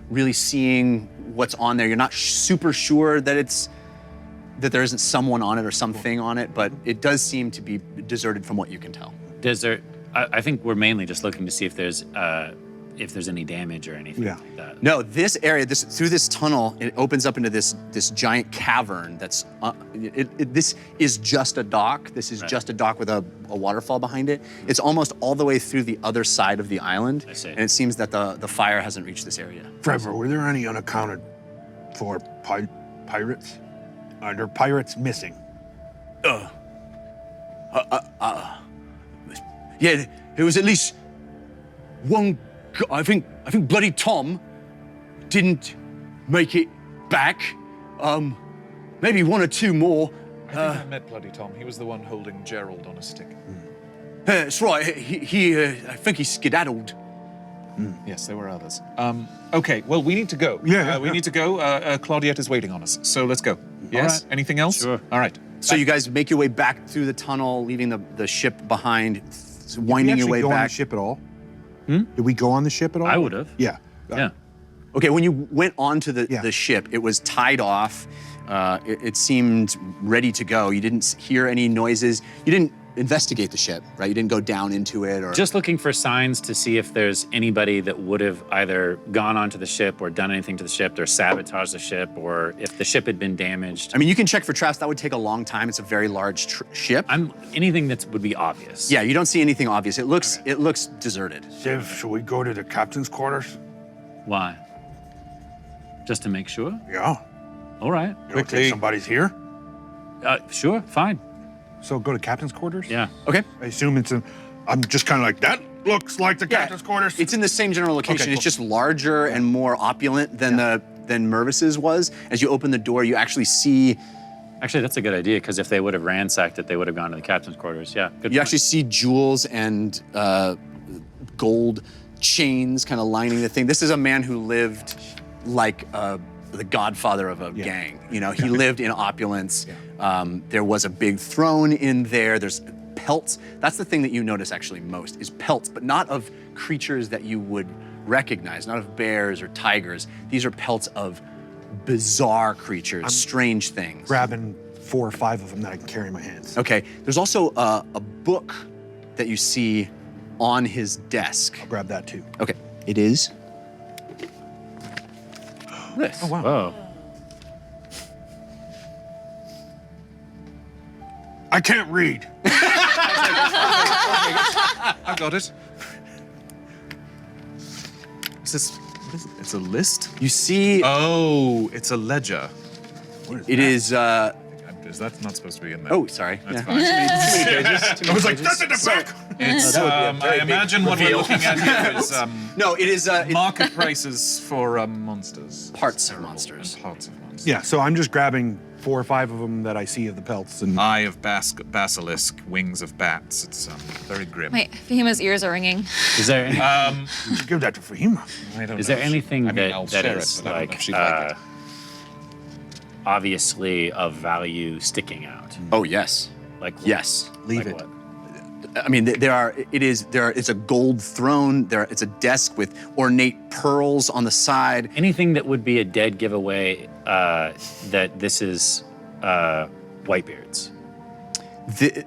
really seeing what's on there. You're not super sure that there isn't someone on it or something on it, but it does seem to be deserted from what you can tell. I think we're mainly just looking to see if there's any damage or anything like that. No, this area, through this tunnel, it opens up into this giant cavern. That's this is just a dock. This is just a dock with a waterfall behind it. It's almost all the way through the other side of the island. I see. And it seems that the fire hasn't reached this area. Trevor, were there any unaccounted for pirates? Are there pirates missing? Yeah, there was at least one. I think Bloody Tom didn't make it back. Maybe one or two more. I think I met Bloody Tom. He was the one holding Gerald on a stick. That's right. I think he skedaddled. Yes, there were others. Okay, well, we need to go. We need to go. Claudiette is waiting on us, so let's go. Yes? right. Anything else? Sure. All right. So you guys make your way back through the tunnel, leaving the ship behind, winding your way Did we go on the back. ship at all? Did we go on the ship at all? I would have. Yeah. Yeah. Okay, when you went onto the Yeah. ship, it was tied off. It seemed ready to go. You didn't hear any noises. You didn't investigate the ship, right? You didn't go down into it or... Just looking for signs to see if there's anybody that would have either gone onto the ship or done anything to the ship or sabotaged the ship or if the ship had been damaged. I mean, you can check for traps. That would take a long time. It's a very large ship. Anything that would be obvious. Yeah, you don't see anything obvious. It looks deserted. Civ, should we go to the captain's quarters? Why? Just to make sure? Yeah. All right. You don't think somebody's here? Sure, fine. So go to captain's quarters? Yeah. Okay. I assume it's I'm just kind of like, that looks like the captain's quarters. It's in the same general location. Okay, It's cool. just larger and more opulent than Mervis's was. As you open the door, you actually see... Actually, that's a good idea because if they would have ransacked it, they would have gone to the captain's quarters. Yeah, good You point. actually see jewels and gold chains kind of lining the thing. This is a man who lived like the godfather of a gang. You know, he lived in opulence. There was a big throne in there. There's pelts. That's the thing that you notice actually most is pelts, but not of creatures that you would recognize, not of bears or tigers. These are pelts of bizarre creatures, strange things. grabbing 4 or 5 of them that I can carry in my hands. Okay, there's also a book that you see on his desk. I'll grab that too. Okay, it is this. Oh, wow. Whoa. I can't read. I got it. Is this? What is it? It's a list? You see, Oh, it's a ledger. it is. Is that not supposed to be in there? Oh, sorry. That's Yeah. fine. I was like, that's in the back. It's, I imagine what we're looking at here is No, it is market prices for monsters. parts of monsters. And parts of monsters. Yeah, so I'm just grabbing 4 or 5 of them that I see of the pelts and Eye of basilisk, wings of bats. It's very grim. Wait, Fahima's ears are ringing. Is there any, Give that to Fahima. I don't is know there if she- anything I mean, I'll that share is it, but I don't know if like she'd like it. obviously of value sticking out? Oh, yes. Like what? Yes. Leave Like it. what? I mean, it's a gold throne. It's a desk with ornate pearls on the side. Anything that would be a dead giveaway that this is Whitebeard's.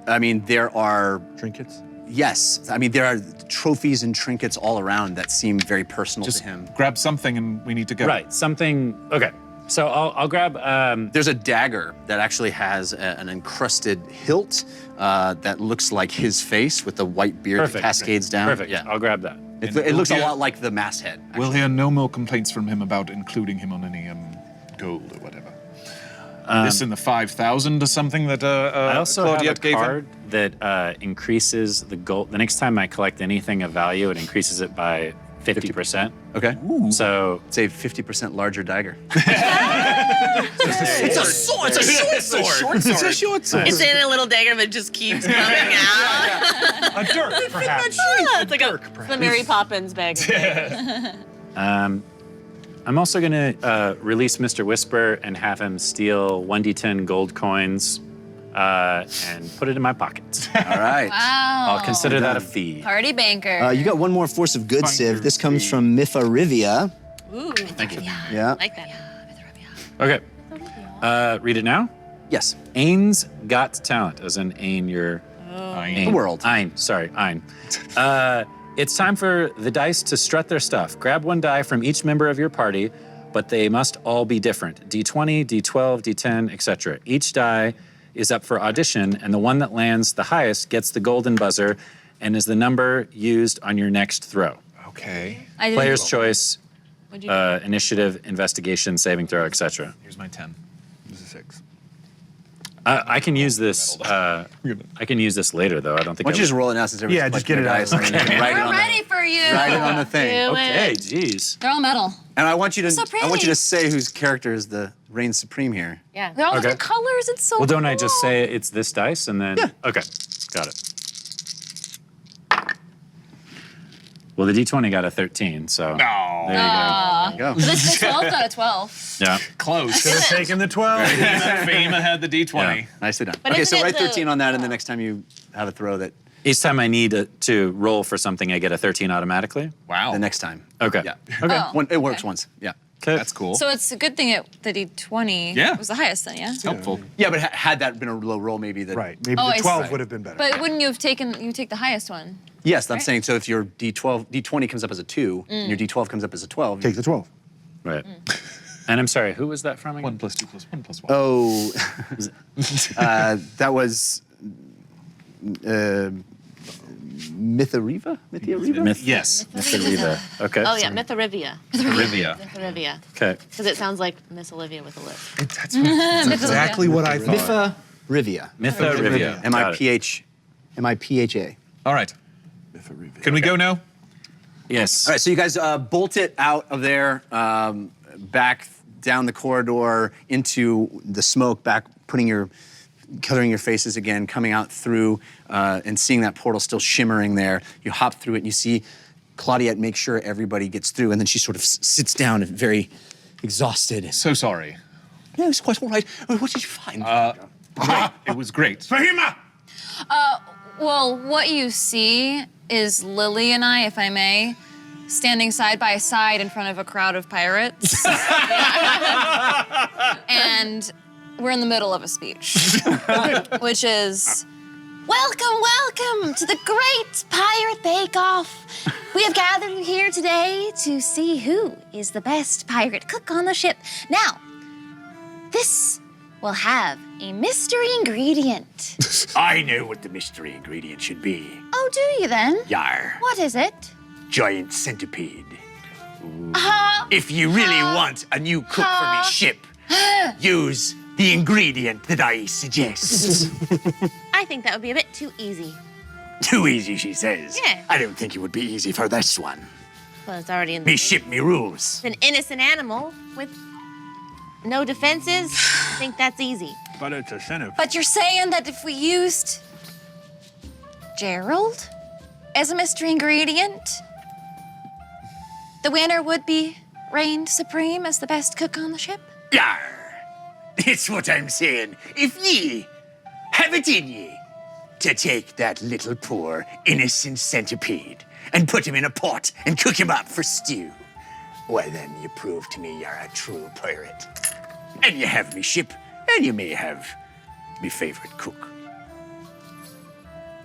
I mean, there are, Trinkets? yes. I mean, there are trophies and trinkets all around that seem very personal Just to him. grab something and we need to go. Right, something, okay. So I'll grab, There's a dagger that actually has an encrusted hilt that looks like his face with the white beard that perfect. cascades down. Perfect, Yeah. I'll grab that. It looks a Yeah. lot like the masthead. We'll hear no more complaints from him about including him on any gold or whatever. This in the 5,000 or something that I also Claudiette have a gave card that increases the gold. The next time I collect anything of value, it increases it by 50%. Okay. So It's a 50% larger dagger. It's a sword. It's a short sword. It's a short sword. It's in a little dagger that just keeps coming out. A dirk, perhaps. It's like it's the Mary Poppins bag. I'm also going to release Mr. Whisper and have him steal 1d10 gold coins and put it in my pocket. All right. Wow. I'll consider that a fee. Party banker. You got one more force of good, Civ. This comes from Mifarivia. Ooh, Thank you. Yeah. like that. Okay. Read it now. Yes. Ain's got talent, as in Ain, your The world. Ein, sorry, Ein. It's time for the dice to strut their stuff. Grab one die from each member of your party, but they must all be different. D20, D12, D10, etc. Each die is up for audition, and the one that lands the highest gets the golden buzzer and is the number used on your next throw. Okay. I didn't- Player's choice, What'd you do? initiative, investigation, saving throw, etc. Here's my 10. This is 6. I can use this. I can use this later, though. I don't think. Why don't you just roll it now since everyone's Yeah, just collecting get their it out. dice, and then you can write it We're on ready for you. Write it on the thing. Do Okay, it. jeez. They're all metal. And I want you to So I want you pretty. to say whose character is the reigns supreme here. Yeah. They're all Okay. different colors. It's so Well, don't I just cool. say it's this dice and then? Yeah. Okay, got it. Well, the D20 got a 13, so there you Aw. Go. This 12 got a 12. go. Yeah. Close. Could have taken the 12. Fama had the D20. Yeah. Nicely done. But Okay, isn't so it write the- 13 on that, and the next time you have a throw that, Each time I need to roll for something, I get a 13 automatically. Wow. the next time. Okay. Yeah. Okay. Oh, It works okay. once. Yeah. Okay. That's cool. So it's a good thing the D20 Yeah. was the highest then, yeah? helpful. Yeah, but had that been a low roll, maybe the Right. Maybe Oh, I the see. 12 would have been better. But wouldn't you have taken, you take the highest one? Yes, I'm Right. saying so. If your D20 comes up as a 2 and your D12 comes up as a 12, Take the 12. Right. And I'm sorry, who was that from again? 1 + 2 + 1 + 1. Oh, that was Mythariva? Mythariva? Yes. Mr. Riva. Okay. Oh yeah, Mythorivia. Rivia. Mythorivia. Okay. Because it sounds like Miss Olivia with a lip. That's Exactly what I thought. Mytharivia. Mythorivia. M-I-P-H-A. All right. Can we go now? Yes. All right, so you guys bolt it out of there, back down the corridor into the smoke, back coloring your faces again, coming out through and seeing that portal still shimmering there. You hop through it and you see Claudiette make sure everybody gets through, and then she sort of sits down very exhausted. So sorry. Yeah, it was quite all right. What did you find? Great. It was great. Fahima! Well, what you see is Lily and I, if I may, standing side by side in front of a crowd of pirates. And we're in the middle of a speech, which is, welcome to the Great Pirate Bake-Off. We have gathered here today to see who is the best pirate cook on the ship. Now, this will have a mystery ingredient. I know what the mystery ingredient should be. Oh, do you then? Yar. What is it? Giant centipede. If you really want a new cook for me ship, use the ingredient that I suggest. I think that would be a bit too easy. Too easy, she says. Yeah. I don't think it would be easy for this one. Well, it's already in the Me ship me rules. An innocent animal with no defenses. I think that's easy. But it's a centipede. But you're saying that if we used Gerald as a mystery ingredient, the winner would be reigned supreme as the best cook on the ship? Yar. It's what I'm saying. If ye have it in ye to take that little poor innocent centipede and put him in a pot and cook him up for stew, why then you prove to me you're a true pirate. And you have me ship, and you may have me favorite cook.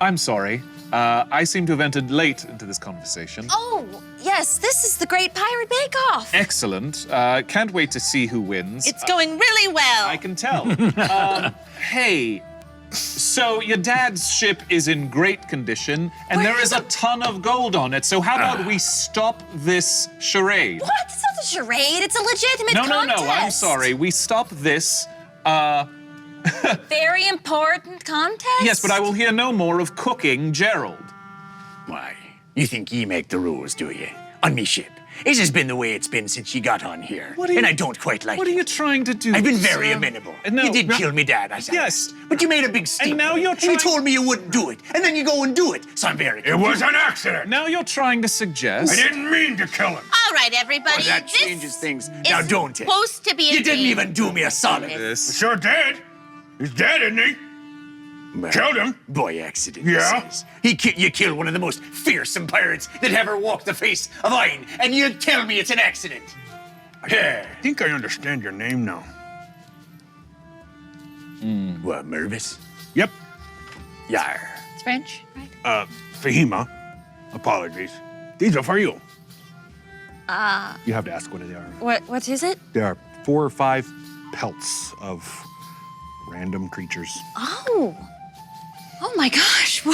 I'm sorry. I seem to have entered late into this conversation. Oh, yes, this is the Great Pirate Bake Off. Excellent. Can't wait to see who wins. It's going really well. I can tell. Hey, so your dad's ship is in great condition, and there is a ton of gold on it. So how about we stop this charade? What? It's not a charade. It's a legitimate contest. No, I'm sorry. We stop this, Very important contest? yes, but I will hear no more of cooking Gerald. Why, you think ye make the rules, do ye? On me ship. This has been the way it's been since ye got on here. And I don't quite like What it. are you trying to do? I've been very sir? amenable. No, you did no. kill me dad, as I Yes. asked. But you made a big stink. And now of it. you're And you trying- told me you wouldn't do it. And then you go and do it. So I'm very It confused. was an accident. Now you're trying to suggest. I didn't mean to kill him. All right, everybody. Well, that this changes things. is Now don't it? supposed to be a You didn't game. even do me a solid. This. Sure did. He's dead, isn't he? Well, Killed him. Boy accident, Yeah. he says. You killed one of the most fearsome pirates that ever walked the face of Iron, and you tell me it's an accident. Yeah. I think I understand your name now. What, Mervis? Yep. Yar. It's French, right? Fahima. Apologies. These are for you. You have to ask what they are. What is it? There are 4 or 5 pelts of random creatures. Oh. Oh my gosh.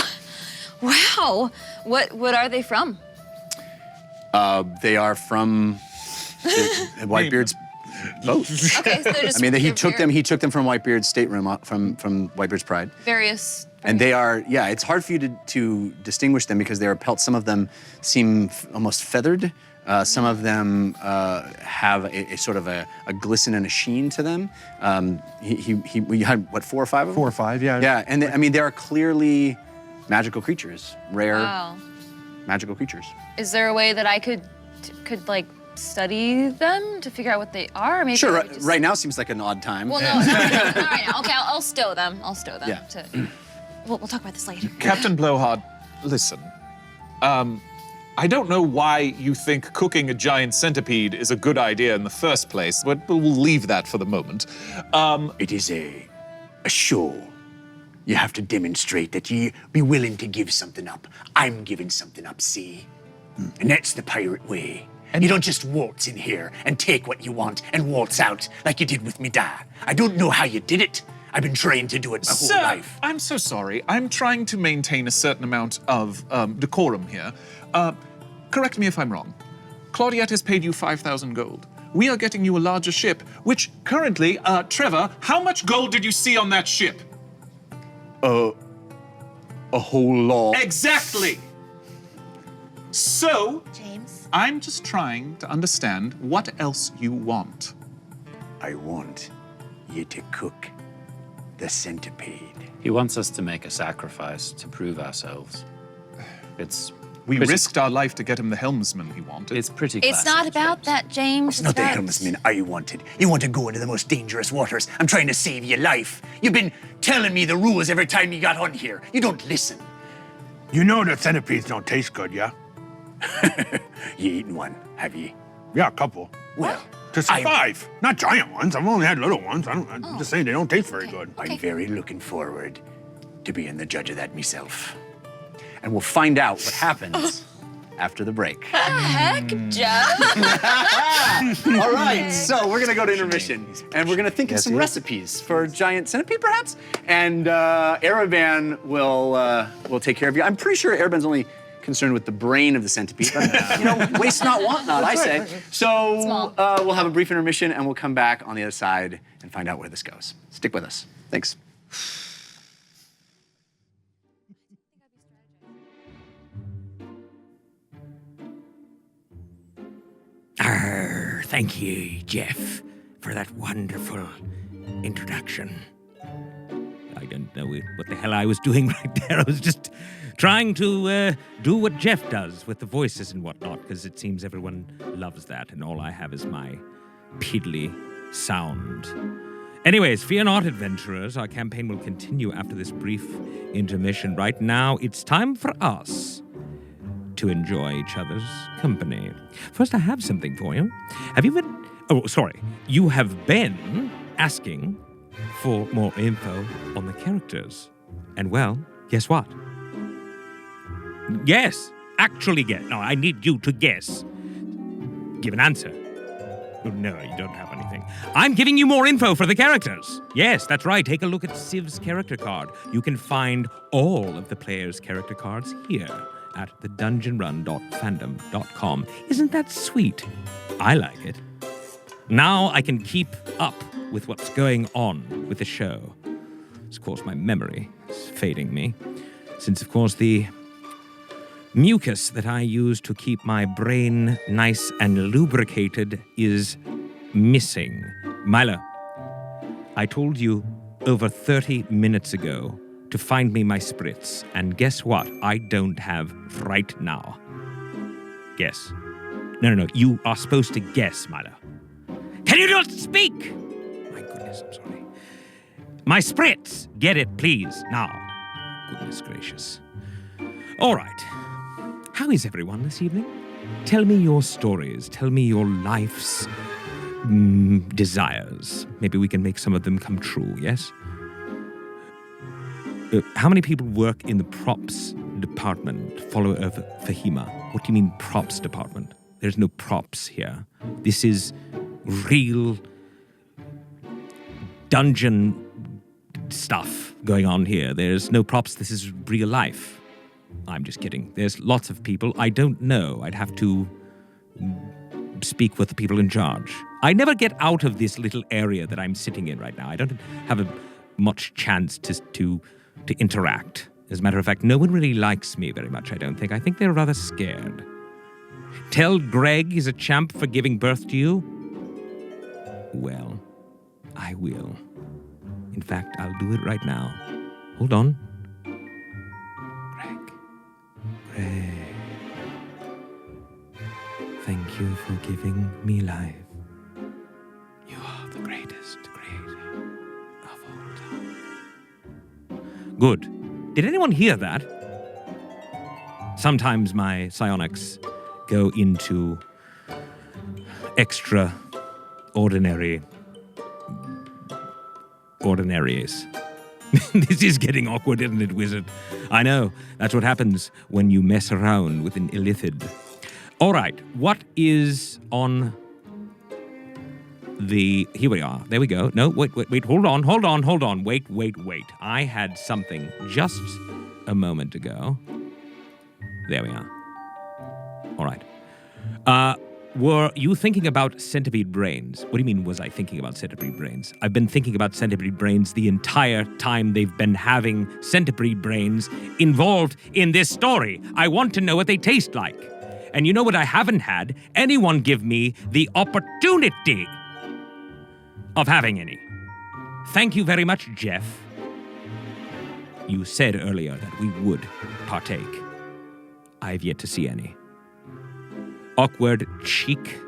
Wow. What are they from? They are from Whitebeard's boat. Okay, so they're just I mean, he they're took them. He took them from Whitebeard's stateroom, from Whitebeard's Pride. various And they are, yeah, it's hard for you to distinguish them because they are pelts. Some of them seem almost feathered. Some of them have a sort of a glisten and a sheen to them. We had, what, 4 or 5 of them? 4 or 5, yeah. Yeah, and I mean, they are clearly magical creatures, rare Wow. magical creatures. Is there a way that I could like study them to figure out what they are? Maybe Sure, I would just- right now seems like an odd time. Well, no, not right now. Okay, I'll stow them. I'll stow them. Yeah. We'll talk about this later. Captain Blowhard, listen. I don't know why you think cooking a giant centipede is a good idea in the first place, but we'll leave that for the moment. It is a show. You have to demonstrate that you be willing to give something up. I'm giving something up, see? And that's the pirate way. And you don't just waltz in here and take what you want and waltz out like you did with me dad. I don't know how you did it. I've been trained to do it my Sir, whole life. I'm so sorry. I'm trying to maintain a certain amount of decorum here. Correct me if I'm wrong. Claudiette has paid you 5,000 gold. We are getting you a larger ship, which currently, Trevor, how much gold did you see on that ship? A whole lot. Exactly. So, James. I'm just trying to understand what else you want. I want you to cook the centipede. He wants us to make a sacrifice to prove ourselves. It's We pretty- risked our life to get him the helmsman he wanted. It's pretty. It's classic, not about James. that, James. It's not the about- helmsman I wanted. You want to go into the most dangerous waters. I'm trying to save your life. You've been telling me the rules every time you got on here. You don't listen. You know that centipedes don't taste good, yeah? You eaten one, have you? Yeah, a couple. Well, To survive. Not giant ones. I've only had little ones. I'm just saying they don't taste very good. I'm very looking forward to being the judge of that myself. And we'll find out what happens after the break. Heck, Joe. All right, so we're gonna go to intermission, and we're gonna think of some recipes for giant centipede, perhaps. And Arrabann will take care of you. I'm pretty sure Arrabann's only concerned with the brain of the centipede, but you know, waste not, want not, I say. So we'll have a brief intermission, and we'll come back on the other side and find out where this goes. Stick with us. Thanks. Thank you, Jeff, for that wonderful introduction. I don't know what the hell I was doing right there. I was just trying to do what Jeff does with the voices and whatnot, because it seems everyone loves that, and all I have is my piddly sound. Anyways, fear not, adventurers. Our campaign will continue after this brief intermission. Right now, it's time for us to enjoy each other's company. First, I have something for you. Have you been... Oh, sorry. You have been asking for more info on the characters. And well, guess what? Guess. Actually guess. No, I need you to guess. Give an answer. Oh, no, you don't have anything. I'm giving you more info for the characters. Yes, that's right. Take a look at Civ's character card. You can find all of the players' character cards here at thedungeonrun.fandom.com. Isn't that sweet? I like it. Now I can keep up with what's going on with the show. Of course, my memory is fading me, since, of course, the mucus that I use to keep my brain nice and lubricated is missing. Milo, I told you over 30 minutes ago to find me my spritz, and guess what? I don't have right now. Guess. No. You are supposed to guess, Milo. Can you not speak? My goodness, I'm sorry. My spritz! Get it, please, now. Goodness gracious. All right. How is everyone this evening? Tell me your stories. Tell me your life's desires. Maybe we can make some of them come true, yes? How many people work in the props department, follower of Fahima? What do you mean props department? There's no props here. This is real dungeon stuff going on here. There's no props. This is real life. I'm just kidding. There's lots of people. I don't know. I'd have to speak with the people in charge. I never get out of this little area that I'm sitting in right now. I don't have much chance to interact. As a matter of fact, no one really likes me very much, I don't think. I think they're rather scared. Tell Greg he's a champ for giving birth to you? Well, I will. In fact, I'll do it right now. Hold on. Greg. Thank you for giving me life. You are the greatest creator of all time. Good. Did anyone hear that? Sometimes my psionics go into extraordinaries. This is getting awkward, isn't it, wizard? I know. That's what happens when you mess around with an illithid. All right. What is on the... Here we are. There we go. No, wait. Hold on. Wait. I had something just a moment ago. There we are. All right. Were you thinking about centipede brains? What do you mean, was I thinking about centipede brains? I've been thinking about centipede brains the entire time they've been having centipede brains involved in this story. I want to know what they taste like. And you know what I haven't had? Anyone give me the opportunity of having any. Thank you very much, Jeff. You said earlier that we would partake. I've yet to see any. Awkward Sheik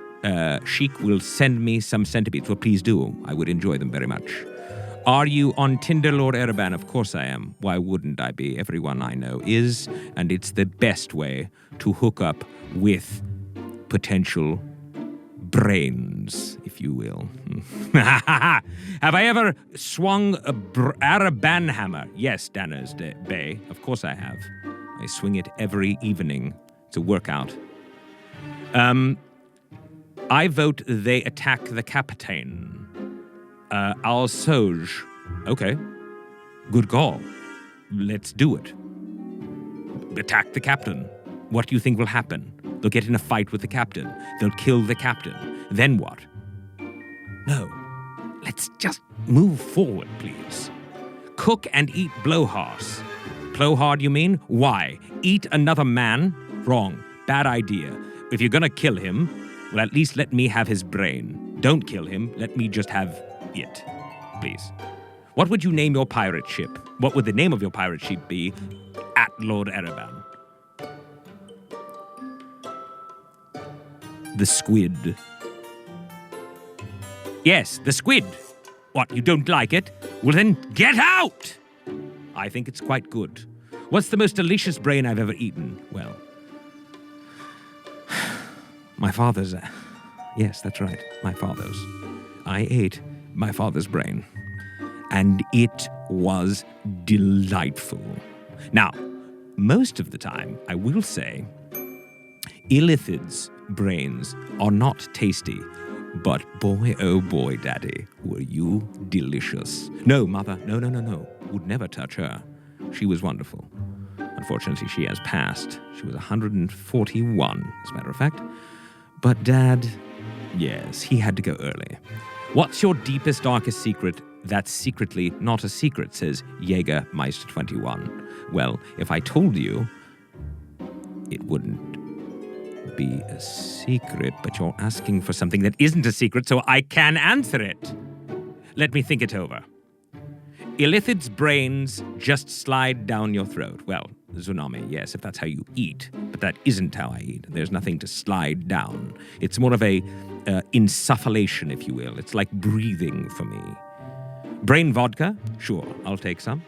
will send me some centipedes. Well, please do. I would enjoy them very much. Are you on Tinder, Lord Arrabann? Of course I am. Why wouldn't I be? Everyone I know is, and it's the best way to hook up with potential brains, if you will. Have I ever swung a Arrabann hammer? Yes, Danners Bay. Of course I have. I swing it every evening. It's a workout. I vote they attack the captain. Al Soj. Okay. Good call. Let's do it. Attack the captain. What do you think will happen? They'll get in a fight with the captain. They'll kill the captain. Then what? No. Let's just move forward, please. Cook and eat blowhard. Blowhard, you mean? Why? Eat another man? Wrong. Bad idea. If you're gonna kill him, well, at least let me have his brain. Don't kill him. Let me just have it, please. What would you name your pirate ship? What would the name of your pirate ship be at Lord Arrabann? The Squid. Yes, the Squid. What, you don't like it? Well then, get out! I think it's quite good. What's the most delicious brain I've ever eaten? Well, my father's... yes, that's right, my father's. I ate my father's brain, and it was delightful. Now, most of the time, I will say, Illithid's brains are not tasty, but boy, oh boy, Daddy, were you delicious. No, Mother, no. Would never touch her. She was wonderful. Unfortunately, she has passed. She was 141, as a matter of fact. But Dad, yes, he had to go early. What's your deepest, darkest secret that's secretly not a secret, says Jägermeister 21. Well, if I told you, it wouldn't be a secret, but you're asking for something that isn't a secret, so I can answer it. Let me think it over. Illithid's brains just slide down your throat. Well, Tsunami, yes, if that's how you eat, but that isn't how I eat. There's nothing to slide down. It's more of a insufflation, if you will. It's like breathing for me. Brain vodka? Sure, I'll take some.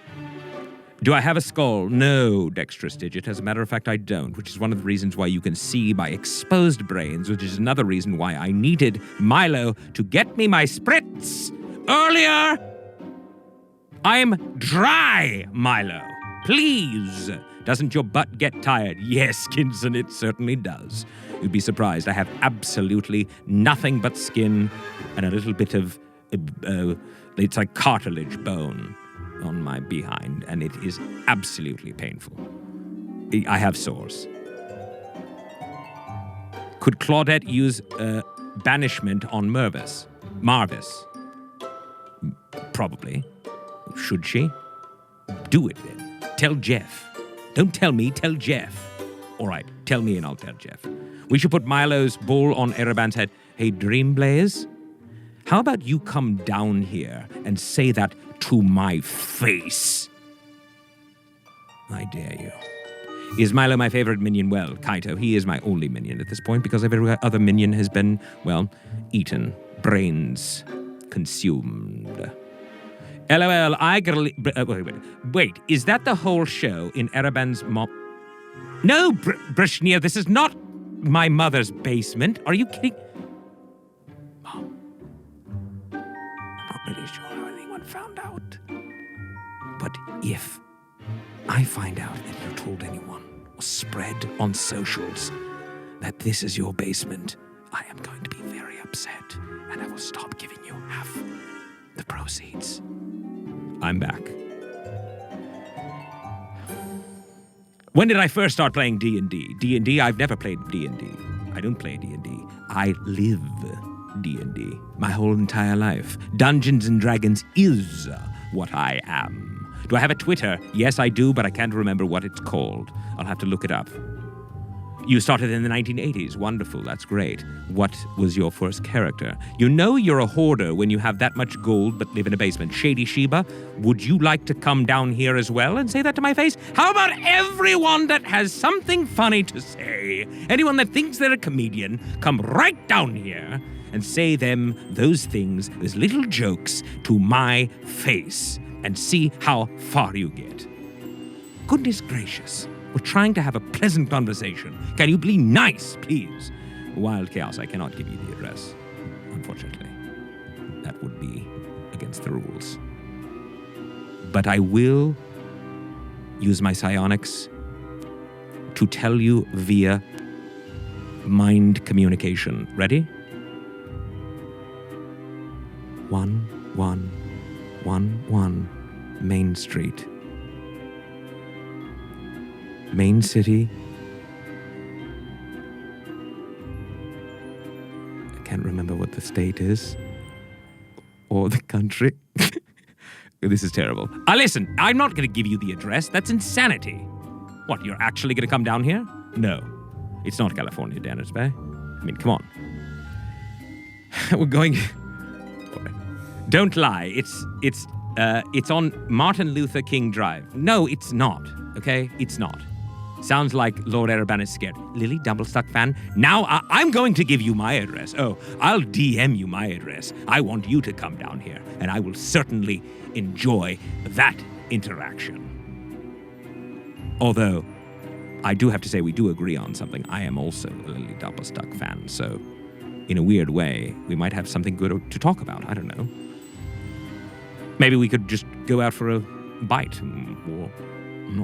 Do I have a skull? No, Dexterous Digit. As a matter of fact, I don't, which is one of the reasons why you can see my exposed brains, which is another reason why I needed Milo to get me my spritz earlier. I'm dry, Milo. Please. Doesn't your butt get tired? Yes, Kinson, it certainly does. You'd be surprised. I have absolutely nothing but skin and a little bit of, it's like cartilage bone on my behind, and it is absolutely painful. I have sores. Could Claudiette use banishment on Mervis? Probably. Should she? Do it then. Tell Jeff. Don't tell me, tell Jeff. All right, tell me and I'll tell Jeff. We should put Milo's ball on Arrabann's head. Hey, Dreamblaze, how about you come down here and say that to my face? I dare you. Is Milo my favorite minion? Well, Kaito, he is my only minion at this point because every other minion has been, well, eaten. Brains consumed. LOL, wait, is that the whole show in Arrabann's mom? No, Brishnia, this is not my mother's basement. Are you kidding? Mom, I'm not really sure how anyone found out. But if I find out that you told anyone or spread on socials that this is your basement, I am going to be very upset and I will stop giving you half the proceeds. I'm back. When did I first start playing D&D? D&D, I've never played D&D. I don't play D&D. I live D&D my whole entire life. Dungeons and Dragons is what I am. Do I have a Twitter? Yes, I do, but I can't remember what it's called. I'll have to look it up. You started in the 1980s. Wonderful, that's great. What was your first character? You know you're a hoarder when you have that much gold but live in a basement. Shady Sheba, would you like to come down here as well and say that to my face? How about everyone that has something funny to say? Anyone that thinks they're a comedian, come right down here and say them those things, those little jokes, to my face and see how far you get. Goodness gracious. We're trying to have a pleasant conversation. Can you be nice, please? Wild Chaos, I cannot give you the address, unfortunately. That would be against the rules. But I will use my psionics to tell you via mind communication. Ready? 1111 Main Street. Main City. I can't remember what the state is. Or the country. This is terrible. Listen, I'm not going to give you the address. That's insanity. What, you're actually going to come down here? No. It's not California, Danners Bay. I mean, come on. We're going... Don't lie. It's on Martin Luther King Drive. No, it's not. Okay? It's not. Sounds like Lord Arrabann is scared. Lily, Dumblestuck fan, now I'm going to give you my address. Oh, I'll DM you my address. I want you to come down here, and I will certainly enjoy that interaction. Although, I do have to say we do agree on something. I am also a Lily Dumblestuck fan, so in a weird way, we might have something good to talk about. I don't know. Maybe we could just go out for a bite, or I'm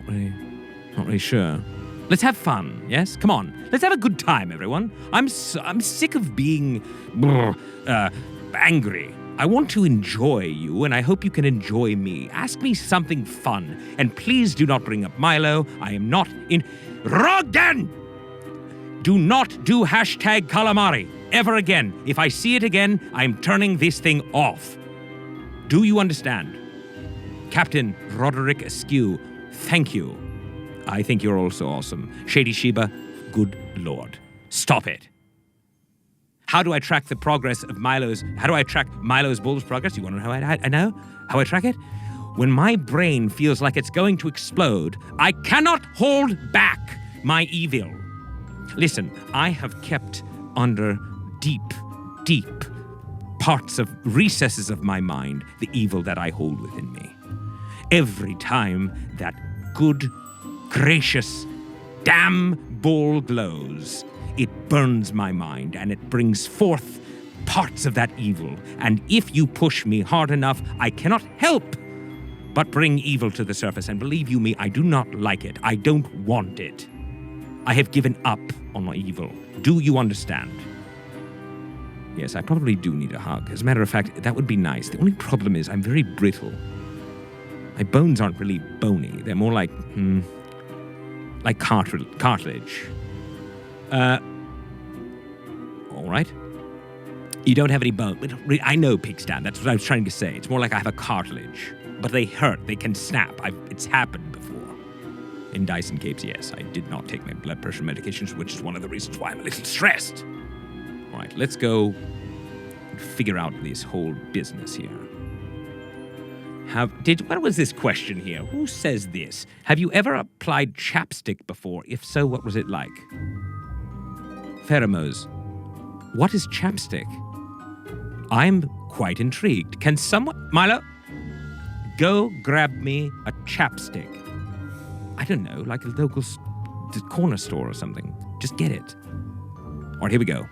not really sure. Let's have fun, yes? Come on, let's have a good time, everyone. I'm sick of being angry. I want to enjoy you, and I hope you can enjoy me. Ask me something fun, and please do not bring up Milo. I am not in... Rogden! Do not do hashtag calamari ever again. If I see it again, I'm turning this thing off. Do you understand? Captain Roderick Askew, thank you. I think you're also awesome. Shady Sheba, good lord. Stop it. How do I track the progress of Milo's... How do I track Milo's bull's progress? You want to know how I know? How I track it? When my brain feels like it's going to explode, I cannot hold back my evil. Listen, I have kept under deep parts of recesses of my mind the evil that I hold within me. Every time that good, gracious, damn bull glows, it burns my mind and it brings forth parts of that evil. And if you push me hard enough, I cannot help but bring evil to the surface. And believe you me, I do not like it. I don't want it. I have given up on my evil. Do you understand? Yes, I probably do need a hug. As a matter of fact, that would be nice. The only problem is I'm very brittle. My bones aren't really bony. They're more like cartilage. All right. You don't have any bone. I know, Pigstan. That's what I was trying to say. It's more like I have a cartilage. But they hurt. They can snap. It's happened before. In Dyson Capes, yes. I did not take my blood pressure medications, which is one of the reasons why I'm a little stressed. All right, let's go figure out this whole business here. What was this question here? Who says this? Have you ever applied chapstick before? If so, what was it like? Pheromones. What is chapstick? I'm quite intrigued. Can someone... Milo? Go grab me a chapstick. I don't know, like a local corner store or something. Just get it. All right, here we go.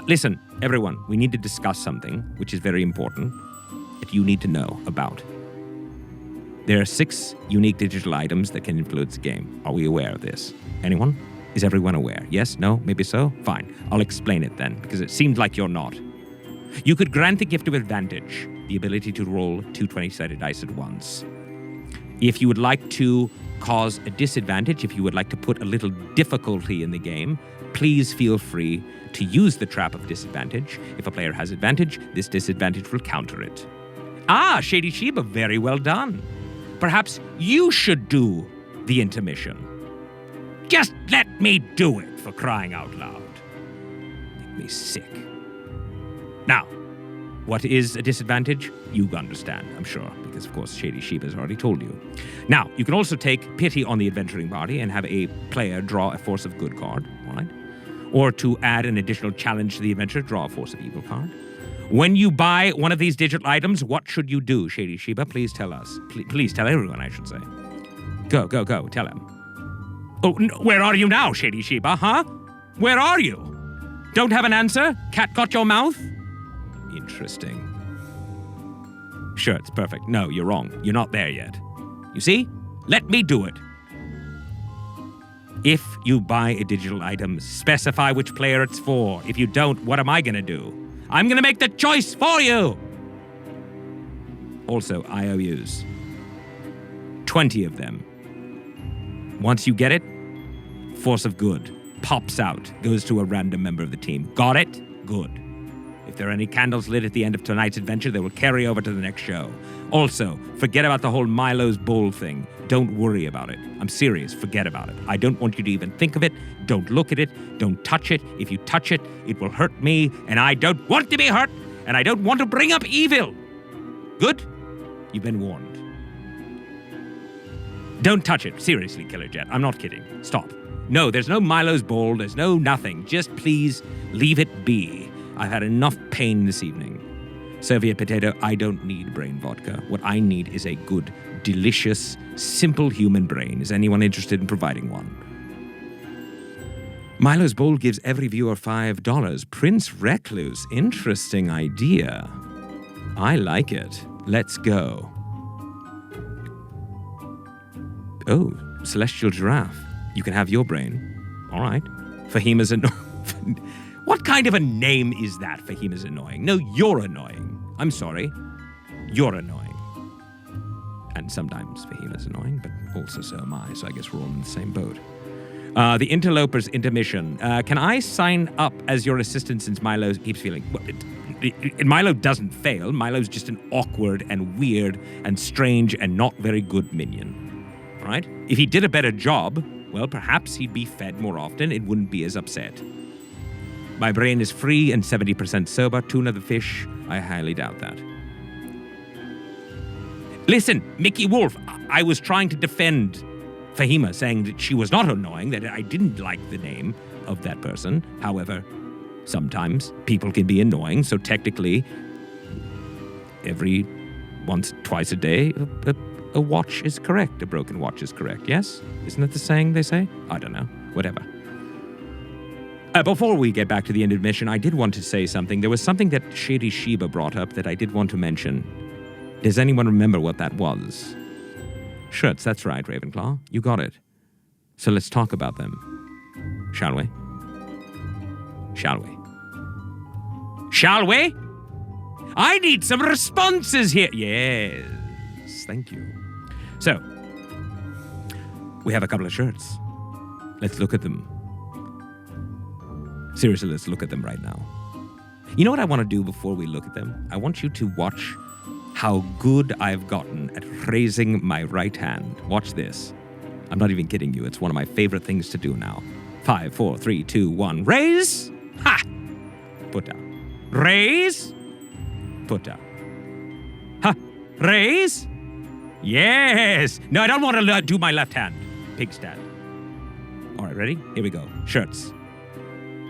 Listen, everyone, we need to discuss something which is very important that you need to know about. There are 6 unique digital items that can influence the game. Are we aware of this? Anyone? Is everyone aware? Yes? No? Maybe so? Fine. I'll explain it then, because it seems like you're not. You could grant the gift of advantage, the ability to roll 2 20-sided dice at once. If you would like to cause a disadvantage, if you would like to put a little difficulty in the game, please feel free to use the trap of disadvantage. If a player has advantage, this disadvantage will counter it. Ah, Shady Sheba, very well done. Perhaps you should do the intermission. Just let me do it, for crying out loud. Make me sick. Now, what is a disadvantage? You understand, I'm sure, because of course Shady Sheba has already told you. Now, you can also take pity on the adventuring party and have a player draw a Force of Good card, all right? Or to add an additional challenge to the adventure, draw a Force of Evil card. When you buy one of these digital items, what should you do, Shady Sheba? Please tell us. Please tell everyone, I should say. Go, tell him. Oh, where are you now, Shady Sheba, huh? Where are you? Don't have an answer? Cat got your mouth? Interesting. Sure, it's perfect. No, you're wrong. You're not there yet. You see? Let me do it. If you buy a digital item, specify which player it's for. If you don't, what am I gonna do? I'm gonna make the choice for you! Also, IOUs. 20 of them. Once you get it, Force of Good pops out, goes to a random member of the team. Got it? Good. If there are any candles lit at the end of tonight's adventure, they will carry over to the next show. Also, forget about the whole Milo's bowl thing. Don't worry about it. I'm serious, forget about it. I don't want you to even think of it. Don't look at it. Don't touch it. If you touch it, it will hurt me, and I don't want to be hurt, and I don't want to bring up evil. Good? You've been warned. Don't touch it. Seriously, Killer Jet. I'm not kidding. Stop. No, there's no Milo's Bowl. There's no nothing. Just please leave it be. I've had enough pain this evening. Soviet potato, I don't need brain vodka. What I need is a good, delicious, simple human brain. Is anyone interested in providing one? Milo's Bowl gives every viewer $5. Prince Recluse. Interesting idea. I like it. Let's go. Oh, Celestial Giraffe. You can have your brain. All right. Fahima's annoying. What kind of a name is that? Fahima's annoying. No, you're annoying. I'm sorry. You're annoying. And sometimes Fahima's annoying, but also so am I, so I guess we're all in the same boat. The Interloper's Intermission. Can I sign up as your assistant since Milo keeps feeling... Well, Milo doesn't fail. Milo's just an awkward and weird and strange and not very good minion. Right? If he did a better job, well, perhaps he'd be fed more often. It wouldn't be as upset. My brain is free and 70% sober. Tuna the fish. I highly doubt that. Listen, Mickey Wolf, I was trying to defend Fahima, saying that she was not annoying, that I didn't like the name of that person. However, sometimes people can be annoying, so technically, twice a day, a watch is correct. A broken watch is correct, yes? Isn't that the saying they say? I don't know. Whatever. Before we get back to the intermission, I did want to say something. There was something that Shady Sheba brought up that I did want to mention. Does anyone remember what that was? Shirts, that's right, Ravenclaw. You got it. So let's talk about them. Shall we? Shall we? Shall we? I need some responses here. Yes, thank you. So, we have a couple of shirts. Let's look at them. Seriously, let's look at them right now. You know what I want to do before we look at them? I want you to watch how good I've gotten at raising my right hand. Watch this. I'm not even kidding you. It's one of my favorite things to do now. 5, 4, 3, 2, 1. Raise. Ha! Put down. Raise. Put down. Ha! Raise. Yes. No, I don't want to do my left hand. Pig stand. All right, ready? Here we go. Shirts.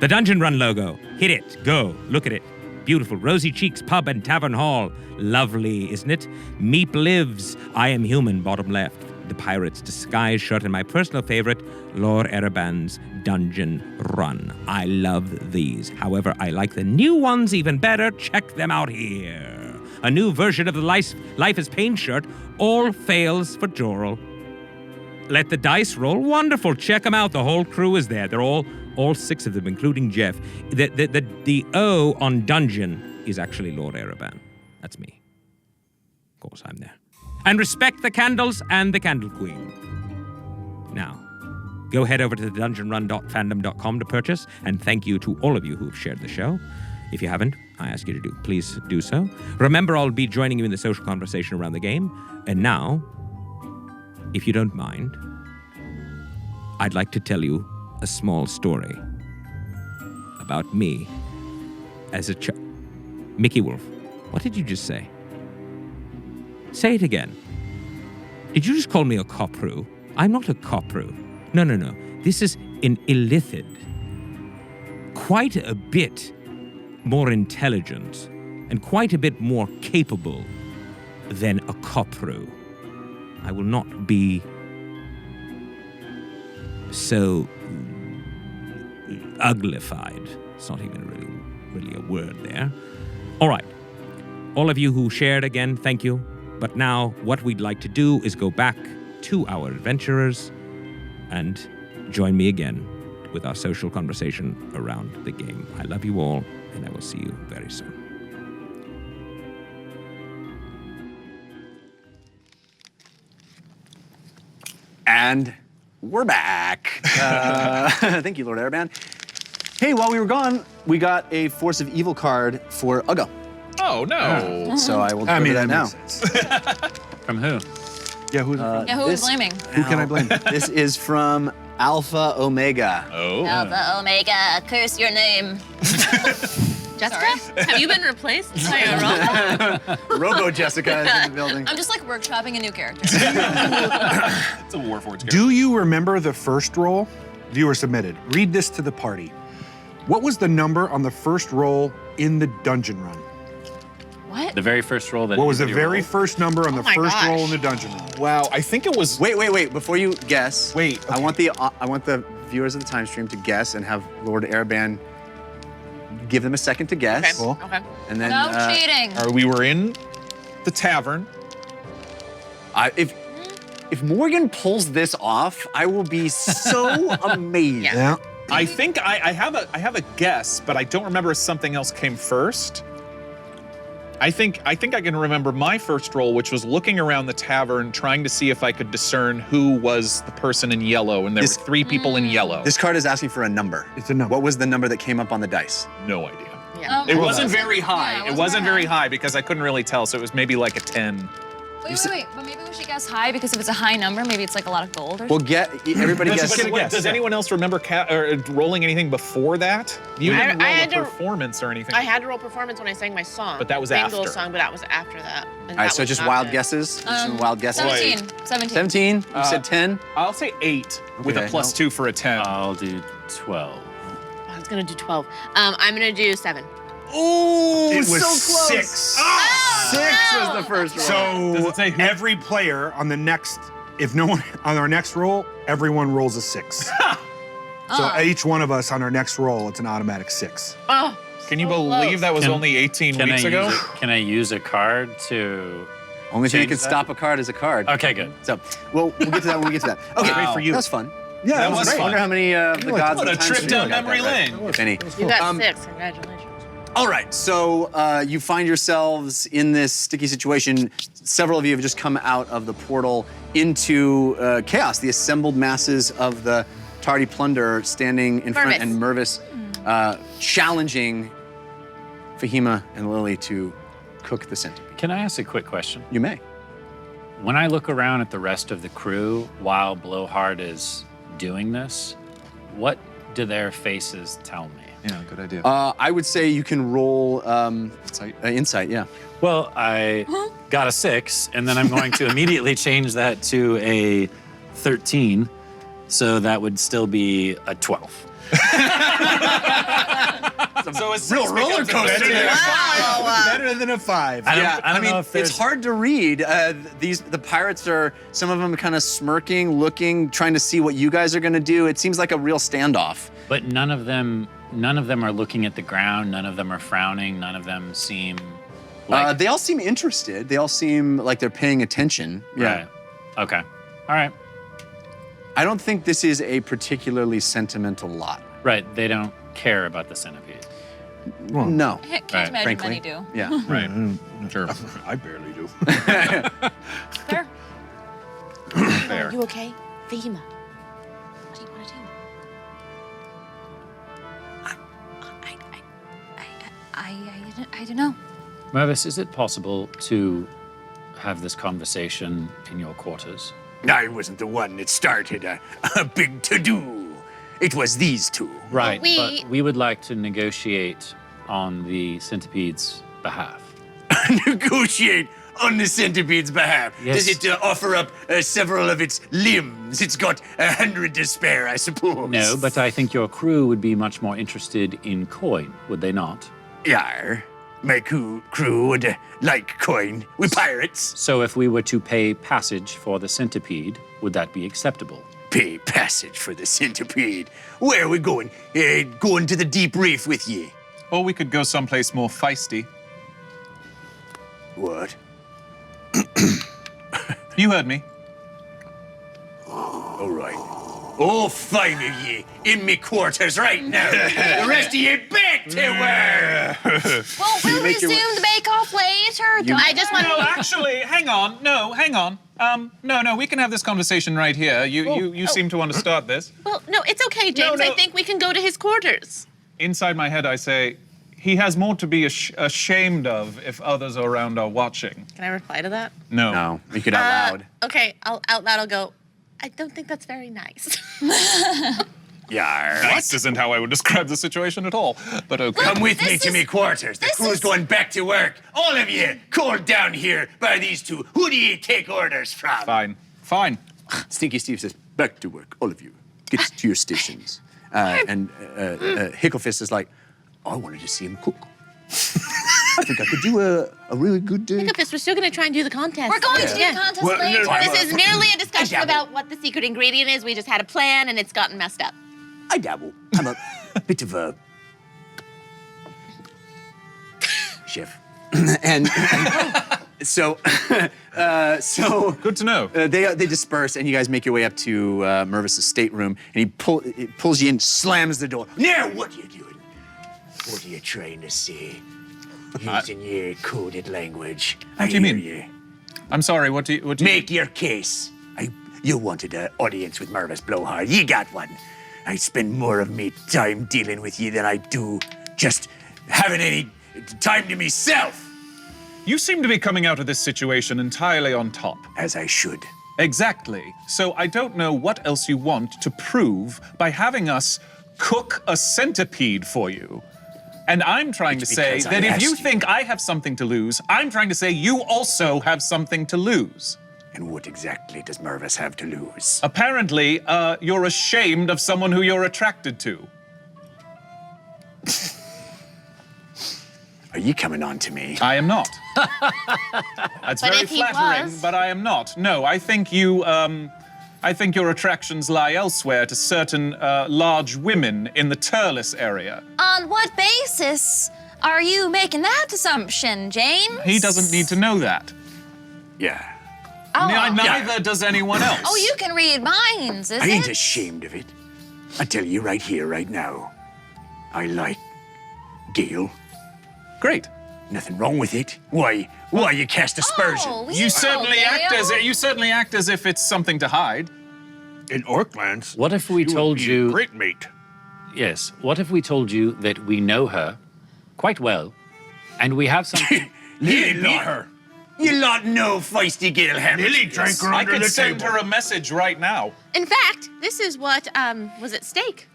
The Dungeon Run logo. Hit it. Go. Look at it. Beautiful. Rosy Cheeks Pub and Tavern Hall. Lovely, isn't it? Meep Lives. I Am Human, bottom left. The Pirate's Disguise shirt, and my personal favorite, Lord Arrabann's Dungeon Run. I love these. However, I like the new ones even better. Check them out here. A new version of the Life is Pain shirt. All fails for Jorel. Let the dice roll. Wonderful. Check them out. The whole crew is there. They're all 6 of them, including Jeff. The O on Dungeon is actually Lord Arrabann. That's me. Of course, I'm there. And respect the candles and the Candle Queen. Now, go head over to the dungeonrun.fandom.com to purchase, and thank you to all of you who have shared the show. If you haven't, I ask you to please do so. Remember, I'll be joining you in the social conversation around the game. And now, if you don't mind, I'd like to tell you a small story about me as a child. Mickey Wolf, what did you just say? Say it again. Did you just call me a copru? I'm not a copru. No. This is an illithid. Quite a bit more intelligent and quite a bit more capable than a copru. I will not be so uglified. It's not even really a word there. All right. All of you who shared, again, thank you. But now what we'd like to do is go back to our adventurers and join me again with our social conversation around the game. I love you all, and I will see you very soon. And we're back. Thank you, Lord Arrabann. Hey, while we were gone, we got a Force of Evil card for Uggo. Oh, no. So I will go to that now. From who? Yeah, who's who are we blaming? Who can I blame? This is from Alpha Omega. Oh. Alpha Omega, curse your name. Jessica, have you been replaced by a robot? Robo Jessica is in the building. I'm just like workshopping a new character. It's a Warforged character. Do you remember the first roll? Viewer submitted. Read this to the party. What was the number on the first roll in the dungeon run? What? The very first roll that. What was the anybody very rolled? first number on the my first gosh. roll in the dungeon run? Wow, I think it was. Wait. Before you guess, Wait, I want the viewers of the time stream to guess and have Lord Arrabann give them a second to guess. Okay. Okay. And then No cheating. We were in the tavern. if Morgan pulls this off, I will be so amazed. Yeah. I think I have a guess, but I don't remember if something else came first. I think I can remember my first roll, which was looking around the tavern, trying to see if I could discern who was the person in yellow, and there were 3 people in yellow. This card is asking for a number. It's a number. What was the number that came up on the dice? No idea. Yeah. It wasn't very high. Yeah, it wasn't very high because I couldn't really tell, so it was maybe like a 10. Wait. But maybe we should guess high because if it's a high number, maybe it's like a lot of gold or Well, something. everybody guess. Does anyone else remember rolling anything before that? You didn't I roll had a to- performance or anything. I had to roll performance when I sang my song. But that was Bingo after. song, but that was after that. And All right, that so was just not wild good. guesses. Just some wild guesses. 17. 17. You said 10. I'll say 8 with a Okay. +2 for a 10. I'll do 12. I was gonna do 12. I'm gonna do 7. Ooh, It was so close. 6. 6 was the first roll. So Does it say who? every player on the next, if no one on our next roll, everyone rolls a 6. So each one of us on our next roll, it's an automatic 6. Oh, Can you so believe close. that was only 18 weeks ago? Can I use a card to? Only thing that Change can that? stop a card is a card. Okay, good. So, we'll get to that when we get to that. Okay, Great for you. That's fun. Yeah, That was I fun. wonder how many the gods What of a time trip stream down got that memory right, lane. if any. You got 6. Congratulations. All right, so you find yourselves in this sticky situation. Several of you have just come out of the portal into chaos. The assembled masses of the Tardy Plunder standing in front, Mervis. and Mervis challenging Fahima and Lily to cook the centipede. Can I ask a quick question? You may. When I look around at the rest of the crew while Blowhard is doing this, what do their faces tell me? Yeah, good idea. I would say you can roll insight, yeah. Well, I got a 6, and then I'm going to immediately change that to a 13, so that would still be a 12. So it's real roller coaster there. Wow. Better than a 5. I don't mean, know if it's there's- hard to read. The pirates are, some of them kind of smirking, looking, trying to see what you guys are gonna do. It seems like a real standoff. But none of them are looking at the ground. None of them are frowning. None of them seem like. They all seem interested. They all seem like they're paying attention. Yeah. Right. Okay. All right. I don't think this is a particularly sentimental lot. Right. They don't care about the centipede. No. Can't Right, imagine frankly. many do. Yeah. Right. Sure. I barely do. Fair. Fair. Are you okay? Fahima. What do you want to do? I don't know. Mervis, is it possible to have this conversation in your quarters? I wasn't the one that started a big to-do. It was these two. Right. we- But we would like to negotiate on the centipede's behalf. Negotiate on the centipede's behalf. Yes. Does it offer up several of its limbs? It's got 100 to spare, I suppose. No, but I think your crew would be much more interested in coin, would they not? Yar. My crew would like coin. We pirates. So if we were to pay passage for the centipede, would that be acceptable? Pay passage for the centipede. Where are we going? Going to the Deep Reef with ye. Or we could go someplace more feisty. What? You heard me. All right. Oh, fine of ye. In me quarters right now. The rest of ye back to work. Well, we'll resume the bake-off later. I just want No, to. actually, hang on. No, hang on. No, we can have this conversation right here. You seem to want to start this. Well, no, it's okay, James. No. I think we can go to his quarters. Inside my head, I say, he has more to be ashamed of if others around are watching. Can I reply to that? No. No, you could out loud. Okay, out loud I'll go, I don't think that's very nice. Yar. Nice isn't how I would describe the situation at all, but okay. Come with me This to is- me quarters. The this crew's is- going back to work. All of you, called down here by these two. Who do you take orders from? Fine. Fine. Stinky Steve says, back to work, all of you. Get to your stations. Hicklefist is like, I wanted to see him cook. I think I could do a really good day. Hicklefist, we're still going to try and do the contest. We're going to do the contest later. This is merely a discussion dabble. about what the secret ingredient is. We just had a plan and it's gotten messed up. I dabble. I'm a bit of a chef. and so Good to know. they disperse, and you guys make your way up to Mervis' stateroom, and he pulls you in, slams the door. Now, what are you doing? What are you trying to say? Using your coded language. What do you mean? You. I'm sorry. What do you? Make your case. You wanted an audience with Mervis Blowhard. You got one. I spend more of me time dealing with you than I do just having any time to myself. You seem to be coming out of this situation entirely on top. As I should. Exactly. So I don't know what else you want to prove by having us cook a centipede for you. And I'm trying to say because I that if asked you you. think I have something to lose, I'm trying to say you also have something to lose. And what exactly does Mervis have to lose? Apparently, you're ashamed of someone who you're attracted to. Are you coming on to me? I am not. That's But very if he flattering, was- but I am not. No, I think I think your attractions lie elsewhere to certain large women in the Turles area. On what basis are you making that assumption, James? He doesn't need to know that. Yeah. Oh, Neither does anyone else. oh, you can read minds, is I ain't it? ashamed of it. I tell you right here, right now. I like Gale. Great. Nothing wrong with it. Why you cast aspersion? Oh, we You know, certainly act as if it's something to hide. In Orklands, What if we you would told be a you? great mate. Yes. What if we told you that we know her quite well, and we have something? Lily beat her. You lot know feisty Gale Hammond. Lily drank her I under could the send table. her a message right now. In fact, this is what was at stake.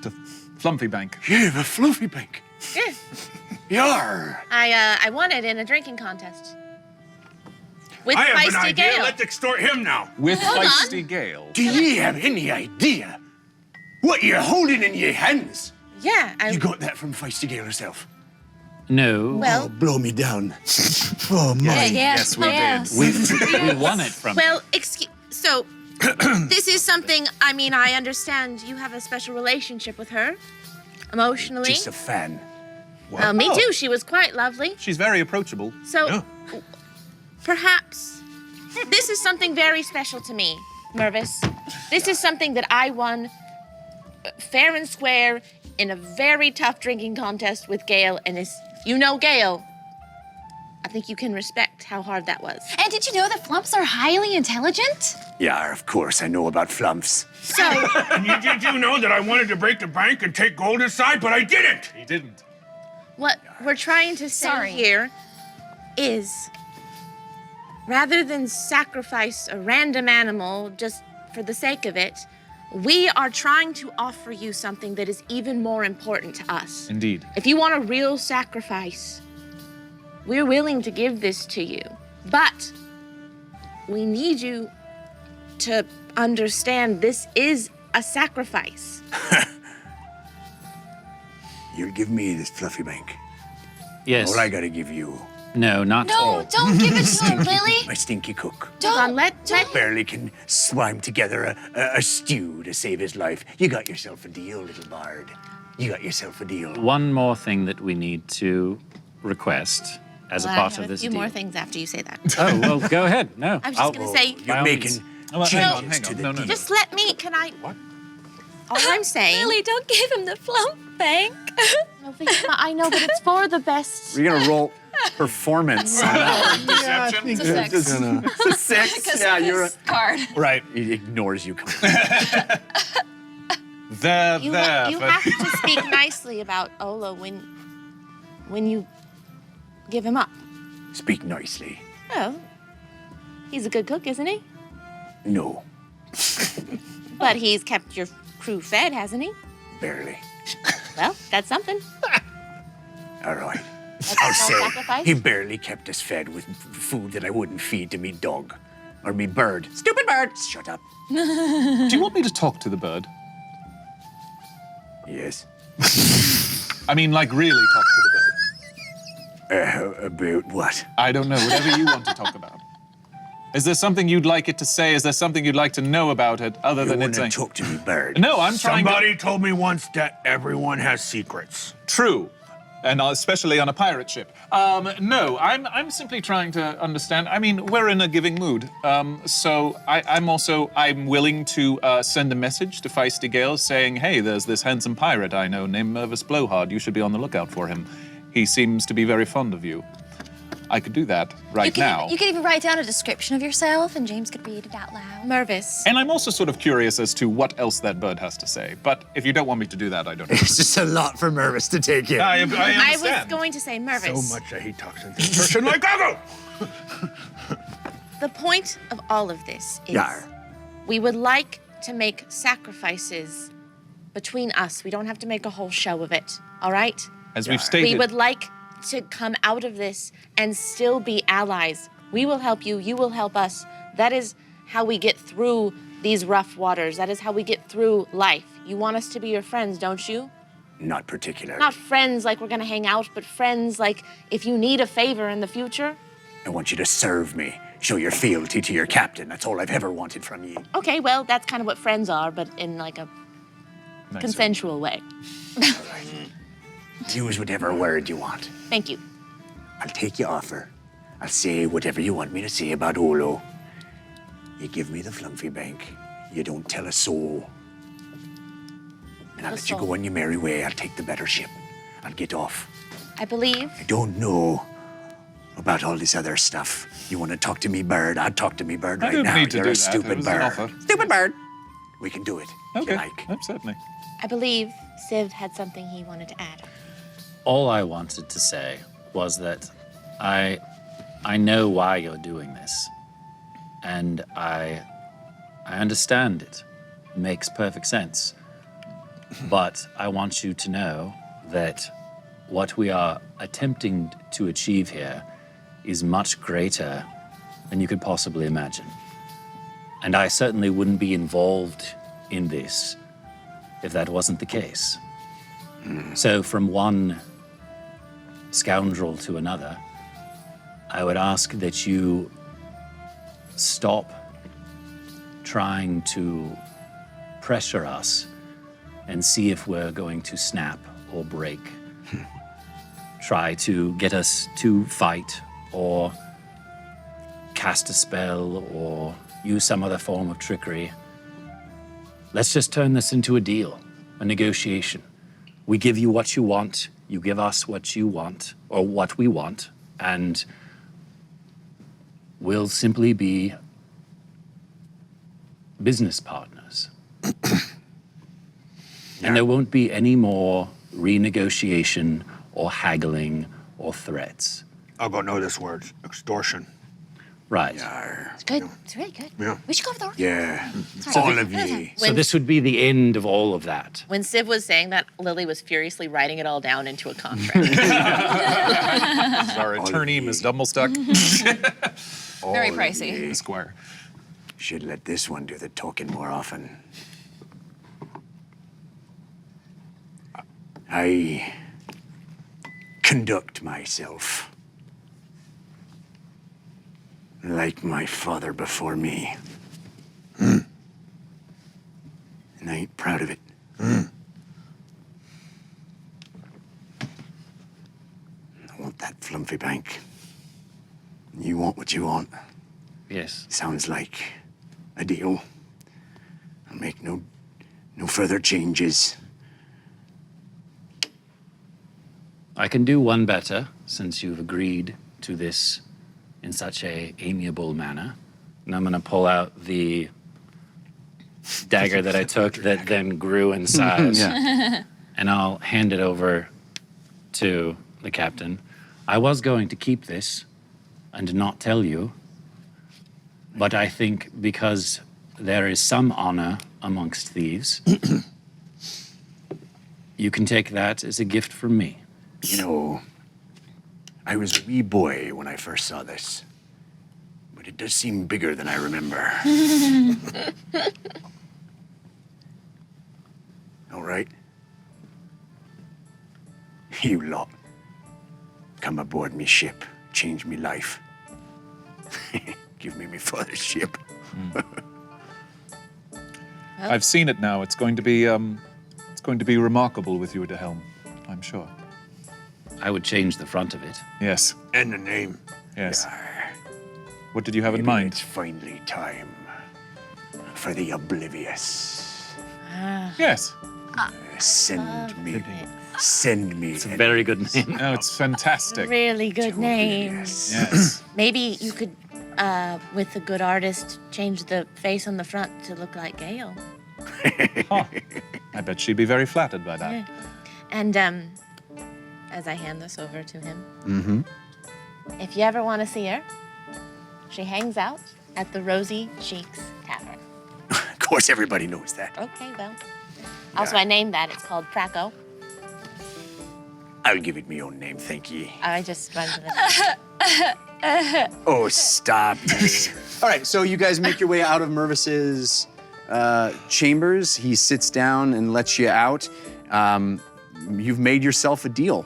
To Flumpy Bank. Yeah, the fluffy bank. Yeah. Yar. I won it in a drinking contest. With I have an Feisty idea. Gale. Let's extort him now. With Hold on. Feisty Gale. Do ye have any idea what you're holding in your hands? Yeah, You got that from feisty Gale herself. No. well, Blow me down. Oh my. Yes, we did. yes. we won it from. well, so this is something, I mean, I understand you have a special relationship with her, emotionally. Just a fan. Me too, she was quite lovely. She's very approachable. So, perhaps this is something very special to me, Mervis. This is something that I won fair and square in a very tough drinking contest with Gale, and as you know Gale, I think you can respect how hard that was. And did you know that flumps are highly intelligent? Yeah, of course I know about flumps. So, And did you know that I wanted to break the bank and take gold inside, but I didn't? He didn't. what we're trying to say Sorry. here is rather than sacrifice a random animal just for the sake of it, we are trying to offer you something that is even more important to us. Indeed. If you want a real sacrifice, we're willing to give this to you. But we need you to understand this is a sacrifice. You'll give me this fluffy bank. Yes. Or I gotta give you No, not No, all. don't give it to him, Lily. my stinky cook. Hold on, let Barely can swime together a stew to save his life. You got yourself a deal, little bard. You got yourself a deal. One more thing that we need to request as a Well, I part have of this a few deal. more things after you say that. Oh, well, go ahead. No. I was just gonna say, by You're all making means. Oh, hang on, changes hang to on. the No, no, deal. no. just let me, can I? What? All I'm saying. Lily, don't give him the flump bank. No, Fatima, I know, but it's for the best. We're gonna roll performance. on that one. Deception. It's a 6. It's a 6. Because Yeah, of you're. his card. Right. He ignores you completely. There. You have to speak nicely about Ola when you give him up. Speak nicely. Oh, he's a good cook, isn't he? No. But he's kept your crew fed, hasn't he? Barely. Well, that's something. All right. That's I'll a small say sacrifice. he barely kept us fed with food that I wouldn't feed to me dog or me bird. Stupid bird! Shut up. Do you want me to talk to the bird? Yes. I mean, like, really talk to the bird. About what? I don't know, whatever you want to talk about. Is there something you'd like it to say? Is there something you'd like to know about it other than You it wanna saying... talk to me, bird? No, I'm trying Somebody told me once that everyone has secrets. True. And especially on a pirate ship. No, I'm simply trying to understand. I mean, we're in a giving mood. So I'm willing to send a message to Feisty Gale saying, hey, there's this handsome pirate I know named Mervis Blowhard. You should be on the lookout for him. He seems to be very fond of you. I could do that now. You could even write down a description of yourself, and James could read it out loud. Mervis. And I'm also sort of curious as to what else that bird has to say. But if you don't want me to do that, I don't know. It's just a lot for Mervis to take in. I I understand. was going to say Mervis. So much that he talks in third person like Goggle. The point of all of this is Yar. we would like to make sacrifices between us. We don't have to make a whole show of it, all right? As we've stated... We would like to come out of this and still be allies. We will help you, you will help us. That is how we get through these rough waters. That is how we get through life. You want us to be your friends, don't you? Not particular. Not friends like we're gonna hang out, but friends like if you need a favor in the future. I want you to serve me. Show your fealty to your captain. That's all I've ever wanted from you. Okay, well, that's kind of what friends are, but in like a consensual way. Use whatever word you want. Thank you. I'll take your offer. I'll say whatever you want me to say about Olo. You give me the flumpy bank. You don't tell a soul. And I'll let you go on your merry way. I'll take the better ship. I'll get off. I believe. I don't know about all this other stuff. You want to talk to me, bird? I'll talk to me, bird, I right don't now. need to You're do a that. It stupid was an bird. offer. Stupid bird. We can do it. If Okay, you like. certainly. I believe Civ had something he wanted to add. All I wanted to say was that I know why you're doing this, and I understand it. It makes perfect sense. But I want you to know that what we are attempting to achieve here is much greater than you could possibly imagine. And I certainly wouldn't be involved in this if that wasn't the case. So from one scoundrel to another, I would ask that you stop trying to pressure us and see if we're going to snap or break. Try to get us to fight or cast a spell or use some other form of trickery. Let's just turn this into a deal, a negotiation. We give you what you want, you give us what you want, or what we want, and we'll simply be business partners. And there won't be any more renegotiation or haggling or threats. I'll go know this word. Extortion. Right. It's good. It's really good. Yeah. We should go over the orc. Yeah. Sorry. All of ye. So this would be the end of all of that. When Civ was saying that, Lily was furiously writing it all down into a contract. This is our attorney, Ms. Dumblestuck. Very All of pricey. ye Esquire. should let this one do the talking more often. I conduct myself like my father before me. And I ain't proud of it. I want that flumpy bank. You want what you want. Yes. Sounds like a deal. I'll make no further changes. I can do one better, since you've agreed to this in such a amiable manner. And I'm gonna pull out the dagger that I took that then grew in size. And I'll hand it over to the captain. I was going to keep this and not tell you, but I think because there is some honor amongst thieves, You can take that as a gift from me. You know, I was a wee boy when I first saw this, but it does seem bigger than I remember. All right. You lot, come aboard me ship, change me life. Give me father's ship. I've seen it now. It's going to be remarkable with you at the helm, I'm sure. I would change the front of it. Yes. And the name. Yes. What did you have in Maybe mind? It's finally time for the Oblivious. Yes. Send me. It's a very good name. No, it's fantastic. Really good name. Yes. Maybe you could, with a good artist, change the face on the front to look like Gale. Huh. I bet she'd be very flattered by that. Yeah. And as I hand this over to him, if you ever want to see her, she hangs out at the Rosy Cheeks Tavern. Of course, everybody knows that. Okay, well. Also, I named that. It's called Praco. I'll give it my own name, thank ye. I just run to the. Oh, stop. All right, so you guys make your way out of Mervis's chambers. He sits down and lets you out. You've made yourself a deal,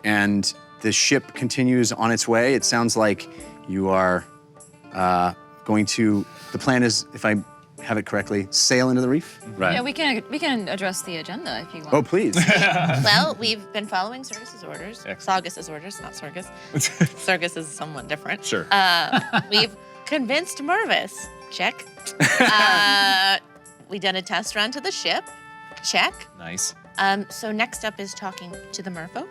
and the ship continues on its way. It sounds like you are going to, the plan is, if I have it correctly, sail into the reef? Right. Yeah, we can address the agenda if you want. Oh, please. Well, we've been following Service's orders. Saugus's orders, not Sorgus. Sorgus is somewhat different. Sure. We've convinced Mervis. Check. We done a test run to the ship. Check. Nice. So next up is talking to the merfolk.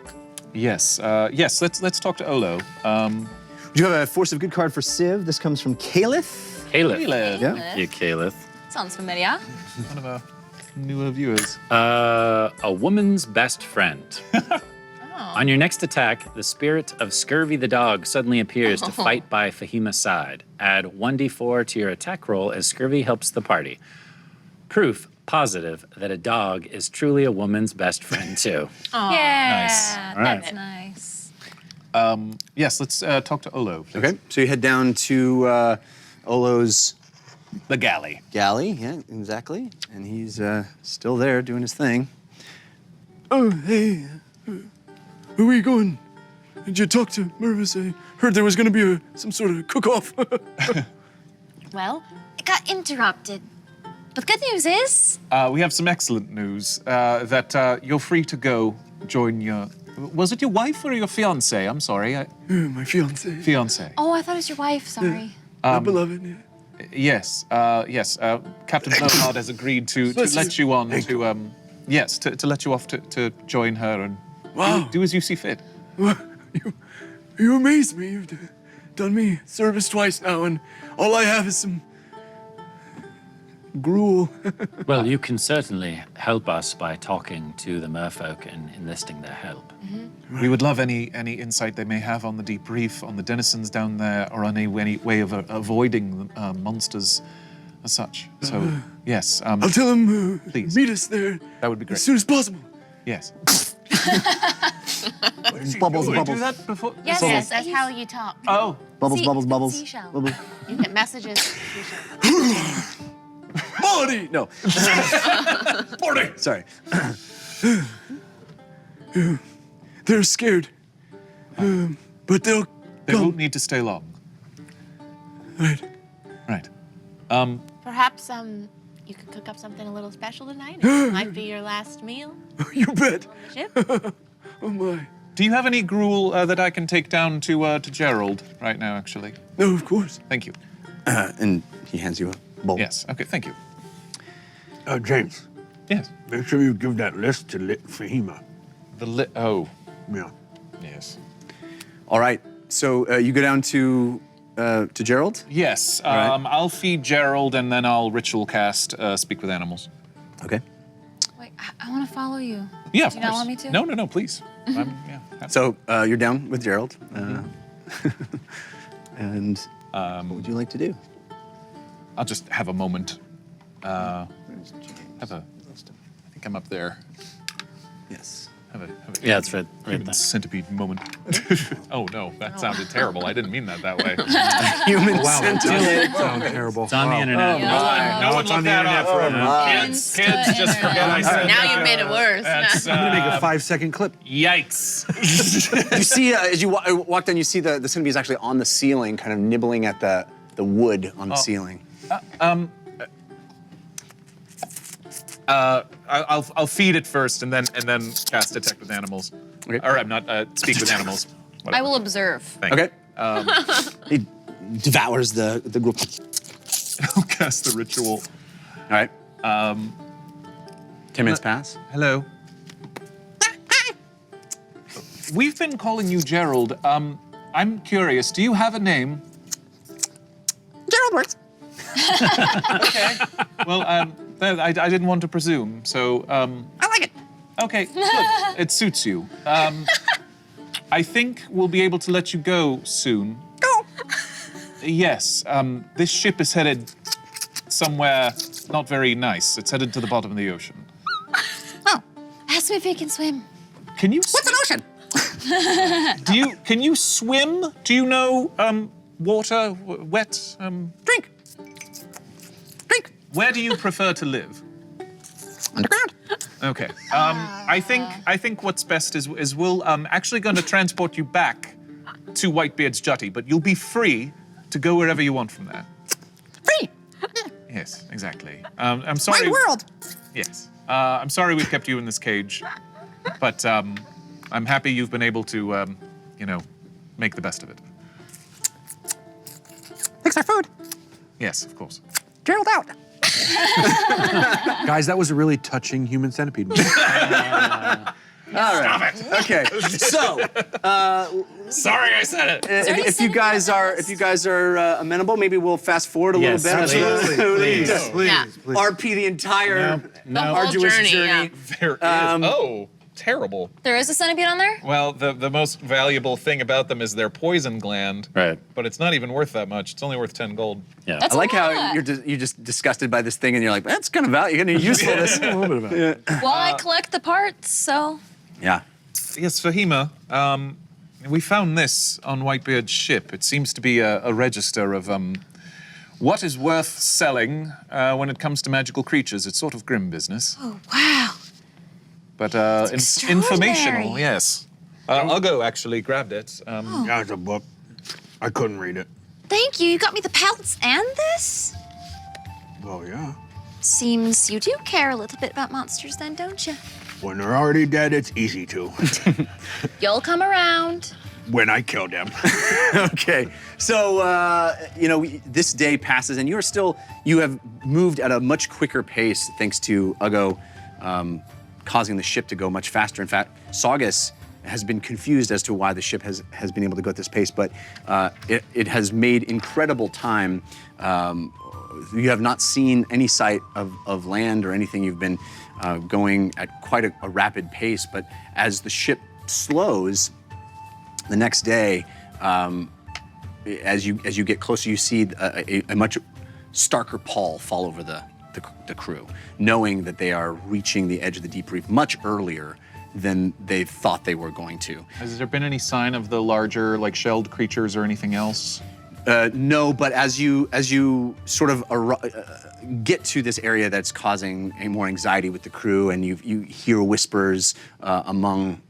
Yes. Yes. Let's talk to Olo. Do you have a force of good card for Civ? This comes from Caliph. Caliph. Yeah. You, Caliph. Sounds familiar. One of our newer viewers. A woman's best friend. On your next attack, the spirit of Scurvy the dog suddenly appears to fight by Fahima's side. Add 1d4 to your attack roll as Scurvy helps the party. Proof positive that a dog is truly a woman's best friend, too. Yeah. Nice. All right. That's nice. Yes. Let's talk to Olo. Please. Okay, so you head down to Olo's The galley. galley. Yeah, exactly. And he's still there doing his thing. Oh, hey. Where are we going? Did you talk to Mervis? I heard there was going to be some sort of cook-off. Well, It got interrupted. But the good news is, We have some excellent news that you're free to go join your. Was it your wife or your fiance? I'm sorry. My fiance. Fiance. oh, I thought it was your wife. Sorry. My beloved. Yeah. Yes. Yes. Captain Bernard has agreed to let you on to. Yes, to let you off to join her and do as you see fit. You amaze me. You've done me service twice now, and all I have is some gruel. Well, you can certainly help us by talking to the merfolk and enlisting their help. We would love any insight they may have on the Deep Reef, on the denizens down there, or on any way of avoiding monsters as such. So, yes. I'll tell him please. meet us there That would be great. as soon as possible. Yes. Bubbles, Did we do bubbles. that before? yes, Bubbles. yes, that's how you talk. Oh. Bubbles, See- bubbles, bubbles. seashell. Bubbles. You get messages. Seashell. Body! No. Body! Sorry. They're scared. But they'll They come. won't need to stay long. Right. Right. Perhaps you could cook up something a little special tonight. It might be your last meal You bet. on the ship. Oh, my. Do you have any gruel that I can take down to Gerald right now, actually? No, of course. Thank you. And he hands you a bowl. Yes. Okay, thank you. James, Yes. make sure you give that list to Fahima. Oh. Yeah. Yes. All right. So you go down to Gerald? Yes. right. I'll feed Gerald and then I'll ritual cast Speak with Animals. Okay. Wait, I want to follow you. Yeah, of Do you course. not want me to? No, please. Yeah. So you're down with Gerald. And what would you like to do? I'll just have a moment. I think I'm up there. Yes. Yeah, it's right human there. centipede moment. Oh no, that sounded terrible. I didn't mean that way. Human centipede. Sounds terrible. It's on the internet. No one it's on look the that internet up. forever. Kids, just forget I said Now that. you've made it worse. That's, I'm gonna make a 5-second clip. Yikes. You see, as you walk down, you see the centipede is actually on the ceiling, kind of nibbling at the wood on the ceiling. I'll feed it first and then cast detect with animals. Okay. Or I'm not speak with animals. I Whatever. will observe. Thank you. Okay. He devours the group. I'll cast the ritual. All right. 10 minutes pass. Hello. We've been calling you Gerald. I'm curious. Do you have a name? Gerald works. Okay. Well, I didn't want to presume, so. I like it. Okay, good. It suits you. I think we'll be able to let you go soon. Go. Yes. This ship is headed somewhere not very nice. It's headed to the bottom of the ocean. Ask me if he can swim. Can you? What's an ocean? Can you swim? Do you know water, wet? Drink. Drink. Where do you prefer to live? Underground. Okay. I think what's best is we'll actually going to transport you back to Whitebeard's Jutty, but you'll be free to go wherever you want from there. Free. Yes, exactly. I'm sorry. Wide world. Yes. I'm sorry we've kept you in this cage, but I'm happy you've been able to, make the best of it. Fix our food. Yes, of course. Gerald out. Guys, that was a really touching human centipede movie. Stop it. Okay. So, Sorry, I said it. if you guys are amenable, maybe we'll fast forward a Yes, little bit. please. Please, Yeah. please. RP the entire The whole arduous journey, journey. There is. Terrible. There is a centipede on there? Well, the most valuable thing about them is their poison gland. Right. But it's not even worth that much. It's only worth 10 gold. Yeah. That's I like a how lot. you're just disgusted by this thing, and you're like, that's kind of you're gonna use this. A little bit of it. Well, I collect the parts, so. Yeah. Yes, Fahima, we found this on Whitebeard's ship. It seems to be a register of what is worth selling when it comes to magical creatures. It's sort of grim business. Oh, wow. But extraordinary. informational, yes. Uggo actually grabbed it. Yeah, it's a book. I couldn't read it. Thank you. You got me the pelts and this? Well, yeah. Seems you do care a little bit about monsters then, don't you? When they're already dead, it's easy to. You'll come around. When I kill them. Okay. So, this day passes, and you have moved at a much quicker pace thanks to Uggo causing the ship to go much faster. In fact, Saugus has been confused as to why the ship has been able to go at this pace, but it has made incredible time. You have not seen any sight of land or anything. You've been going at quite a rapid pace, but as the ship slows, the next day, as you get closer, you see a much starker pall fall over the crew, knowing that they are reaching the edge of the Deep Reef much earlier than they thought they were going to. Has there been any sign of the larger, shelled creatures or anything else? No, but as you sort of get to this area that's causing more anxiety with the crew, and you hear whispers among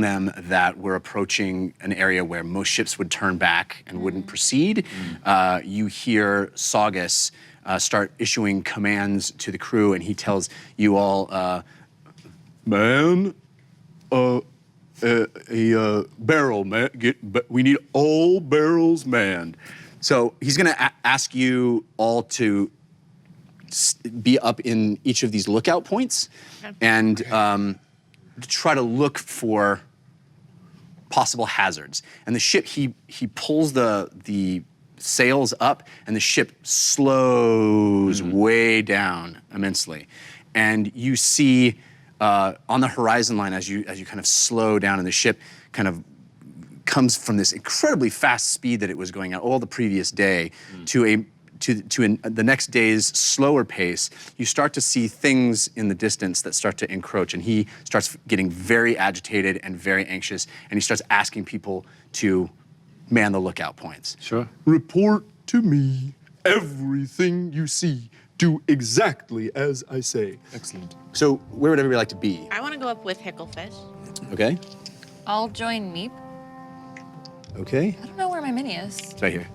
them that we're approaching an area where most ships would turn back and wouldn't proceed. You hear Saugus start issuing commands to the crew, and he tells you all, man, a barrel, man. We need all barrels manned. So he's gonna ask you all to be up in each of these lookout points and try to look for possible hazards. And the ship, he pulls the sails up, and the ship slows way down immensely. And you see on the horizon line, as you kind of slow down, and the ship kind of comes from this incredibly fast speed that it was going at all the previous day to the next day's slower pace, you start to see things in the distance that start to encroach, and he starts getting very agitated and very anxious, and he starts asking people to man the lookout points. Sure. Report to me everything you see. Do exactly as I say. Excellent. So where would everybody like to be? I want to go up with Hicklefish. Okay. I'll join Meep. Okay. I don't know where my mini is. It's right here.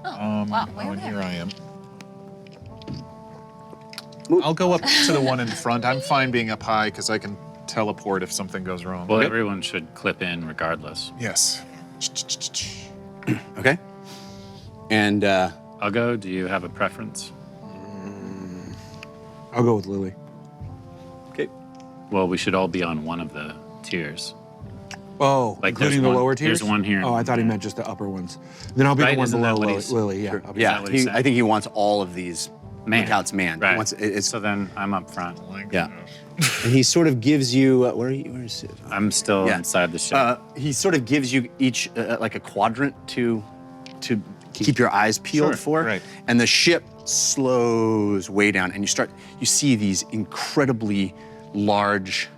Oh, wow, way over And there. here I am. I'll go up to the one in front. I'm fine being up high because I can teleport if something goes wrong. Well, Okay? everyone should clip in regardless. Yes. Okay. And I'll go. Do you have a preference? I'll go with Lily. okay. Well, we should all be on one of the tiers. Oh, Like, including there's the one- lower tiers? there's one here. Oh, I thought he meant just the upper ones. Then I'll be Right, the one isn't below that what Lily. he's- Lily, yeah. Sure. I'll be Yeah, what he's saying? I think he wants all of these lookouts manned. He Right. wants, it's, So then I'm up front. yeah. And he sort of gives you, where is it? I'm still Yeah. inside the ship. He sort of gives you each like a quadrant to keep your eyes peeled Sure, for. right. And the ship slows way down, and you see these incredibly large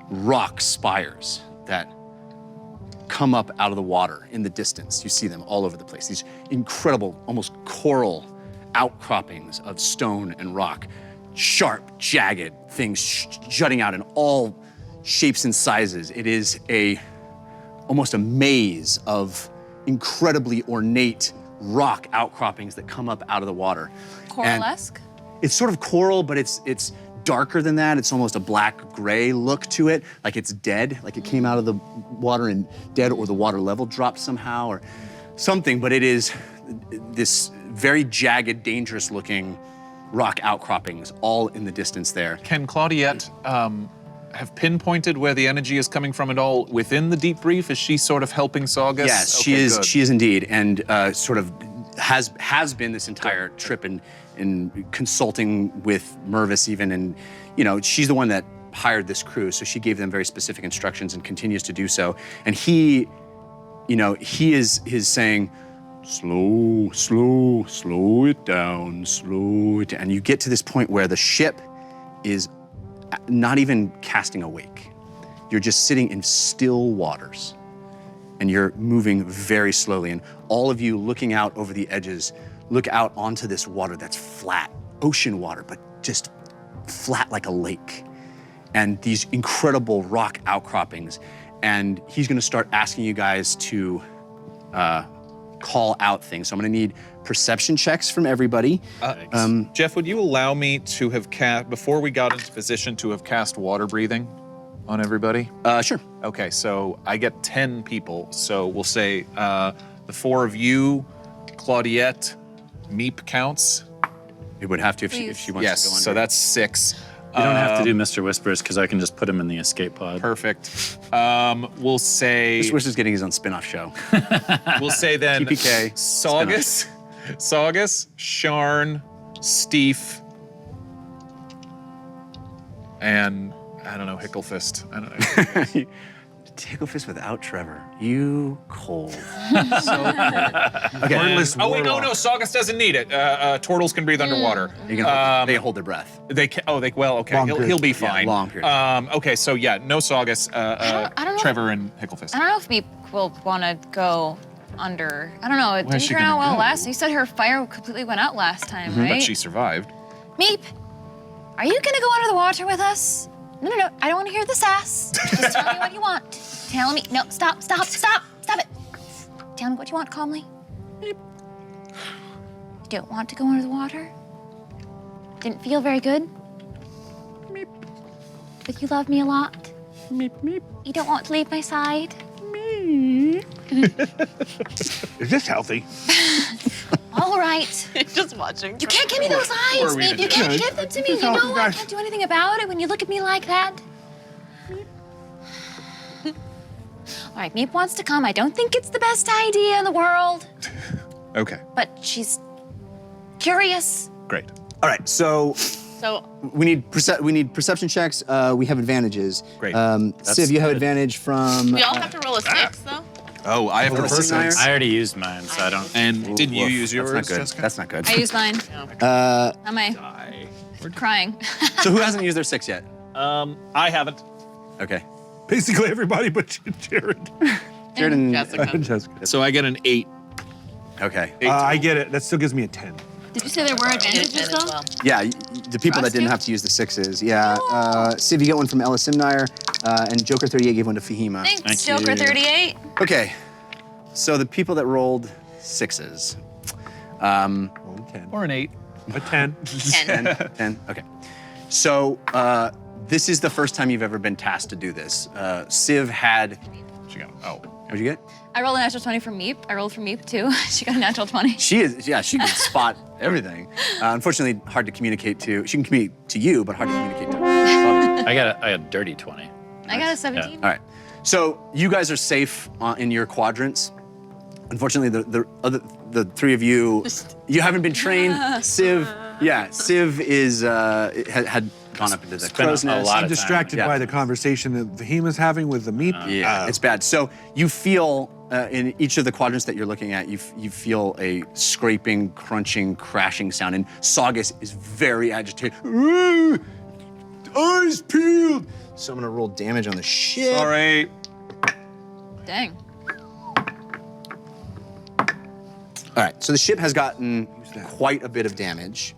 rock spires that come up out of the water in the distance. You see them all over the place. These incredible, almost coral outcroppings of stone and rock, sharp, jagged things jutting out in all shapes and sizes. It is almost a maze of incredibly ornate rock outcroppings that come up out of the water. And Coralesque? it's sort of coral, but it's darker than that. It's almost a black gray look to it, like it's dead, like it came out of the water and dead, or the water level dropped somehow or something. But it is this very jagged, dangerous looking rock outcroppings all in the distance there. Can Claudiette have pinpointed where the energy is coming from at all within the Deep Reef? Is she sort of helping Saugus? Yes, Okay, she is. good. She is indeed, and sort of has been this entire trip in consulting with Mervis even, and she's the one that hired this crew, so she gave them very specific instructions and continues to do so. And he is saying, slow it down, and you get to this point where the ship is not even casting a wake. You're just sitting in still waters, and you're moving very slowly. And all of you looking out over the edges, look out onto this water that's flat, ocean water, but just flat like a lake. And these incredible rock outcroppings. And he's gonna start asking you guys to call out things. So I'm gonna need perception checks from everybody. Jeff, would you allow me to have cast, before we got into position, to have cast water breathing on everybody? Sure. Okay, so I get 10 people. So we'll say the 4 of you, Claudiette, Meep counts. It would have to if she wants Yes, to go under. so that's 6. you don't have to do Mr. Whispers because I can just put him in the escape pod. Perfect. We'll say Mr. Wish is getting his own spin-off show. we'll say then TPK Saugus, Sharn, Steef, and I don't know, Hicklefist. I don't know. Ticklefist without Trevor. You cold. And- oh wait, no, Saugus doesn't need it. Turtles can breathe underwater. You can they hold their breath. They can. Oh, okay. Long He'll period. be Yeah, fine. long period. Okay, so yeah, no Saugus. I don't know. Trevor and Hicklefist. I don't know if Meep will want to go under. I don't know. It Where's didn't she turn out gonna well go? last. You said her fire completely went out last time, right? But she survived. Meep, are you gonna go under the water with us? No. I don't want to hear the sass. Just tell me what you want. Tell me. No, stop it. Tell me what you want calmly. You don't want to go under the water? Didn't feel very good? Meep. But you love me a lot? Meep. You don't want to leave my side? Is this healthy? All right. Just watching. You can't give me those eyes, are we Meep. gonna You do? can't give them to me. You Just help know you I guys. can't do anything about it when you look at me like that. All right, Meep wants to come. I don't think it's the best idea in the world, Okay, but she's curious. great. All right, so So we need perception checks. We have advantages. Great. Civ, you have advantage from. we all have to roll a 6, though. Oh, I have to roll First six. I already used mine, so I don't. And didn't you use yours, That's not good. Jessica? That's not good. I used mine. Am I? We're crying. So who hasn't used their 6 yet? I haven't. Okay. Basically everybody but Jared. Jared and Jessica. Jessica. So I get an 8. Okay. I get it. That still gives me a 10. Did you say there were advantages as though? well. Yeah, the people that didn't have to use the 6s. Yeah. Civ, you get one from Ella Simnire, and Joker 38 gave one to Fahima. Thanks, Joker 38. Okay. So the people that rolled 6s. Only 10. Or an 8. A 10. 10. Okay. So this is the first time you've ever been tasked to do this. Civ had. She got, oh. What'd you get? I rolled a natural 20 for Meep. I rolled for Meep too. She got a natural 20. She is. Yeah, she can spot everything. Unfortunately, hard to communicate to. She can communicate to you, but hard to communicate to. I got a dirty 20. I got a 17. All right. So you guys are safe in your quadrants. Unfortunately, the three of you haven't been trained. Civ, Civ is had gone up into the crow's nest. I'm distracted by the conversation that Fahima's having with the meat. Yeah, it's bad. So you feel in each of the quadrants that you're looking at, you feel a scraping, crunching, crashing sound, and Saugus is very agitated. Eyes peeled. So I'm gonna roll damage on the ship. Sorry. Dang. All right, so the ship has gotten quite a bit of damage.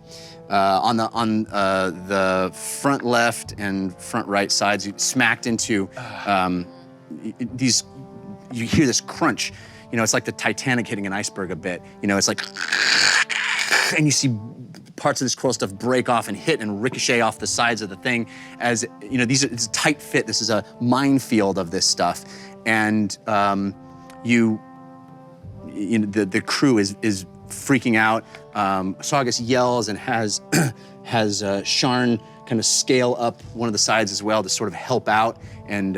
On the front left and front right sides, you smacked into these. You hear this crunch. You know, it's like the Titanic hitting an iceberg a bit. You know, it's like, and you see parts of this coral stuff break off and hit and ricochet off the sides of the thing. As you know, it's a tight fit. This is a minefield of this stuff, and the crew is freaking out. Saugus yells and has Sharn kind of scale up one of the sides as well to sort of help out and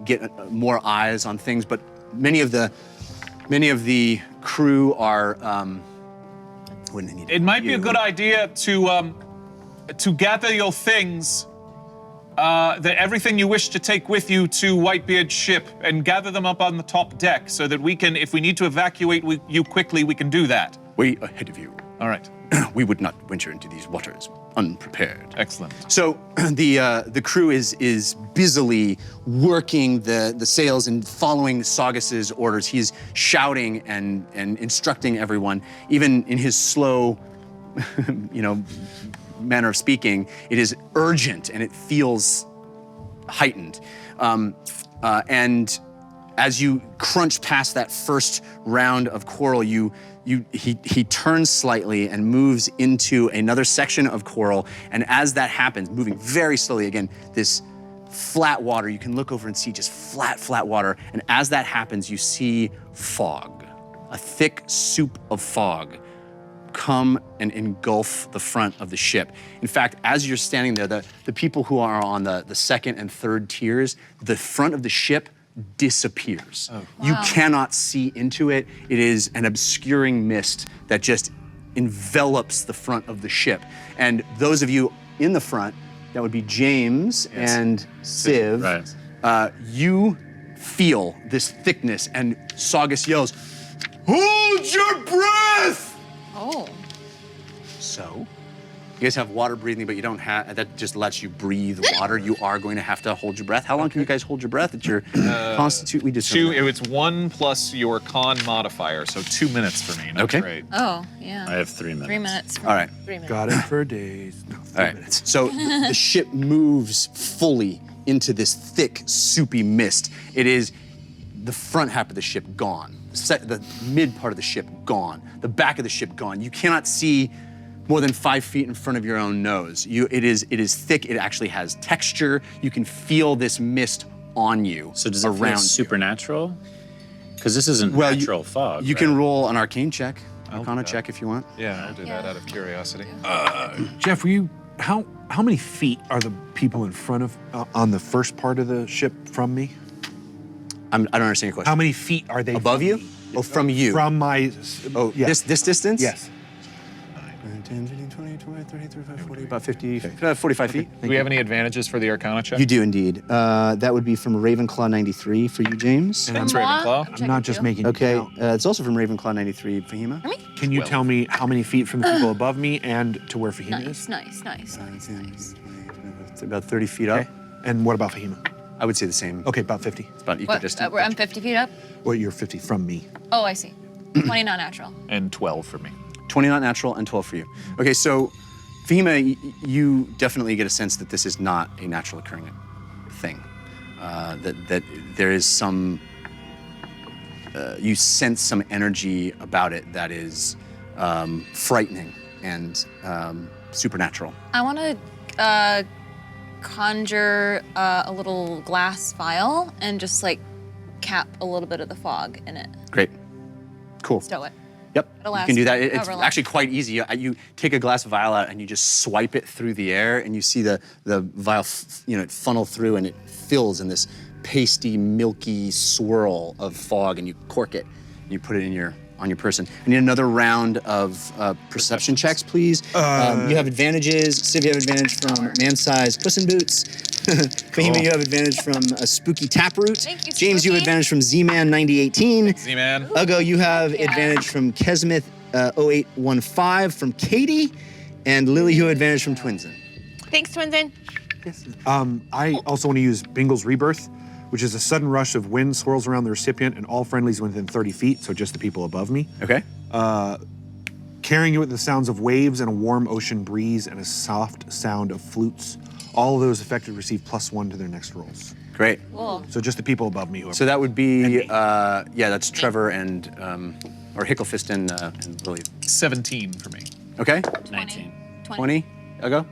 get more eyes on things. But many of the crew are. When they need It might be a good idea to gather your things. That everything you wish to take with you to Whitebeard's ship and gather them up on the top deck so that we can, if we need to evacuate you quickly, we can do that. Way ahead of you. All right. We would not venture into these waters unprepared. Excellent. So the crew is busily working the sails and following Saugus's orders. He's shouting and instructing everyone, even in his slow, manner of speaking. It is urgent and it feels heightened. And as you crunch past that first round of coral, he turns slightly and moves into another section of coral. And as that happens, moving very slowly, again, this flat water, you can look over and see just flat water. And as that happens, you see fog, a thick soup of fog come and engulf the front of the ship. In fact, as you're standing there, the people who are on the second and third tiers, the front of the ship disappears. Oh. You cannot see into it. It is an obscuring mist that just envelops the front of the ship. And those of you in the front, that would be James and Civ, Right. You feel this thickness, and Saugus yells, "Hold your breath!" Oh. So, you guys have water breathing, but you don't have, that just lets you breathe water. You are going to have to hold your breath. How long can you guys hold your breath? It's your constitute, we determine. It's 1 plus your con modifier, so 2 minutes for me. No Okay. trade. Oh, yeah. I have 3 minutes. 3 minutes. All right. 3 minutes. Got it for days. No, 3 All right. minutes. So the ship moves fully into this thick, soupy mist. It is the front half of the ship gone, the mid part of the ship gone, the back of the ship gone. You cannot see more than 5 feet in front of your own nose. It is thick. It actually has texture. You can feel this mist on you. So does it feel around supernatural? Because this isn't Well, natural fog. You right? can roll an arcane check, Arcana do that. check if you want. Yeah, I'll do that out of curiosity. Jeff, how many feet are the people in front of on the first part of the ship from me? I don't understand your question. How many feet are they Above from you? me? Oh, from you. From my. Oh, yeah. this distance? Yes. 10, 15, 20, 25, 30, 35, 40, about 50, 45 feet. Do we have any advantages for the Arcana check? You do indeed. That would be from Ravenclaw 93 for you, James. And that's Ravenclaw. I'm not just making Okay, it count. it's also from Ravenclaw 93, Fahima. Can you tell me how many feet from the people above me and to where Fahima Nice, is? nice. It's about 30 feet up. Okay. And what about Fahima? I would say the same. Okay, about 50. It's about What? equidistant. I'm 50 feet up? Well, you're 50 from me. Oh, I see. 20 not natural. And 12 for me. 20 not natural and 12 for you. Okay, so Fahima, you definitely get a sense that this is not a natural occurring thing. That there is some, you sense some energy about it that is frightening and supernatural. I want to conjure a little glass vial and just like cap a little bit of the fog in it. Great. Cool. Stow it. Yep, It'll you last can do that. It's however long. actually quite easy. You take a glass vial out and you just swipe it through the air, and you see the vial, it funnel through, and it fills in this pasty, milky swirl of fog, and you cork it, and you put it on your person. I need another round of perception checks, please. You have advantages. Civ, you have advantage from man-sized Puss in Boots. Fahima, you have advantage from a spooky taproot. Thank you, James, you have Spooky. advantage from Z-Man 9018. Z-Man. Ugo, you have advantage from Kesmith 0815 from Katie. And Lily, you have advantage from Twinsen. Thanks, Twinsen. I also want to use Bingle's Rebirth, which is a sudden rush of wind swirls around the recipient and all friendlies within 30 feet, so just the people above me. Okay. Carrying you with the sounds of waves and a warm ocean breeze and a soft sound of flutes. All of those affected receive +1 to their next rolls. Great. Cool. So just the people above me. Whoever. So that would be, that's Trevor and, or Hicklefist and Lily. 17 for me. Okay. 19. 20. Ugo.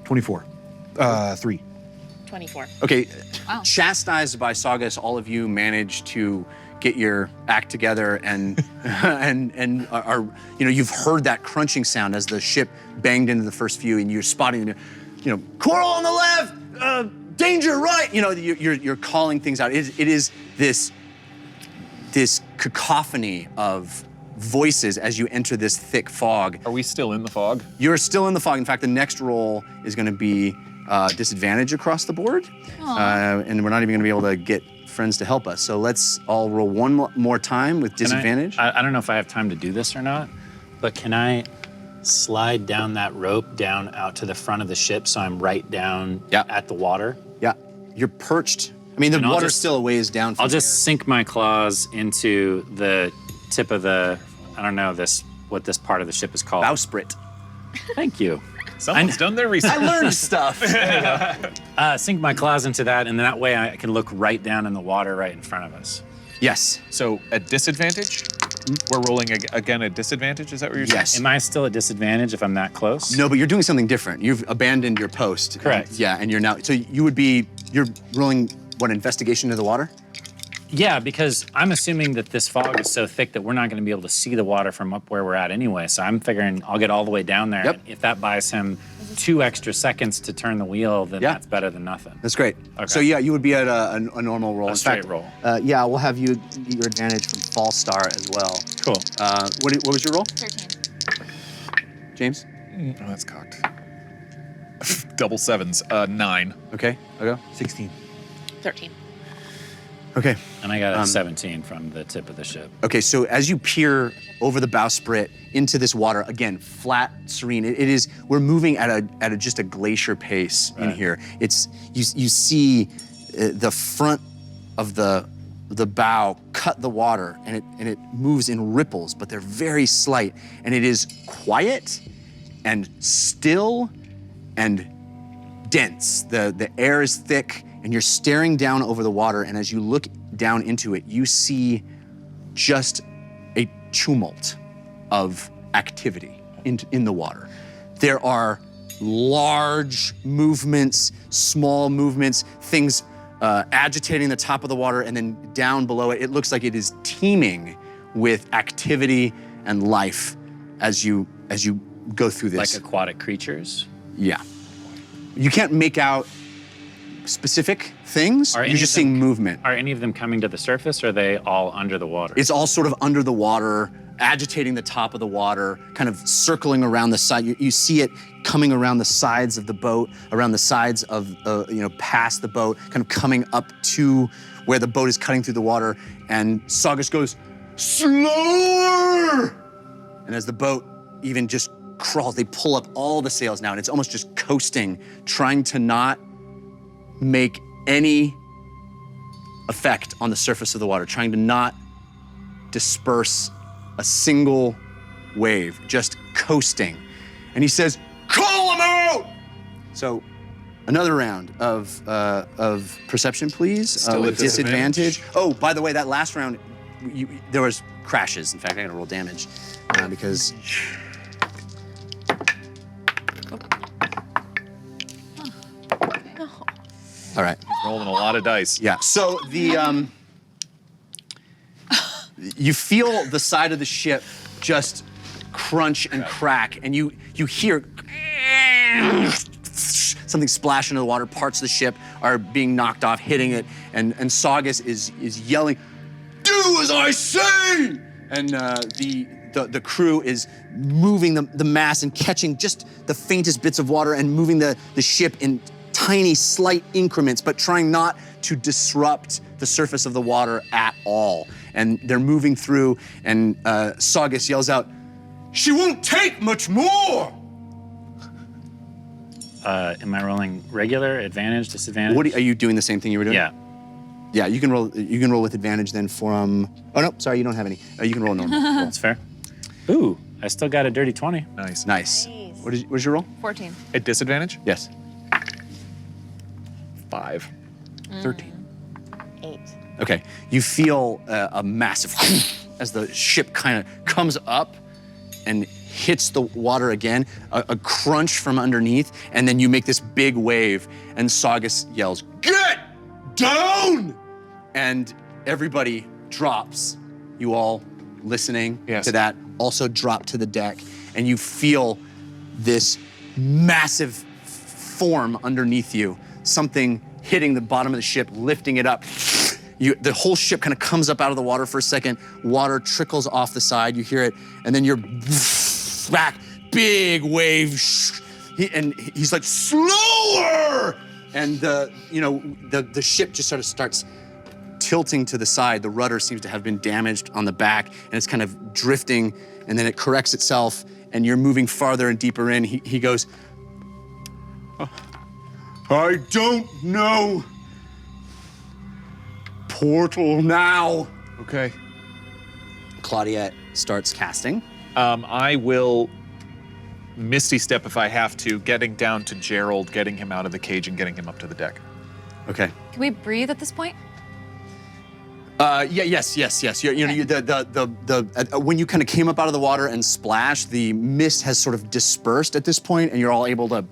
24. 3. 24. Okay. Wow. Chastised by Saugus, all of you manage to get your act together and and are you've heard that crunching sound as the ship banged into the first few, and you're spotting coral on the left, danger right. You're calling things out. It is this cacophony of voices as you enter this thick fog. Are we still in the fog? You're still in the fog. In fact, the next roll is going to be disadvantage across the board, and we're not even going to be able to get friends to help us. So let's all roll one more time with disadvantage. I don't know if I have time to do this or not, but can I slide down that rope down out to the front of the ship so I'm right down at the water? Yeah, you're perched. I mean, the water's still a ways down from I'll just sink my claws into the tip of the, I don't know what this part of the ship is called. Bowsprit. Thank you. Someone's done their research. I learned stuff. Sink my claws into that, and that way I can look right down in the water right in front of us. Yes. So at disadvantage, we're rolling again at disadvantage. Is that what you're saying? Yes. Am I still at disadvantage if I'm that close? No, but you're doing something different. You've abandoned your post. Correct. And you're now, so you're rolling, what, investigation into the water? Yeah, because I'm assuming that this fog is so thick that we're not going to be able to see the water from up where we're at anyway. So I'm figuring I'll get all the way down there. Yep. If that buys him 2 extra seconds to turn the wheel, then that's better than nothing. That's great. Okay. So yeah, you would be at a normal roll. A In straight fact, roll. Yeah, we'll have you get your advantage from Fall Star as well. Cool. What was your roll? 13. James? Oh, that's cocked. Double sevens. 9. Okay, I'll go. 16. 13. Okay. And I got a 17 from the tip of the ship. Okay, so as you peer over the bowsprit into this water, again, flat, serene. It is. We're moving at just a glacier pace in here. It's you see the front of the bow cut the water, and it moves in ripples, but they're very slight, and it is quiet and still and dense. The air is thick, and you're staring down over the water, and as you look down into it, you see just a tumult of activity in the water. There are large movements, small movements, things agitating the top of the water, and then down below it, it looks like it is teeming with activity and life as you go through this. Like aquatic creatures? Yeah. You can't make out specific things. You're just seeing movement. Are any of them coming to the surface, or are they all under the water? It's all sort of under the water agitating the top of the water, kind of circling around the side. You see it coming around the sides of the boat, around the sides of, past the boat, kind of coming up to where the boat is cutting through the water. And Saugus goes, slower! And as the boat even just crawls, they pull up all the sails now, and it's almost just coasting, trying to not make any effect on the surface of the water, trying to not disperse a single wave, just coasting. And he says, call him out! So another round of perception, please, Still with at disadvantage. disadvantage. Oh, by the way, that last round, there was crashes. In fact, I gotta roll damage because... All right. He's rolling a lot of dice. Yeah. So the you feel the side of the ship just crunch and crack, and you hear something splash into the water. Parts of the ship are being knocked off, hitting it, and Saugus is yelling, "Do as I say!" And the crew is moving the mast and catching just the faintest bits of water and moving the ship in tiny, slight increments, but trying not to disrupt the surface of the water at all. And they're moving through, and Saugus yells out, "She won't take much more!" Am I rolling regular, advantage, disadvantage? Are you doing the same thing you were doing? Yeah. Yeah, you can roll. You can roll with advantage then from. Oh no, sorry, you don't have any. You can roll normal. That's fair. Ooh, I still got a dirty 20. Nice. Nice. What's your roll? 14. At disadvantage? Yes. 5. 13. 8. Okay. You feel a massive as the ship kind of comes up and hits the water again, a crunch from underneath, and then you make this big wave, and Saugus yells, "Get down!" And everybody drops. You all listening to that also drop to the deck, and you feel this massive form underneath you, something hitting the bottom of the ship, lifting it up. The whole ship kind of comes up out of the water for a second, water trickles off the side, you hear it, and then you're back, big wave, and he's like, slower! And the ship just sort of starts tilting to the side. The rudder seems to have been damaged on the back, and it's kind of drifting, and then it corrects itself, and you're moving farther and deeper in. He goes, I don't know. Portal now. Okay. Claudiette starts casting. I will Misty Step if I have to, getting down to Gerald, getting him out of the cage and getting him up to the deck. Okay. Can we breathe at this point? Yes. When you kind of came up out of the water and splashed, the mist has sort of dispersed at this point, and you're all able to,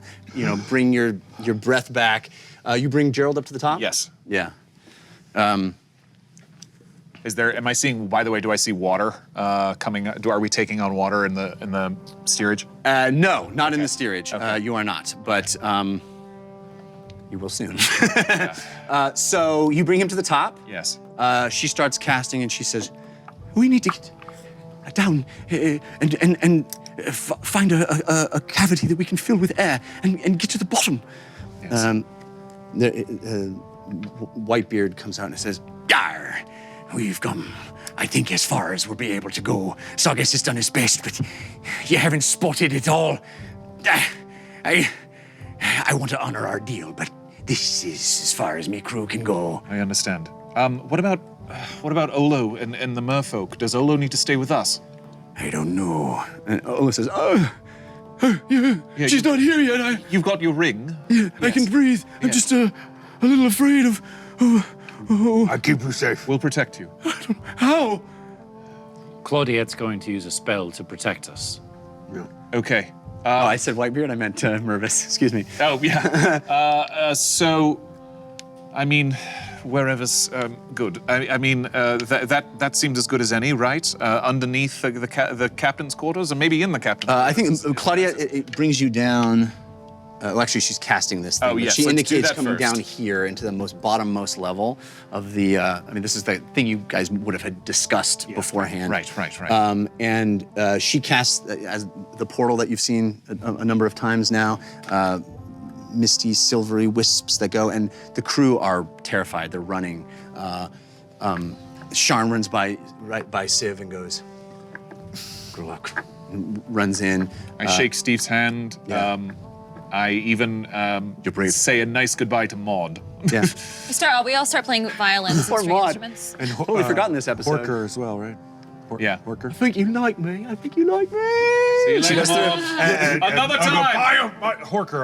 bring your breath back. You bring Gerald up to the top? Yes. Yeah. Am I seeing, by the way, do I see water coming? Are we taking on water in the steerage? No, not in the steerage. Okay. You are not, but you will soon. So you bring him to the top. Yes. She starts casting and she says, we need to get down and find a cavity that we can fill with air and get to the bottom. Yes. Whitebeard comes out and says, Yar, we've come, I think, as far as we'll be able to go. Saugus has done his best, but you haven't spotted it all. I want to honor our deal, but this is as far as me crew can go. I understand. What about Olo and the merfolk? Does Olo need to stay with us? I don't know. And Olo says, she's not here yet. You've got your ring. Yeah, yes. I can breathe. I'm just a little afraid of. I keep you safe. We'll protect you. How? Claudiette's going to use a spell to protect us. Yeah. Okay. I said Whitebeard. I meant Mervis. Excuse me. Oh yeah. So, I mean, wherever's good. That seems as good as any, right? Underneath the captain's quarters, or maybe in the captain's. I think Claudiette, it brings you down. well, actually, she's casting this thing. Oh, but yes, she let's do indicates that coming first. down here into the most bottommost level of the. I mean, this is the thing you guys would have had discussed beforehand. Right. And she casts as the portal that you've seen a number of times now. Misty, silvery wisps that go, and the crew are terrified. They're running. Sharn runs right by Civ and goes, "Grow up," and runs in. I shake Steve's hand. Yeah. I even You're brave. say a nice goodbye to Maud. Yeah. We all start playing violins and Poor string Maud. instruments. And Totally forgotten this episode. Horker as well, right? Yeah. Horker. I think you like me. I think you like me. See you She later, goes through- Maud. Another time. Horker,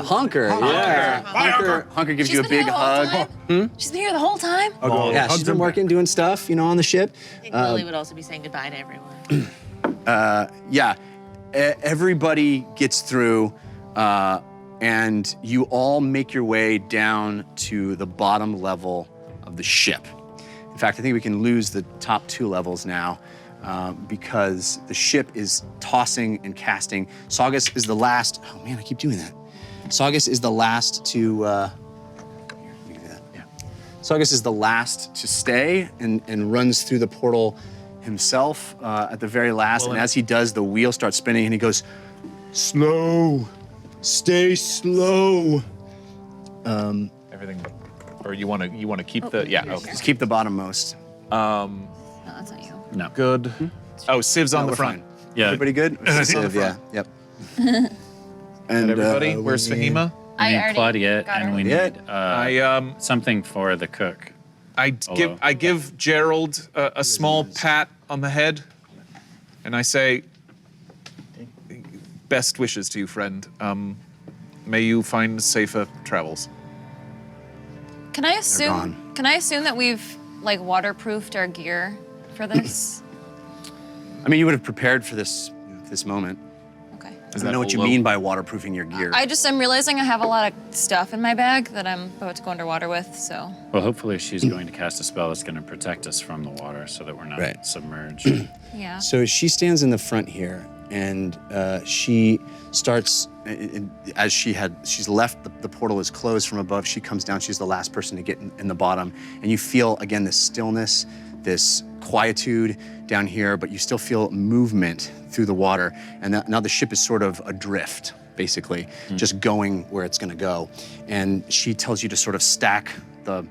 Honker, yeah. Honker gives you a big hug. She's been here the whole time? Yeah, she's been working, doing stuff, on the ship. I think Lily would also be saying goodbye to everyone. Everybody gets through, and you all make your way down to the bottom level of the ship. In fact, I think we can lose the top 2 levels now because the ship is tossing and casting. Saugus is the last. Oh man, I keep doing that. Saugus is the last to. Saugus is the last to stay and runs through the portal himself at the very last. And as he does, the wheel starts spinning and he goes, "Slow, stay slow." Everything. Or you want to keep the okay. Just keep the bottommost. No, that's not you. No. Good. Oh, Civ's on No, the we're front. fine. Yeah. Everybody good? Civ, yeah. Yep. And Everybody, where's Fahima? We need already Claudiette, got her. and we need something for the cook. I give Gerald a small pat on the head, and I say, "Best wishes to you, friend. May you find safer travels." Can I assume? gone. Can I assume that we've waterproofed our gear for this? I mean, you would have prepared for this moment. Okay. I don't know what you mean by waterproofing your gear. I'm realizing I have a lot of stuff in my bag that I'm about to go underwater with. So Well, hopefully she's going to cast a spell that's going to protect us from the water so that we're not Right. submerged. yeah. So she stands in the front here, and she starts, as she's left, the portal is closed from above, she comes down, she's the last person to get in the bottom, and you feel, again, this stillness, this quietude down here, but you still feel movement through the water, and now the ship is sort of adrift, basically, just going where it's gonna go. And she tells you to sort of stack the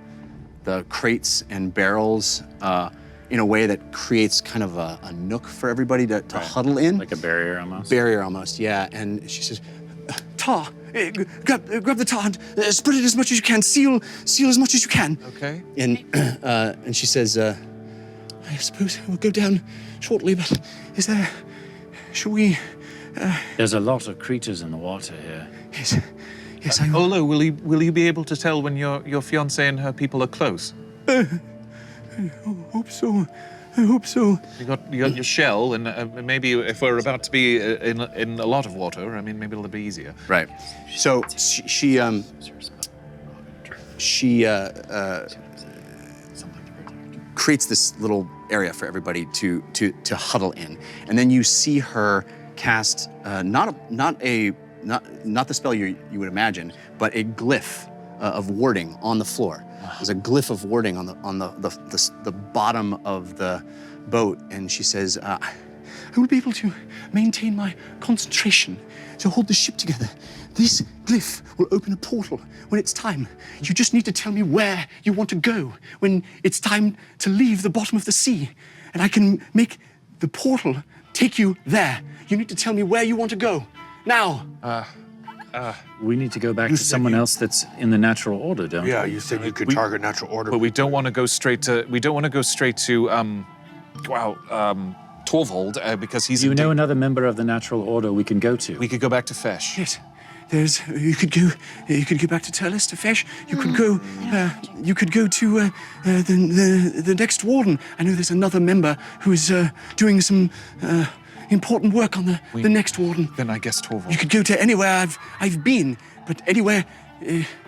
crates and barrels in a way that creates kind of a nook for everybody to huddle in. Like a barrier almost? Barrier almost, yeah. And she says, "Tar, grab the tar and spread it as much as you can. Seal as much as you can." Okay. And she says, "I suppose we'll go down shortly, but shall we?" There's a lot of creatures in the water here. Yes, I know. Olo, will you be able to tell when your fiance and her people are close? Hope so. I hope so. You got your shell, and maybe if we're about to be in a lot of water, I mean, maybe it'll be easier. Right. So she creates this little area for everybody to huddle in, and then you see her cast not the spell you would imagine, but a glyph of warding on the floor. There's a glyph of warding on the bottom of the boat, and she says, "I will be able to maintain my concentration to hold the ship together. This glyph will open a portal when it's time. You just need to tell me where you want to go when it's time to leave the bottom of the sea, and I can make the portal take you there. You need to tell me where you want to go. Now." We need to go back to someone else that's in the natural order, don't we? Yeah, you said you could target natural order. But we don't want to go straight to Torvald because he's. Do you know another member of the natural order we can go to? We could go back to Fesh. Yes. You could go back to Turles to Fesh. You could go to the next warden. I know there's another member who is doing some important work on the next warden. Then I guess Torvald. You could go to anywhere I've been, but anywhere.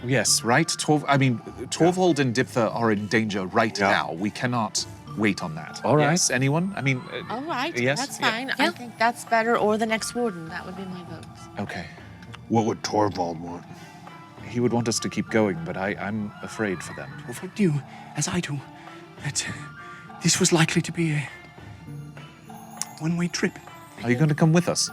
Yes, right. Torvald and Diptha are in danger right now. We cannot wait on that. All right. Yes, anyone? I mean. All right, yes? that's fine. Yeah. I think that's better, or the next warden. That would be my vote. Okay. What would Torvald want? He would want us to keep going, but I'm afraid for them. Torvald knew, as I do, that this was likely to be a one-way trip. Are you going to come with us?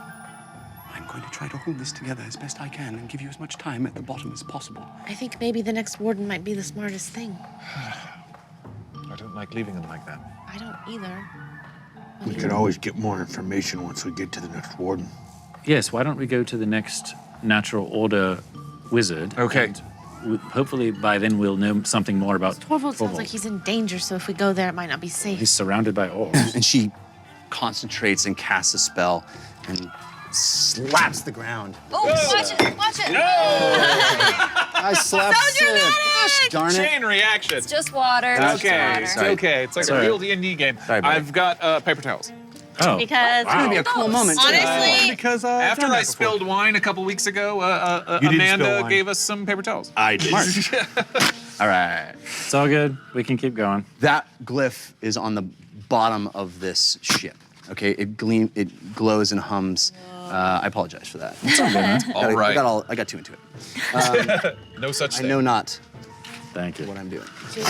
I'm going to try to hold this together as best I can and give you as much time at the bottom as possible. I think maybe the next warden might be the smartest thing. I don't like leaving them like that. I don't either. We could always get more information once we get to the next warden. Yes, why don't we go to the next natural order wizard? Okay. And hopefully by then we'll know something more about Torvald sounds like he's in danger, so if we go there, it might not be safe. He's surrounded by orcs. And she concentrates and casts a spell and slaps the ground. Oh, watch it, watch it. I slapped Sid. Gosh darn it. Chain reaction. It's just water. That's It's just okay. water. It's Sorry. okay. It's like Sorry. a real D&D game. Sorry, buddy. I've got paper towels. Oh, Because It's gonna be a cool moment. too. honestly, Because After I spilled wine a couple weeks ago, You didn't spill Amanda wine. gave us some paper towels. I did. All right. it's all good. We can keep going. That glyph is on the bottom of this ship. Okay, it glows and hums. I apologize for that. It's all good. All right. I got too into it. No such I thing. know not Thank you. what I'm doing. That's cool,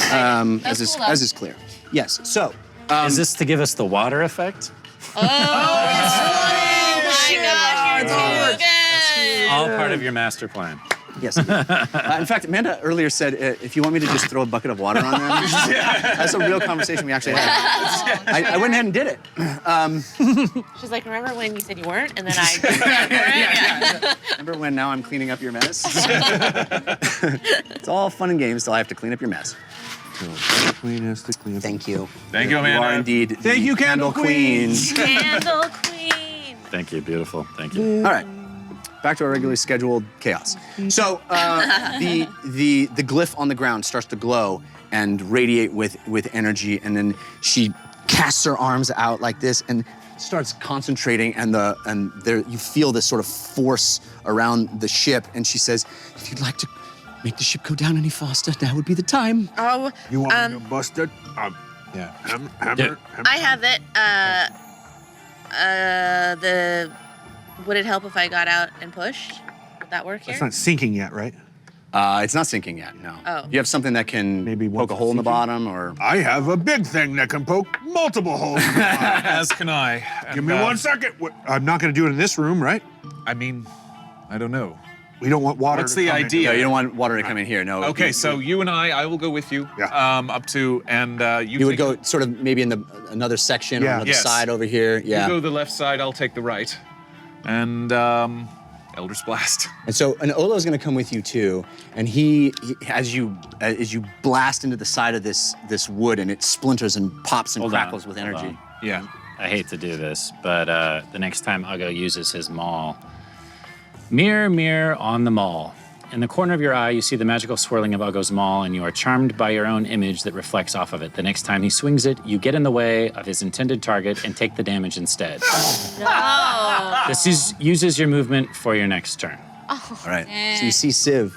though. As is clear. Yes. So. Is this to give us the water effect? oh my gosh, you're too good. All part of your master plan. Yes. In fact, Amanda earlier said, if you want me to just throw a bucket of water on them, that's a real conversation we actually had. I went ahead and did it. She's like, remember when you said you weren't? And then I Remember when now I'm cleaning up your mess? It's all fun and games till I have to clean up your mess. Queen has to clean up. Thank you. Thank you, You Amanda. are indeed Thank you, Candle Queen. Candle Queen. Thank you. Beautiful. Thank you. All right. Back to our regularly scheduled chaos. So the glyph on the ground starts to glow and radiate with energy, and then she casts her arms out like this and starts concentrating, and there you feel this sort of force around the ship, and she says, "If you'd like to make the ship go down any faster, now would be the time." Oh, You want me to bust it? Yeah. Hammer. I have it. Would it help if I got out and pushed? Would that work here? It's not sinking yet, right? It's not sinking yet, no. Oh. You have something that can Maybe poke once a hole in the sinking? bottom, or I have a big thing that can poke multiple holes. in the bottom. As can I. Give And, me 1 second. I'm not going to do it in this room, right? I mean, I don't know. We don't want water. What's to the come in. idea? no, you don't want water to come in here. No. Okay, so you and I will go with you. Yeah. Up to, and You would take go sort of maybe in another section or Yeah. another Yes. side over here. You Yeah. go the left side, I'll take the right. And Elder's Blast. And so an Olo's going to come with you too, and he as you blast into the side of this wood, and it splinters and pops and Hold on, crackles with hold energy. on. Yeah. I hate to do this, but the next time Uggo uses his maul. Mirror, mirror on the maul. In the corner of your eye, you see the magical swirling of Uggo's maul, and you are charmed by your own image that reflects off of it. The next time he swings it, you get in the way of his intended target and take the damage instead. No. This uses your movement for your next turn. All right. So you see Civ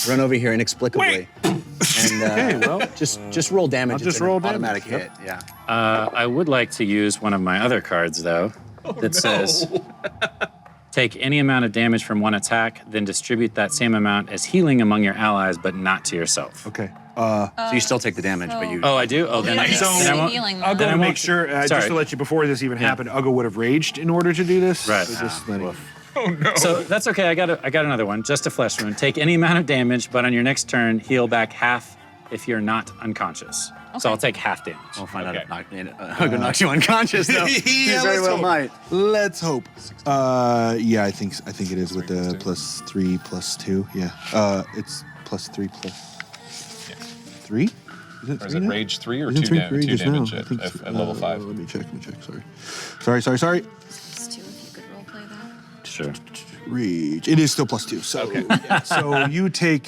run over here inexplicably, and just roll damage. I'll just It's an roll damage, automatic yep. hit. Yeah. I would like to use one of my other cards, though, that says, take any amount of damage from one attack, then distribute that same amount as healing among your allies, but not to yourself. Okay. So you still take the damage, but you. Oh, I do? Oh, then I, Yeah, then I won't. healing I'll though. go Then I and make won't- sure, just sorry. to let you, before this even happened, Uggo would have raged in order to do this. Right. So just letting. So that's okay. I got another one. Just a flesh wound. Take any amount of damage, but on your next turn, heal back half if you're not unconscious. So I'll take half damage. We'll find Okay. out if Uggo knocks you unconscious, though. He very let's well hope. might. Let's hope. Yeah, I think it is with the +3 +2. Yeah. It's +3 +3. Is it Or is 3 it now? Rage 3 or Isn't 2 3 damage, just damage now? I think at level 5? Let me check. Sorry. Just two, if you could roleplay that. Sure. Rage. It is still +2. So, Okay. yeah. So you take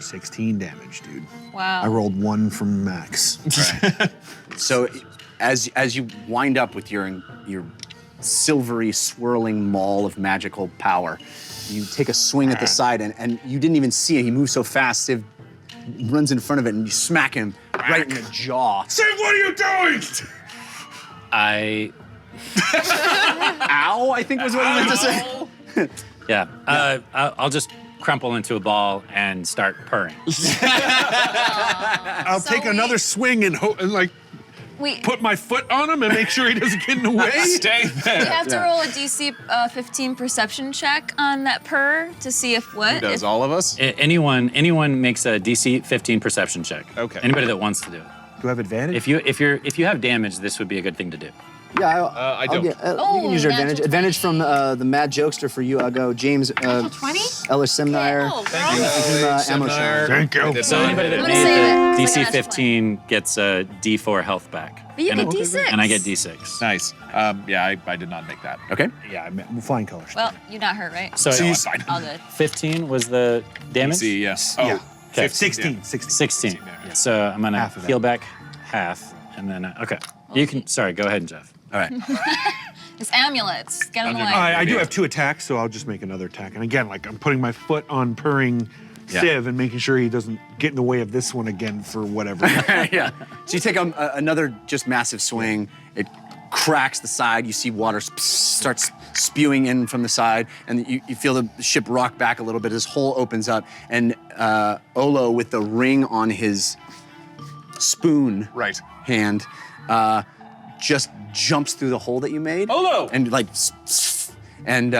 16 damage, dude. Wow. I rolled 1 from max. So as you wind up with your silvery swirling maul of magical power, you take a swing at the side, and you didn't even see it. He moved so fast, Civ runs in front of it, and you smack him right in the jaw. Civ, what are you doing? I Ow, I think was what he meant to say. Yeah. I'll just crumple into a ball and start purring. I'll take another swing and like We put my foot on him and make sure he doesn't get in the way. Stay there. you have to roll a DC 15 perception check on that purr to see if what? Who does, if, all of us? Anyone makes a DC 15 perception check. Okay. Anybody that wants to do it. Do I have advantage? If you have damage, this would be a good thing to do. Yeah, I don't. you can use your natural advantage. Advantage from the Mad Jokester for you. I'll go James. 20? Ellis Semnire. Oh, Ammo Shard. Thank you. I did So not. anybody that I'm gonna save made it. the It's like a DC natural 15 gets a D4 health back. But you and get D6. And I get D6. Nice. Yeah, I did not make that. Okay. Yeah, I'm flying colors. Well, you're not hurt, right? So, No, you I'm fine. All good. 15 was the damage? DC, yes. Yeah. Oh, Okay. 16. 16. yeah. So I'm gonna Half of that. heal back half, and then okay. You can. Sorry, go ahead, Jeff. All right. It's amulets. Get them away. I do have 2 attacks, so I'll just make another attack. And again, like I'm putting my foot on purring Yeah. Civ and making sure he doesn't get in the way of this one again for whatever. Yeah. So you take another just massive swing. It cracks the side. You see water starts spewing in from the side, and you feel the ship rock back a little bit. This hole opens up, and Olo, with the ring on his spoon Right. hand, just jumps through the hole that you made. Olo! And like, and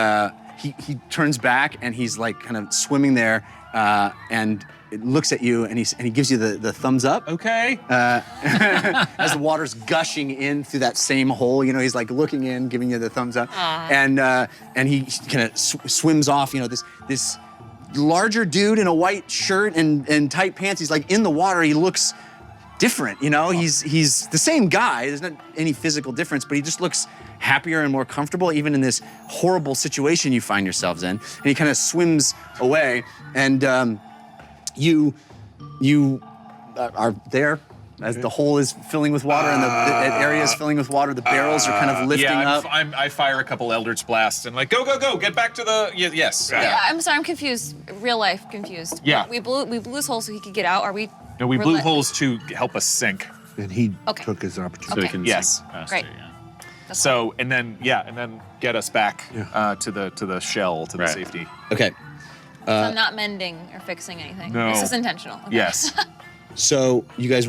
he turns back, and he's like kind of swimming there, and it looks at you, and he gives you the thumbs up. Okay. As the water's gushing in through that same hole, you know, he's like looking in, giving you the thumbs up, and he kind of swims off. You know, this larger dude in a white shirt and tight pants. He's like in the water. He looks different. You know, he's the same guy. There's not any physical difference, but he just looks happier and more comfortable, even in this horrible situation you find yourselves in. And he kind of swims away, and you are there as the hole is filling with water and the area is filling with water. The barrels are kind of lifting up. I fire a couple Eldritch Blasts and like, go, get back to the, yes. Yeah, I'm sorry, I'm confused. Real life confused. Yeah. We blew his hole so he could get out. Are we? No, we we're blew let- holes to help us sink. And he Okay. took his opportunity. So we Okay. can Yes. sink faster, Great. yeah. So, and then get us back to the shell, to the Right. safety. Okay. So I'm not mending or fixing anything. No. This is intentional. Okay. Yes. So you guys,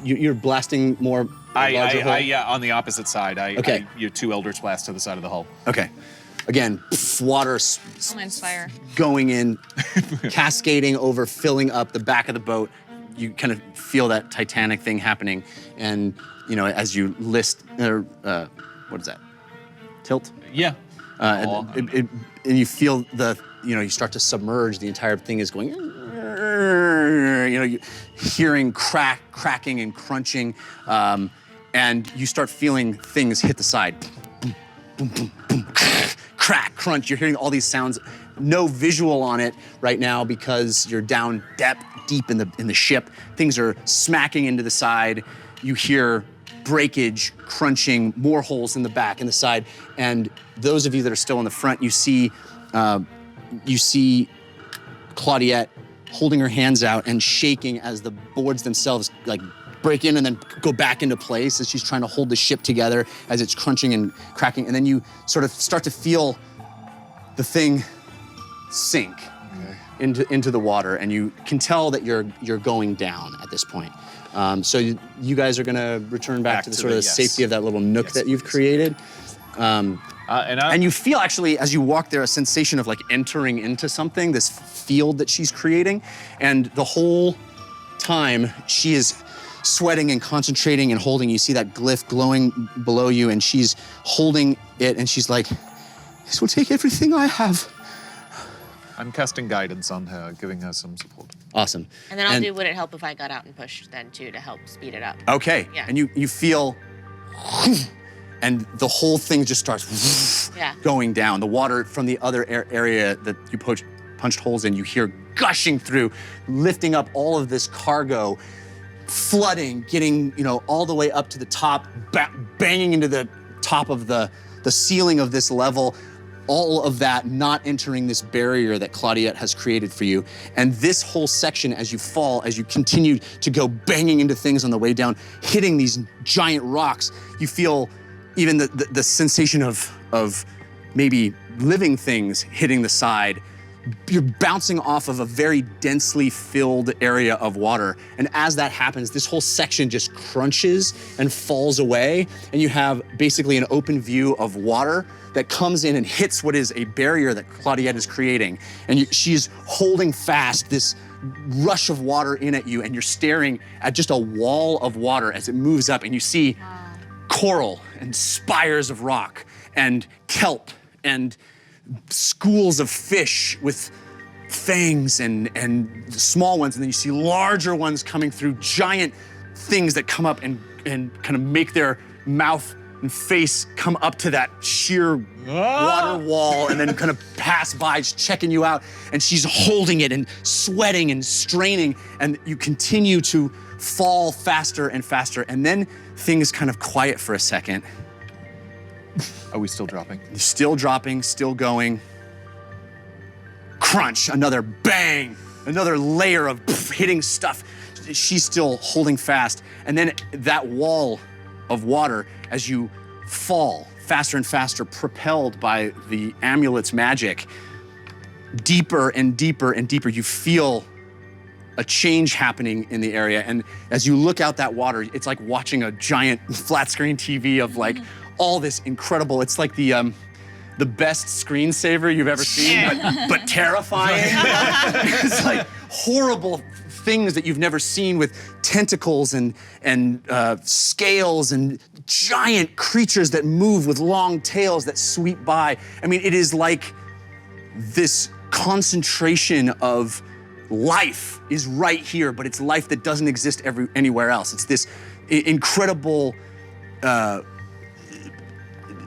you're blasting more. larger hole? On the opposite side. Okay. You 2 Eldritch Blasts to the side of the hull. Okay. Again, water Mine's fire. going in, cascading over, filling up the back of the boat. You kind of feel that Titanic thing happening, and you know as you list, what is that? Tilt. Yeah. And you feel you start to submerge. The entire thing is going. You hearing cracking and crunching, and you start feeling things hit the side. Boom, boom, boom, boom, crack, crunch. You're hearing all these sounds. No visual on it right now because you're down deep in the ship. Things are smacking into the side. You hear breakage, crunching, more holes in the back and the side. And those of you that are still in the front, you see Claudiette holding her hands out and shaking as the boards themselves like break in and then go back into place as she's trying to hold the ship together as it's crunching and cracking. And then you sort of start to feel the thing sink into the water, and you can tell that you're going down at this point. So you guys are gonna return back to the sort of the safety of that little nook that you've created. And you feel actually, as you walk there, a sensation of like entering into something, this field that she's creating. And the whole time she is sweating and concentrating and holding, you see that glyph glowing below you, and she's holding it, and she's like, this will take everything I have. I'm casting guidance on her, giving her some support. Awesome. And then I'll do would it help if I got out and pushed then too to help speed it up. Okay. Yeah. And you feel, and the whole thing just starts going down. The water from the other area that you punched holes in, you hear gushing through, lifting up all of this cargo, flooding, getting all the way up to the top, banging into the top of the ceiling of this level. All of that not entering this barrier that Claudiette has created for you. And this whole section, as you fall, as you continue to go banging into things on the way down, hitting these giant rocks, you feel even the sensation of maybe living things hitting the side. You're bouncing off of a very densely filled area of water. And as that happens, this whole section just crunches and falls away. And you have basically an open view of water that comes in and hits what is a barrier that Claudiette is creating. And she's holding fast this rush of water in at you, and you're staring at just a wall of water as it moves up, and you see coral and spires of rock and kelp and schools of fish with fangs and small ones, and then you see larger ones coming through, giant things that come up and kind of make their mouth and face come up to that sheer water wall and then kind of pass by, just checking you out. And she's holding it and sweating and straining, and you continue to fall faster and faster. And then things kind of quiet for a second. Are we still dropping? Still dropping, still going. Crunch, another bang, another layer of hitting stuff. She's still holding fast. And then that wall of water, as you fall faster and faster, propelled by the amulet's magic, deeper and deeper and deeper, you feel a change happening in the area. And as you look out that water, it's like watching a giant flat screen TV of like all this incredible, it's like the best screensaver you've ever seen, but terrifying. It's like horrible things that you've never seen with tentacles and scales and giant creatures that move with long tails that sweep by. I mean, it is like this concentration of life is right here, but it's life that doesn't exist anywhere else. It's this incredible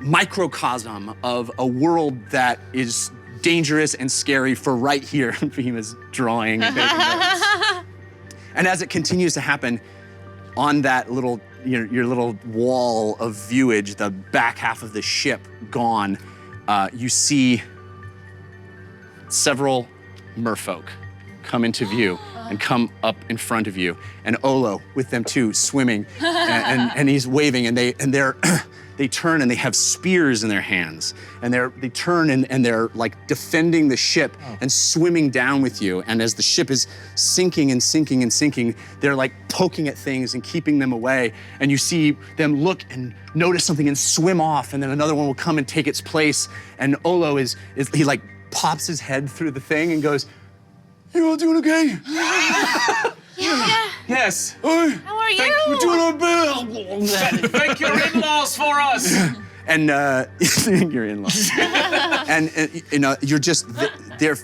microcosm of a world that is dangerous and scary for right here. Fahima's drawing and making notes. And as it continues to happen, on that little, your little wall of viewage, the back half of the ship gone, you see several merfolk come into view and come up in front of you, and Olo with them too, swimming, and he's waving, and they're they turn and they have spears in their hands, and they turn and they're like defending the ship and swimming down with you. And as the ship is sinking and sinking and sinking, they're like poking at things and keeping them away. And you see them look and notice something and swim off, and then another one will come and take its place. And Olo he like pops his head through the thing and goes, "You all doing okay?" Yeah. Yes. How are you? We're doing our best. Thank your in-laws for us. And your in-laws. And you're just they're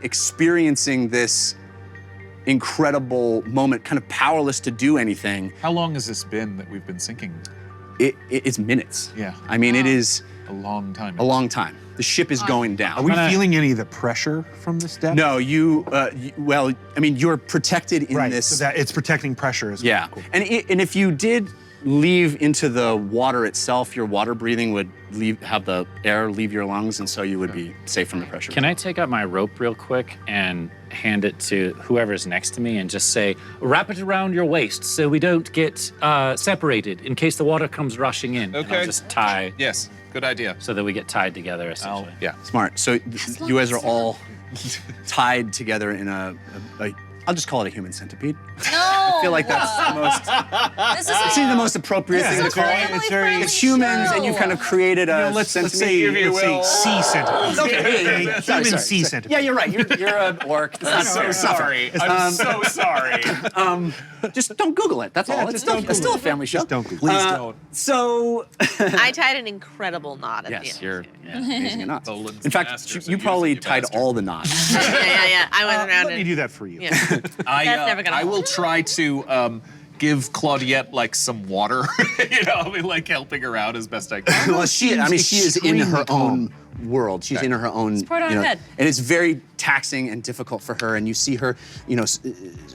experiencing this incredible moment, kind of powerless to do anything. How long has this been that we've been sinking? It's minutes. Yeah. I mean, it is a long time. A long time. The ship is going down. Are we feeling any of the pressure from this depth? No, well, I mean, you're protected in right, this. So that it's protecting pressure as well. Yeah, Cool. and if you did leave into the water itself, your water breathing would have the air leave your lungs, and so you would be safe from the pressure. Can I take out my rope real quick and hand it to whoever's next to me and just say, wrap it around your waist so we don't get separated in case the water comes rushing in. Okay. And I'll just tie. Yes, good idea. So that we get tied together, essentially. Yeah. Smart. So you guys are all tied together in a I'll just call it a human centipede. No. I feel like that's the most. This It seems the most appropriate thing to call it. It's humans, and you've kind of created a. Let's say centipede. sea centipede. Okay. Human sea centipede. Yeah, you're right. You're an orc. I'm so sorry. I'm so sorry. Just don't Google it. That's all. It's still a family show. Just don't Google it. Please don't. So. I tied an incredible knot at the Yes, end. you're amazing at knots. Poland's In fact, master, so you use probably it, you tied bastard. all the knots. Yeah. I went around Let me it. do that for you. Yeah. That's never gonna I will hold. try to give Claudiette like some water. I'll be like helping her out as best I can. Well, she is in her own world. She's in her own. pour it on her head. And it's very taxing and difficult for her. And you see her,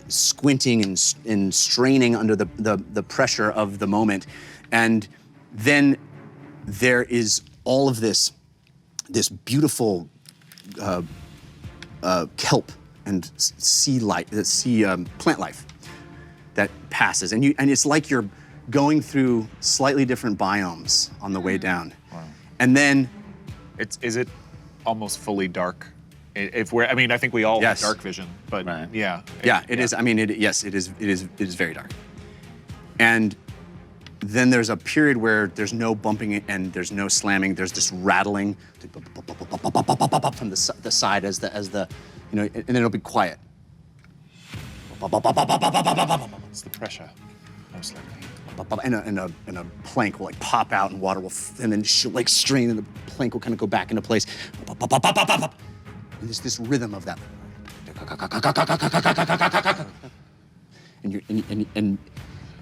squinting and straining under the pressure of the moment. And then there is all of this beautiful kelp and sea plant life that passes, and it's like you're going through slightly different biomes on the way down. Wow. And then Is it almost fully dark? If we're, I mean, I think we all have Yes. dark vision, but yeah. Yeah, it is. I mean, yes, it is. It is very dark. And then there's a period where there's no bumping and there's no slamming. There's just rattling from the side as the and then it'll be quiet. It's the pressure, most likely. And a plank will like pop out and water will, and then she'll like strain and the plank will kind of go back into place. And there's this rhythm of that. And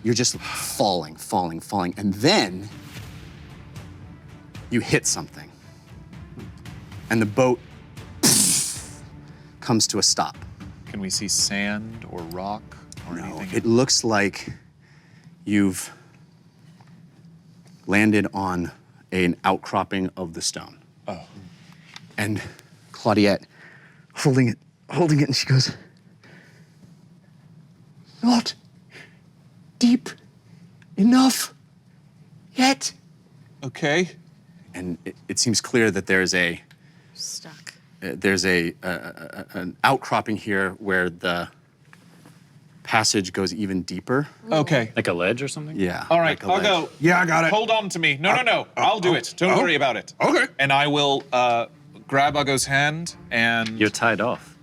you're just falling, and then you hit something, and the boat comes to a stop. Can we see sand or rock or anything? It looks like you've landed on an outcropping of the stone. Oh. And Claudiette, holding it, and she goes, "Not deep enough yet." Okay. And it seems clear that there's Stuck. an outcropping here where the passage goes even deeper. Okay. Like a ledge or something? Yeah. All right, like a I'll ledge. go. Yeah, I got it. Hold on to me. No. I'll do it. Don't worry about it. Okay. And I will grab Ugo's hand and. You're tied off.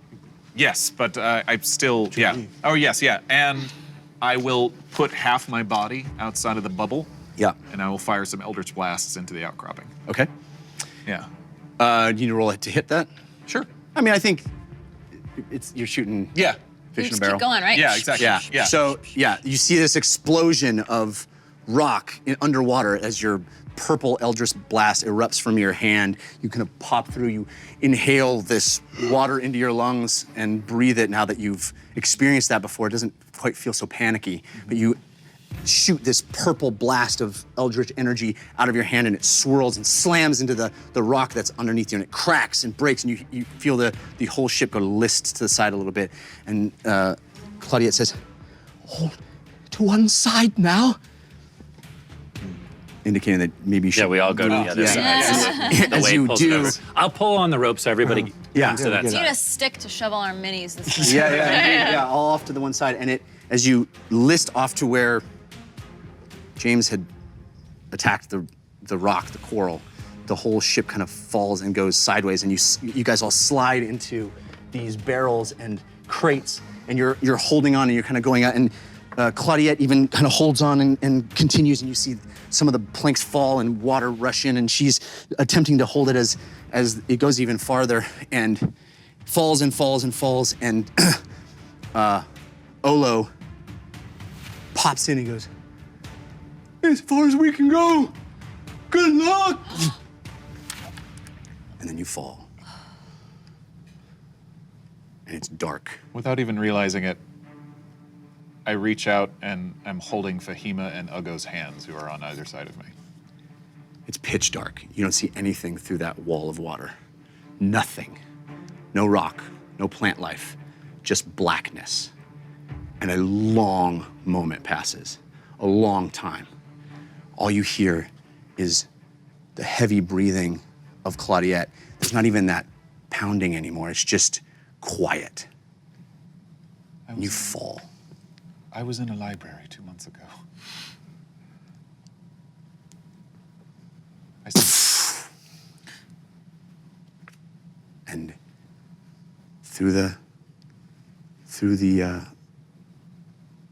Yes, but I'm still. Yeah. Oh, yes, yeah. And I will put half my body outside of the bubble. Yeah. And I will fire some Eldritch Blasts into the outcropping. Okay. Yeah. Do you need to roll it to hit that? Sure. I mean, I think you're shooting. Yeah. Fish in You just a barrel. keep going, right? Yeah, exactly. Yeah. Yeah. So, yeah, you see this explosion of rock underwater as your purple Eldritch Blast erupts from your hand. You kind of pop through, you inhale this water into your lungs and breathe it now that you've experienced that before. It doesn't quite feel so panicky, but you shoot this purple blast of eldritch energy out of your hand and it swirls and slams into the rock that's underneath you and it cracks and breaks and you feel the whole ship go list to the side a little bit. And Claudiette says, "Hold to one side now," indicating that maybe you should. Yeah, we all go to the other side. The As wave you pulls it do. over. I'll pull on the rope so everybody comes to that We side. need a stick to shove all our minis this time. Yeah, all off to the one side. And as you list off to where James had attacked the rock, the coral, the whole ship kind of falls and goes sideways, and you guys all slide into these barrels and crates, and you're holding on and you're kind of going out, and Claudiette even kind of holds on and continues, and you see some of the planks fall and water rush in, and she's attempting to hold it as it goes even farther, and falls and falls and falls, and Olo pops in and goes, As far as we can go. Good luck. and then you fall. And it's dark. Without even realizing it, I reach out and I'm holding Fahima and Ugo's hands, who are on either side of me. It's pitch dark. You don't see anything through that wall of water. Nothing. No rock, no plant life, just blackness. And a long moment passes, a long time. All you hear is the heavy breathing of Claudiette. There's not even that pounding anymore. It's just quiet. And you fall. I was in a library 2 months ago. And through the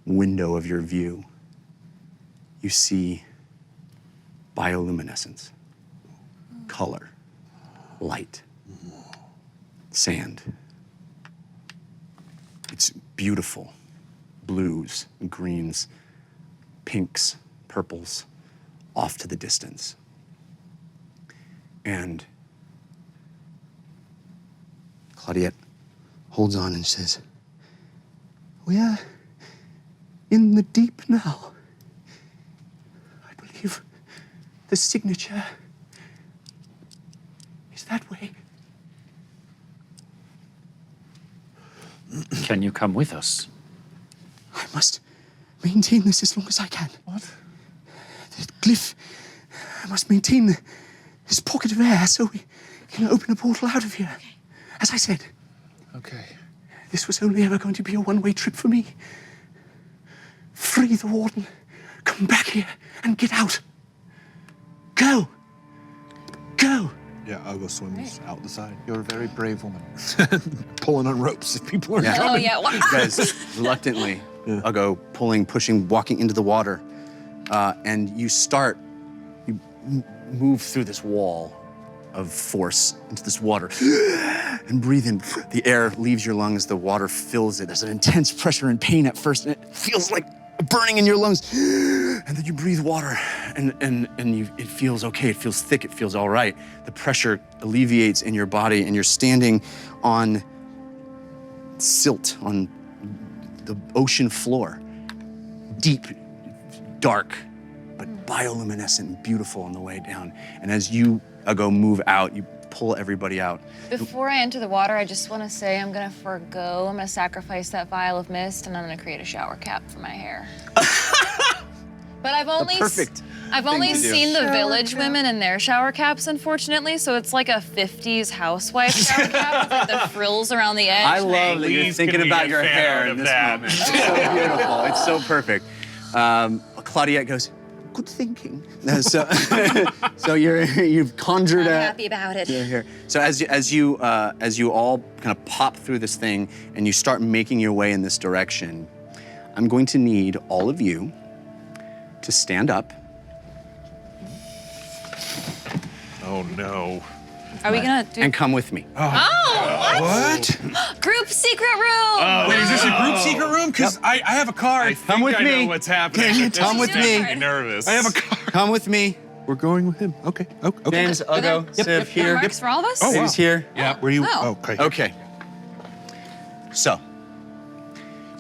window of your view, you see bioluminescence, color, light, sand. It's beautiful. Blues, greens, pinks, purples, off to the distance. And Claudiette holds on and says, We are in the deep now. I believe the signature is that way. Can you come with us? I must maintain this as long as I can. What? The glyph. I must maintain this pocket of air so we can open a portal out of here. As I said, Okay. this was only ever going to be a one-way trip for me. Free the Warden, come back here and get out. Go. Go. Yeah, I'll go swims out the side. You're a very brave woman. Pulling on ropes if people are Yeah. Oh, coming. yeah. You guys, reluctantly, I'll go pulling, pushing, walking into the water. And you move through this wall of force into this water and breathe in. The air leaves your lungs, the water fills it. There's an intense pressure and pain at first, and it feels like burning in your lungs. And then you breathe water, and it feels okay, it feels thick, it feels all right. The pressure alleviates in your body, and you're standing on silt, on the ocean floor. Deep, dark, but bioluminescent and beautiful on the way down. And as you move out, you pull everybody out. Before I enter the water, I just want to say I'm going to forego, I'm going to sacrifice that vial of mist, and I'm going to create a shower cap for my hair. But I've only perfect I've thing only to do. seen the village women in their shower caps, unfortunately. So it's like a 50s housewife shower cap with like the frills around the edge. I love that you're Please thinking can we about get your fan hair art in of this that? moment. It's so beautiful. It's so perfect. Claudiette goes, good thinking. No, so you've conjured I'm a happy about it. your hair. So as you all kind of pop through this thing and you start making your way in this direction, I'm going to need all of you to stand up. Oh no. Are we going to do And come with me. What? group secret room? Wait, is this a group secret room? Because I have a card. Come with I me. know what's happening. Come with me. I'm nervous. I have a card. Come with me. We're going with him. Okay. Okay. James, Ugo, Civ here. Marks for all of us? Oh, wow. Civ's here. Yeah. Were you? Oh. Okay. Okay. So,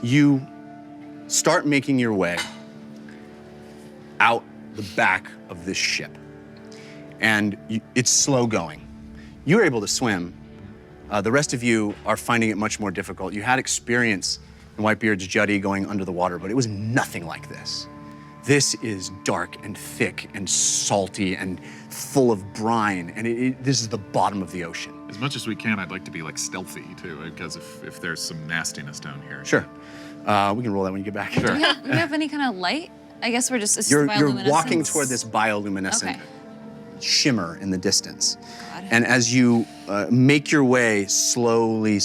you start making your way out the back of this ship. And it's slow going. You're able to swim. The rest of you are finding it much more difficult. You had experience in Whitebeard's Jutty going under the water, but it was nothing like this. This is dark and thick and salty and full of brine, and this is the bottom of the ocean. As much as we can, I'd like to be like stealthy too, because if there's some nastiness down here. Sure. We can roll that when you get back. Do we have any kind of light? I guess we're just You're bioluminescence. walking toward this bioluminescent Okay. shimmer in the distance. And as you make your way slowly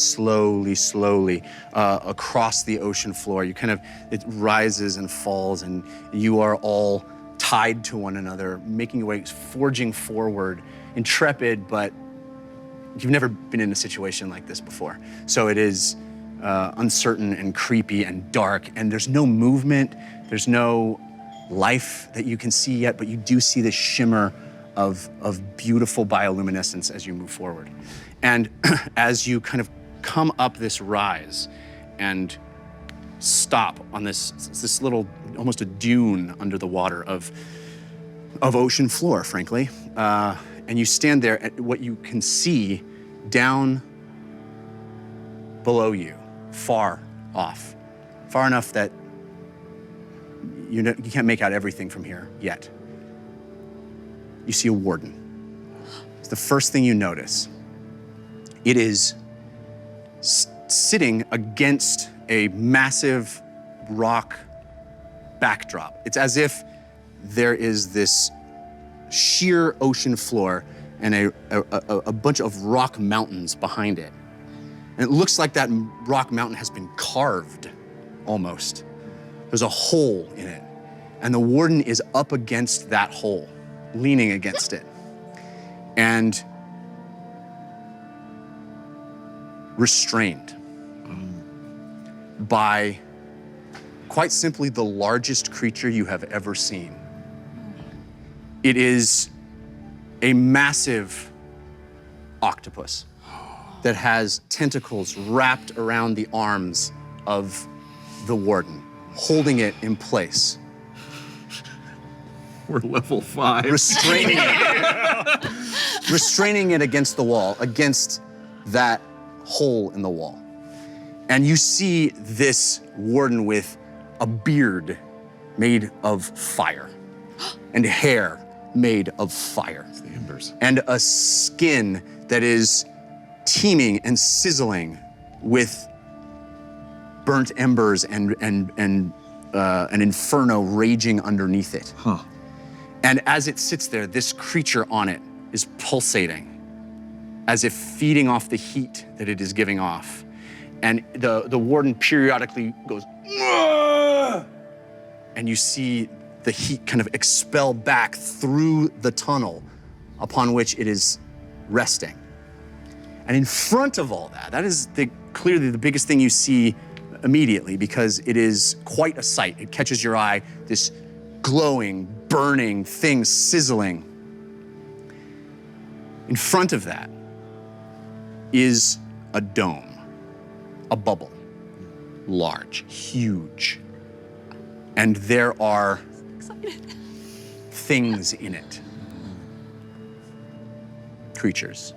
across the ocean floor, it rises and falls, and you are all tied to one another, making your way, forging forward, intrepid, but you've never been in a situation like this before. So it is uncertain and creepy and dark, and there's no movement, there's no life that you can see yet, but you do see this shimmer of beautiful bioluminescence as you move forward. And as you kind of come up this rise and stop on this little, almost a dune under the water of ocean floor, frankly, and you stand there at what you can see down below you, far off, far enough that you can't make out everything from here yet. You see a warden. It's the first thing you notice. It is sitting against a massive rock backdrop. It's as if there is this sheer ocean floor and a bunch of rock mountains behind it. And it looks like that rock mountain has been carved, almost. There's a hole in it. And the warden is up against that hole, leaning against it. And restrained by, quite simply, the largest creature you have ever seen. It is a massive octopus that has tentacles wrapped around the arms of the warden, holding it in place. We're level 5. Restraining it against the wall, against that hole in the wall. And you see this warden with a beard made of fire and hair made of fire. It's the embers. And a skin that is teeming and sizzling with burnt embers and an inferno raging underneath it. Huh. And as it sits there, this creature on it is pulsating, as if feeding off the heat that it is giving off. And the warden periodically goes, "Ugh!" And you see the heat kind of expel back through the tunnel upon which it is resting. And in front of all that, that is clearly the biggest thing you see immediately, because it is quite a sight. It catches your eye, this glowing, burning thing sizzling. In front of that is a dome, a bubble, large, huge. And there are things in it. Creatures.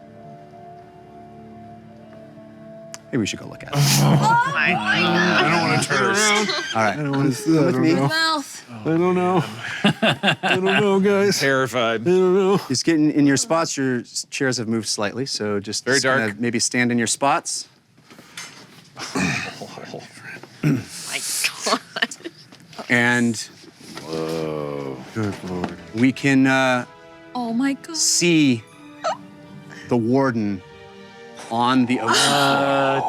Maybe we should go look at it. I don't want to turn around. All right. I don't want to. Come with me. Mouth. I don't know. I don't know, guys. Terrified. I don't know. Just getting in your spots. Your chairs have moved slightly, so just Very dark. kinda maybe stand in your spots. My God. And Good Lord. we can Oh my God. see the warden on the ocean floor.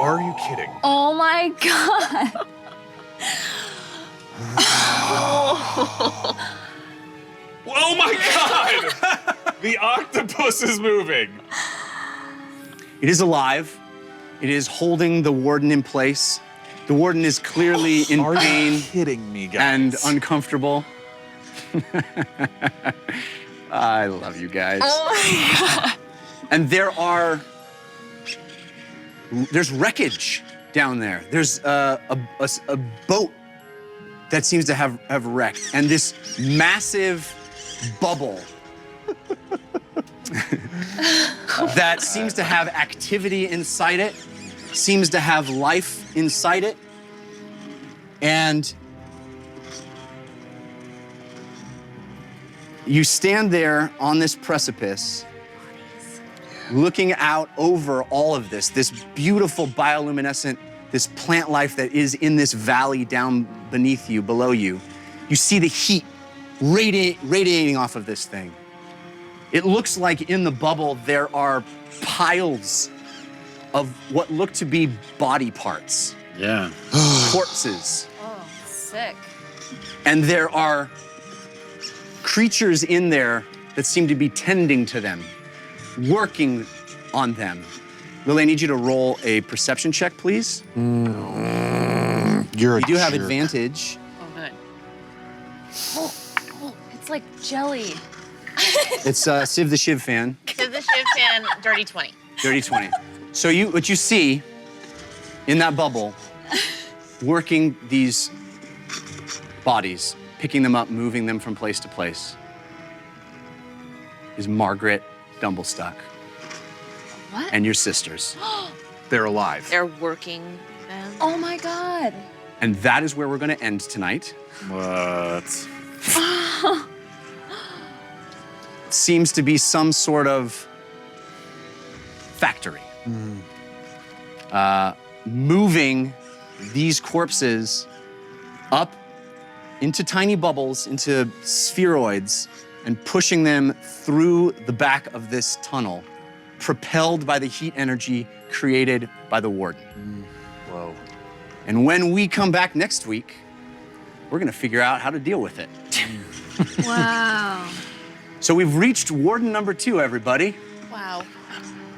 Are you kidding? Oh my God. Oh my God! The octopus is moving. It is alive. It is holding the warden in place. The warden is clearly in Are pain you kidding me, guys? and uncomfortable. I love you guys. Oh my God. And there's wreckage down there. There's a boat that seems to have wrecked, and this massive bubble that seems to have activity inside it, seems to have life inside it, and you stand there on this precipice, looking out over all of this beautiful bioluminescent, this plant life that is in this valley down beneath you, below you. You see the heat radiating off of this thing. It looks like in the bubble there are piles of what look to be body parts, Yeah. corpses. Oh, sick. And there are creatures in there that seem to be tending to them, working on them. Lily, I need you to roll a perception check, please. You're a You do have jerk. advantage. Oh, good. Oh, it's like jelly. It's Civ the Shiv fan, To the Shiv fan, dirty 20. dirty 20. So what you see in that bubble, working these bodies, picking them up, moving them from place to place, is Margaret Dumblestuck What? and your sisters. They're alive. They're working them. Oh my God. And that is where we're going to end tonight. What? Seems to be some sort of factory. Moving these corpses up into tiny bubbles, into spheroids, and pushing them through the back of this tunnel, propelled by the heat energy created by the warden. Whoa. And when we come back next week, we're gonna figure out how to deal with it. Wow. So we've reached warden number 2, everybody. Wow.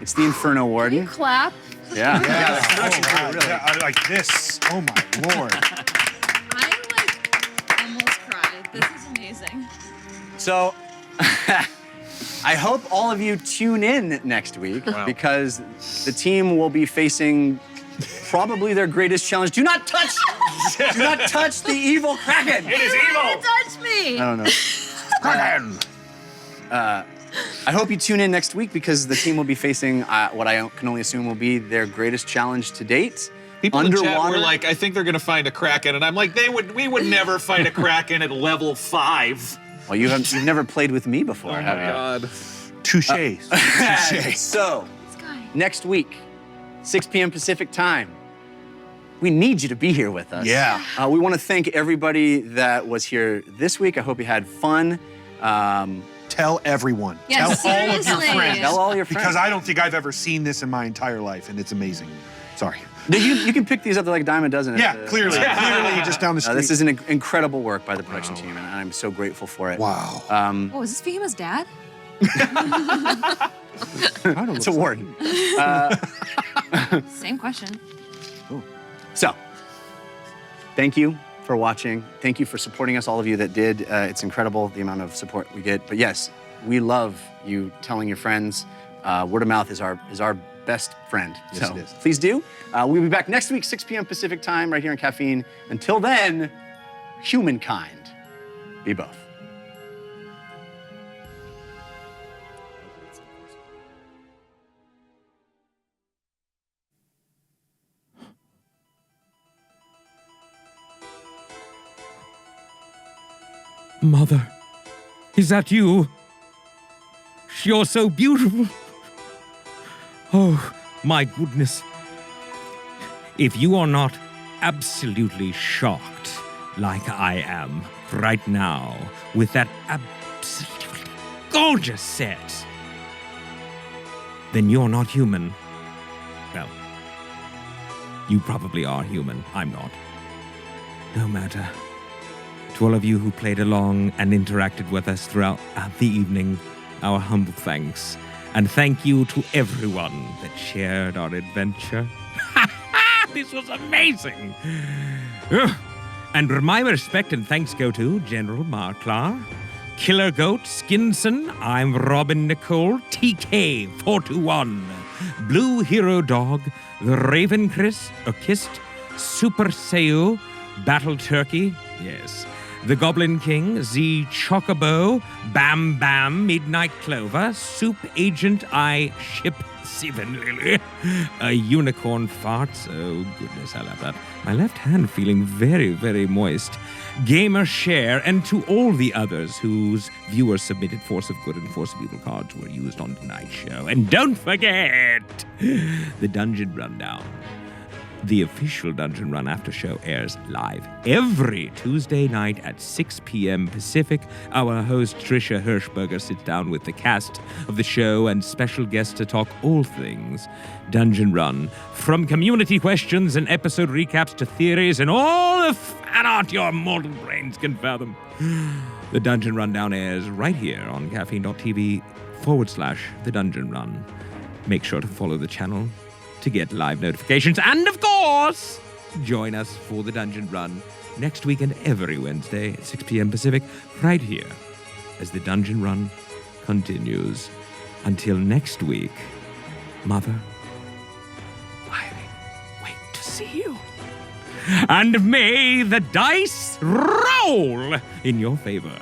It's the Inferno Warden. Clap. Yeah. Yeah, I like this. Oh my Lord. I like almost cried. This is amazing. So I hope all of you tune in next week because the team will be facing probably their greatest challenge. Do not touch the evil Kraken. It is evil. Touch me. I don't know. Kraken. I hope you tune in next week because the team will be facing what I can only assume will be their greatest challenge to date. People in Underwater. chat were like, I think they're gonna find a Kraken, and I'm like, we would never fight a Kraken at level 5. Well, you've never played with me before, have you? God. Touche. So, next week, 6 p.m. Pacific time, we need you to be here with us. Yeah. We want to thank everybody that was here this week. I hope you had fun. Tell everyone. Yeah, Tell all of your seriously. friends. Tell all your friends. Because I don't think I've ever seen this in my entire life, and it's amazing. Sorry. You can pick these up. They're like a dime a dozen. Yeah, clearly. Clearly, just down the street. This is an incredible work by the production team, and I'm so grateful for it. Wow. Oh, is this Fahima's dad? It's a Warden. Same question. So, thank you for watching. Thank you for supporting us, all of you that did. It's incredible the amount of support we get. But yes, we love you telling your friends. Word of mouth is our best friend. Yes, So it is. please do. We'll be back next week, 6 p.m. Pacific time, right here on Caffeine. Until then, humankind. Be both. Mother, is that you? You're so beautiful. Oh, my goodness. If you are not absolutely shocked like I am right now with that absolutely gorgeous set, then you're not human. Well, you probably are human. I'm not. No matter. To all of you who played along and interacted with us throughout the evening, our humble thanks. And thank you to everyone that shared our adventure. This was amazing! Ugh. And my respect and thanks go to General Marklar, Killer Goat Skinson, I'm Robin Nicole, TK421, Blue Hero Dog, The Raven Chris, Okist, Super Seu, Battle Turkey, yes, The Goblin King, Z Chocobo, Bam Bam, Midnight Clover, Soup Agent I Ship 7 Lily, a Unicorn Farts, oh goodness, I love that. My left hand feeling very, very moist. Gamer Share, and to all the others whose viewers submitted Force of Good and Force of Evil cards were used on tonight's show. And don't forget the Dungeon Rundown. The official Dungeon Run After Show airs live every Tuesday night at 6 p.m. Pacific. Our host, Trisha Hirschberger, sits down with the cast of the show and special guests to talk all things Dungeon Run, from community questions and episode recaps to theories and all the fan art your mortal brains can fathom. The Dungeon Rundown airs right here on caffeine.tv/The Dungeon Run. Make sure to follow the channel to get live notifications. And of course, join us for the Dungeon Run next week and every Wednesday at 6 p.m. Pacific, right here, as the Dungeon Run continues. Until next week, Mother, I wait to see you. And may the dice roll in your favor.